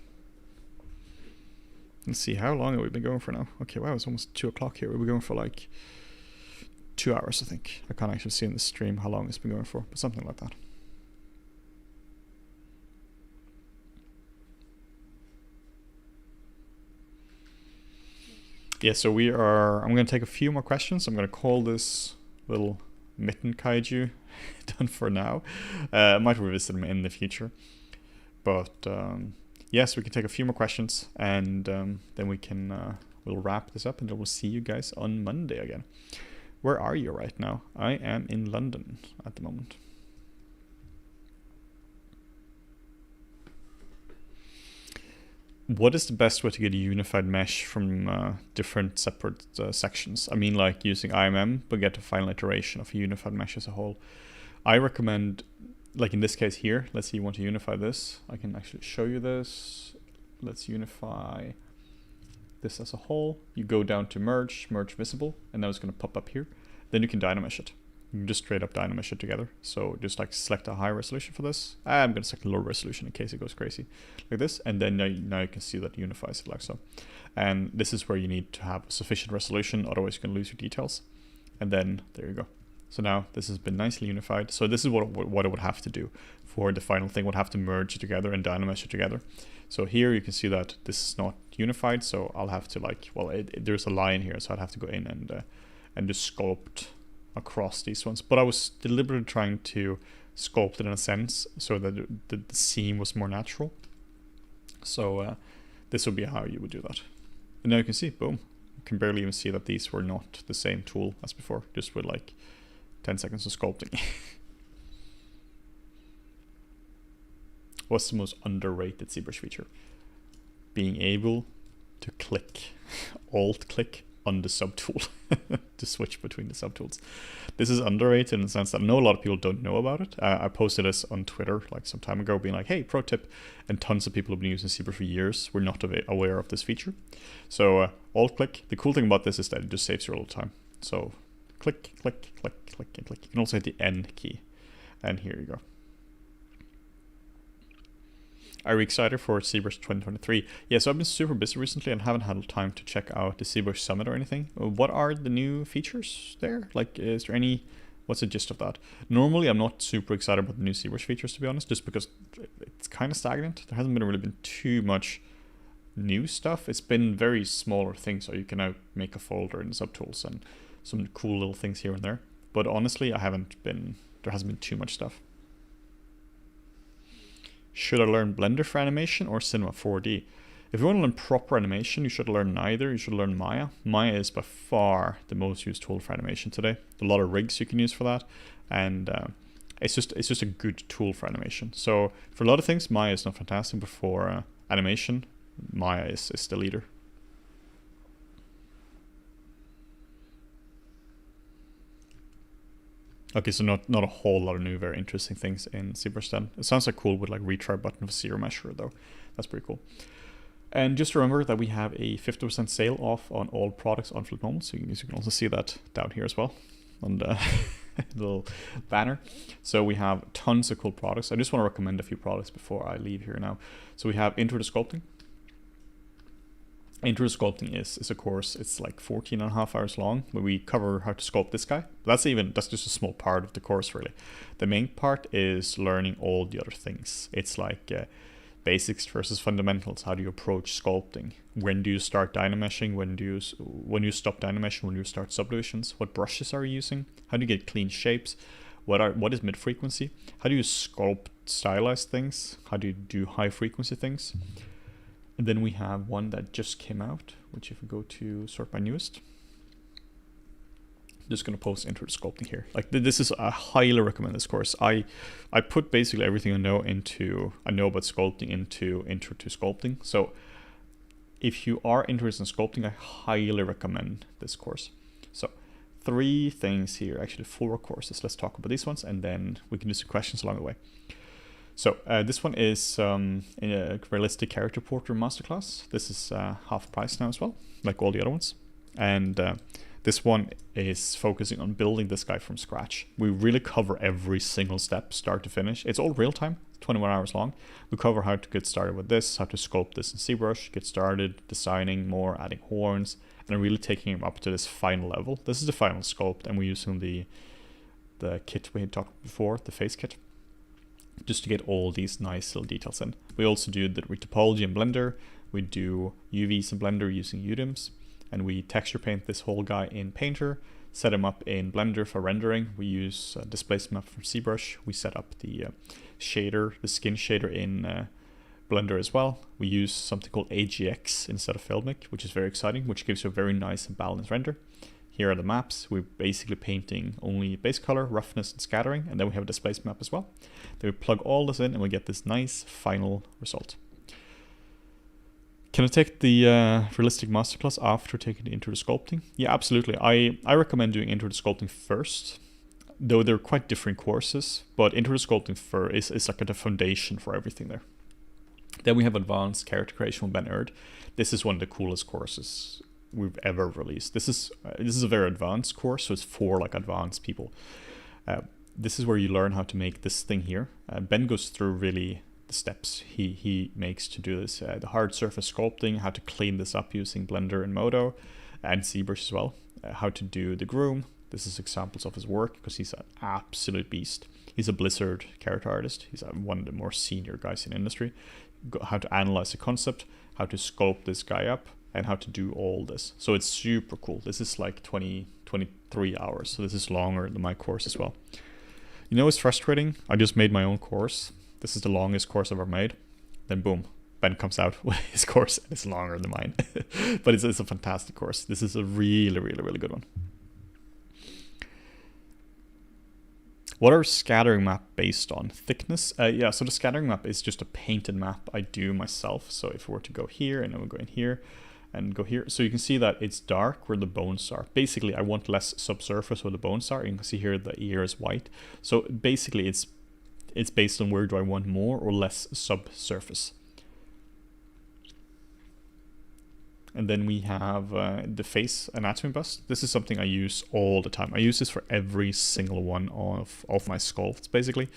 Let's see, how long have we been going for now? Okay, wow, it's almost 2 o'clock here. We've been going for like 2 hours, I think. I can't actually see in the stream how long it's been going for, but something like that. Yeah, so I'm going to take a few more questions. I'm going to call this little mitten kaiju done for now. I might revisit them in the future. But yes, we can take a few more questions, and then we'll wrap this up, and then we'll see you guys on Monday again. Where are you right now? I am in London at the moment. What is the best way to get a unified mesh from different separate sections? I mean, like using IMM, but get a final iteration of a unified mesh as a whole. I recommend, like in this case here, let's say you want to unify this. I can actually show you this. Let's unify this as a whole. You go down to merge visible, and now it's going to pop up here. Then you can dynamesh it. You can just straight up dynamesh it together. So just like select a high resolution for this. I'm going to select a low resolution in case it goes crazy like this. And then now you can see that it unifies it like so. And this is where you need to have sufficient resolution, otherwise you can lose your details. and then there you go. So now this has been nicely unified. So this is what it would have to do for the final thing. Would have to merge it together and dynamesh it together. So here you can see that this is not unified. So I'll have to like, well, there's a line here, so I'd have to go in and just sculpt across these ones. But I was deliberately trying to sculpt it in a sense so that the seam was more natural. So this would be how you would do that. And now you can see, boom, you can barely even see that these were not the same tool as before, just with like 10 seconds of sculpting. What's the most underrated ZBrush feature? Being able to click, alt-click on the subtool to switch between the subtools. This is underrated in the sense that I know a lot of people don't know about it. I posted this on Twitter like some time ago being like, hey, pro tip, and tons of people have been using ZBrush for years. We're not aware of this feature. So alt-click, the cool thing about this is that it just saves you a little time. So click, click, click, click, and click. You can also hit the N key. And here you go. Are you excited for ZBrush 2023? Yeah, so I've been super busy recently and haven't had time to check out the ZBrush Summit or anything. What are the new features there? Like, is there any, what's the gist of that? Normally, I'm not super excited about the new ZBrush features, to be honest, just because it's kind of stagnant. There hasn't really been too much new stuff. It's been very smaller things, so you can now make a folder in subtools and some cool little things here and there. But honestly, there hasn't been too much stuff. Should I learn Blender for animation or Cinema 4D? If you want to learn proper animation, you should learn neither. You should learn Maya. Maya is by far the most used tool for animation today. A lot of rigs you can use for that, and it's just a good tool for animation. So for a lot of things, Maya is not fantastic, but for animation, Maya is the leader. Okay, so not a whole lot of new, very interesting things in ZBrush then. It sounds like cool with like retry button for zero measure though. That's pretty cool. And just remember that we have a 50% sale off on all products on FlippedNormals. So you can also see that down here as well on the little banner. So we have tons of cool products. I just want to recommend a few products before I leave here now. So we have Intro to Sculpting. Intro to Sculpting is a course. It's like 14.5 hours long, where we cover how to sculpt this guy. That's just a small part of the course, really. The main part is learning all the other things. It's like basics versus fundamentals. How do you approach sculpting? When do you start dynameshing? When do you stop dynameshing? When do you start subdivisions? What brushes are you using? How do you get clean shapes? What is mid frequency? How do you sculpt stylized things? How do you do high frequency things? And then we have one that just came out, which if we go to sort by newest, I'm just going to post Intro to Sculpting here. Like this is, I highly recommend this course. I put basically everything I know about sculpting into Intro to Sculpting. So if you are interested in sculpting, I highly recommend this course. So 3 things here, actually 4 courses. Let's talk about these ones and then we can do some questions along the way. So this one is in a realistic character portrait masterclass. This is half price now as well, like all the other ones. And this one is focusing on building this guy from scratch. We really cover every single step, start to finish. It's all real time, 21 hours long. We cover how to get started with this, how to sculpt this in ZBrush, get started designing more, adding horns, and really taking him up to this final level. This is the final sculpt, and we're using the kit we had talked before, the face kit, just to get all these nice little details in. We also do the retopology in Blender. We do UVs in Blender using UDIMs, and we texture paint this whole guy in Painter, set him up in Blender for rendering. We use displacement map from ZBrush. We set up the shader, the skin shader in Blender as well. We use something called AGX instead of Filmic, which is very exciting, which gives you a very nice and balanced render. Here are the maps. We're basically painting only base color, roughness, and scattering, and then we have a displacement map as well. Then we plug all this in and we get this nice final result. Can I take the realistic masterclass after taking the Intro to Sculpting? Yeah, absolutely. I recommend doing Intro to Sculpting first, though they're quite different courses, but Intro to Sculpting is like the foundation for everything there. Then we have Advanced Character Creation with Ben Erd. This is one of the coolest courses we've ever released. This is a very advanced course, so it's for like advanced people. This is where you learn how to make this thing here. Ben goes through really the steps he makes to do this. The hard surface sculpting, how to clean this up using Blender and Modo, and ZBrush as well. How to do the groom, This is examples of his work because he's an absolute beast. He's a Blizzard character artist. He's one of the more senior guys in the industry. How to analyze a concept, how to sculpt this guy up, and how to do all this. So it's super cool. This is like 23 hours. So this is longer than my course as well. You know, it's frustrating. I just made my own course. This is the longest course I've ever made. Then boom, Ben comes out with his course and it's longer than mine. But it's a fantastic course. This is a really, really, really good one. What are scattering map based on? Thickness? Yeah, so the scattering map is just a painted map I do myself. So if we were to go here and then we'll go in here and go here. So you can see that it's dark where the bones are. Basically, I want less subsurface where the bones are. You can see here the ear is white. So basically it's based on where do I want more or less subsurface. And then we have the face anatomy bust. This is something I use all the time. I use this for every single one of my sculpts, basically.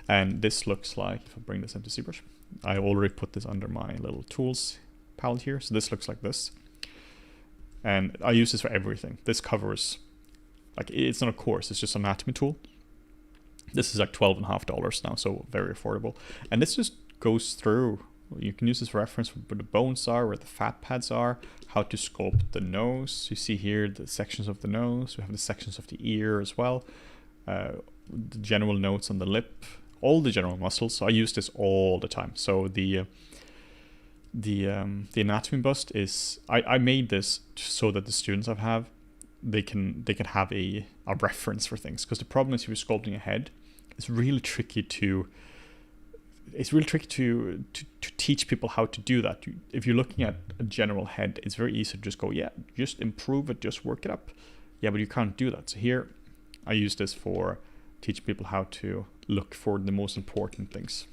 And this looks like, if I bring this into ZBrush, I already put this under my little tools palette here. So this looks like this. And I use this for everything. This covers, like, it's not a course, it's just an anatomy tool. This is like $12.50 now, so very affordable. And this just goes through. You can use this for reference for where the bones are, where the fat pads are, how to sculpt the nose. You see here the sections of the nose. We have the sections of the ear as well. The general notes on the lip, all the general muscles. So I use this all the time. So the anatomy bust is, I made this so that the students I have, they can have a reference for things. Because the problem is if you're sculpting a head, it's really tricky to teach people how to do that. If you're looking at a general head, it's very easy to just go, yeah, just improve it, just work it up. Yeah, but you can't do that. So here, I use this for teaching people how to look for the most important things.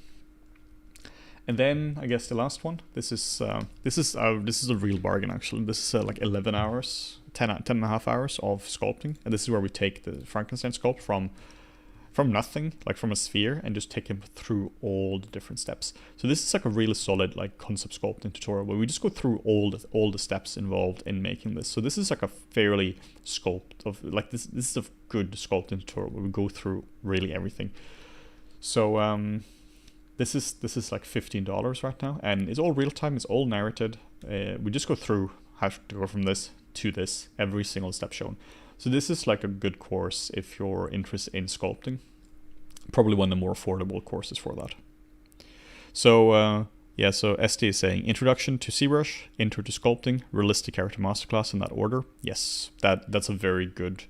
And then I guess the last one. This is a real bargain actually. This is like 11 hours, 10 and a half hours of sculpting, and this is where we take the Frankenstein sculpt from nothing, like from a sphere, and just take him through all the different steps. So this is like a really solid like concept sculpting tutorial where we just go through all the steps involved in making this. So this is like a fairly sculpt of like this is a good sculpting tutorial where we go through really everything. So this is like $15 right now, and it's all real time, it's all narrated. We just go through how to go from this to this, every single step shown. So this is like a good course if you're interested in sculpting. Probably one of the more affordable courses for that. So yeah, so SD is saying Introduction to ZBrush, Intro to Sculpting, Realistic Character Masterclass in that order. Yes, that's a very good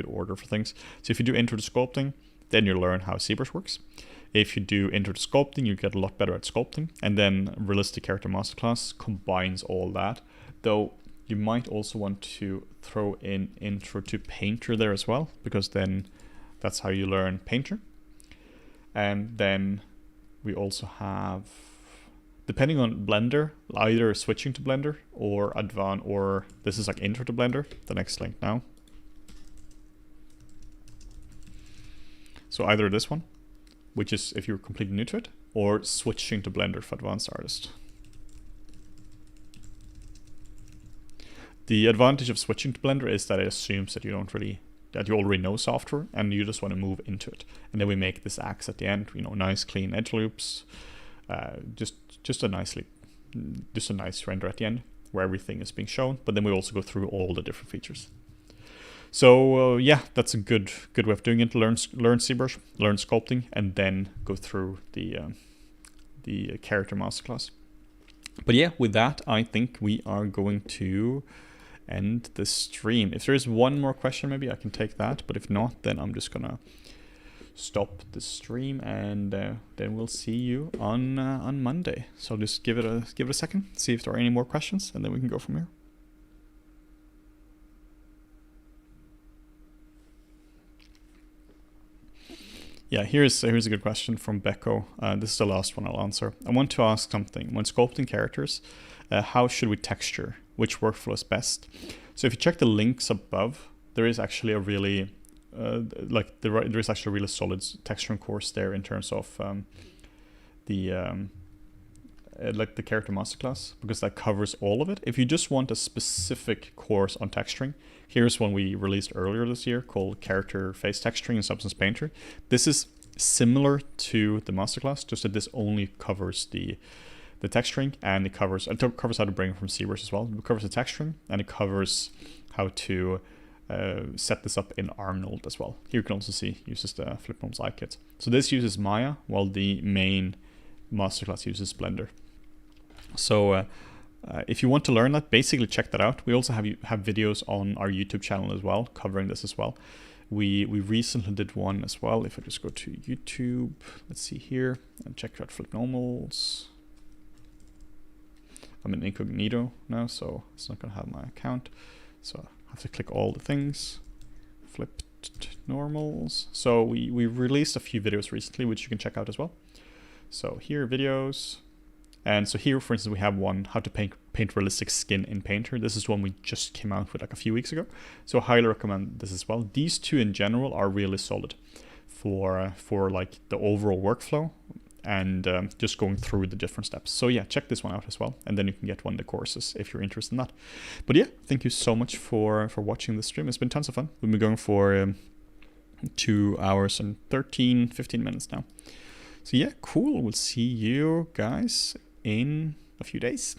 order for things. So if you do Intro to Sculpting, then you learn how ZBrush works. If you do Intro to Sculpting, you get a lot better at sculpting. And then Realistic Character Masterclass combines all that. Though you might also want to throw in Intro to Painter there as well, because then that's how you learn Painter. And then we also have, depending on Blender, either switching to Blender or Advanced, or this is like Intro to Blender, the next link now. So either this one, which is if you're completely new to it, or switching to Blender for Advanced Artist. The advantage of switching to Blender is that it assumes that you already know software and you just want to move into it. And then we make this axe at the end, nice clean edge loops, just a nice render at the end where everything is being shown. But then we also go through all the different features. So yeah, that's a good way of doing it. Learn ZBrush, learn sculpting, and then go through the character masterclass. But yeah, with that, I think we are going to end the stream. If there is one more question, maybe I can take that. But if not, then I'm just gonna stop the stream, and then we'll see you on Monday. So just give it a second, see if there are any more questions, and then we can go from here. Yeah, here's a good question from Becco. This is the last one I'll answer. I want to ask something. When sculpting characters, how should we texture? Which workflow is best? So if you check the links above, there is actually a really there is actually a really solid texturing course there in terms of like the character masterclass, because that covers all of it. If you just want a specific course on texturing, here's one we released earlier this year called Character Face Texturing in Substance Painter. This is similar to the masterclass, just that this only covers the texturing, and it covers how to bring it from ZBrush as well. It covers the texturing, and it covers how to set this up in Arnold as well. Here you can also see uses the FlippedNormals iKit. So this uses Maya, while the main masterclass uses Blender. So if you want to learn that, basically check that out. We also have videos on our YouTube channel as well, covering this as well. We recently did one as well. If I just go to YouTube, let's see here, and check out FlippedNormals. I'm in incognito now, so it's not gonna have my account. So I have to click all the things. FlippedNormals. So we released a few videos recently, which you can check out as well. So here, videos. And so here, for instance, we have one, how to paint realistic skin in Painter. This is one we just came out with like a few weeks ago. So I highly recommend this as well. These two in general are really solid for like the overall workflow and just going through the different steps. So yeah, check this one out as well. And then you can get one of the courses if you're interested in that. But yeah, thank you so much for watching the stream. It's been tons of fun. We've been going for 2 hours and 15 minutes now. So yeah, cool. We'll see you guys in a few days.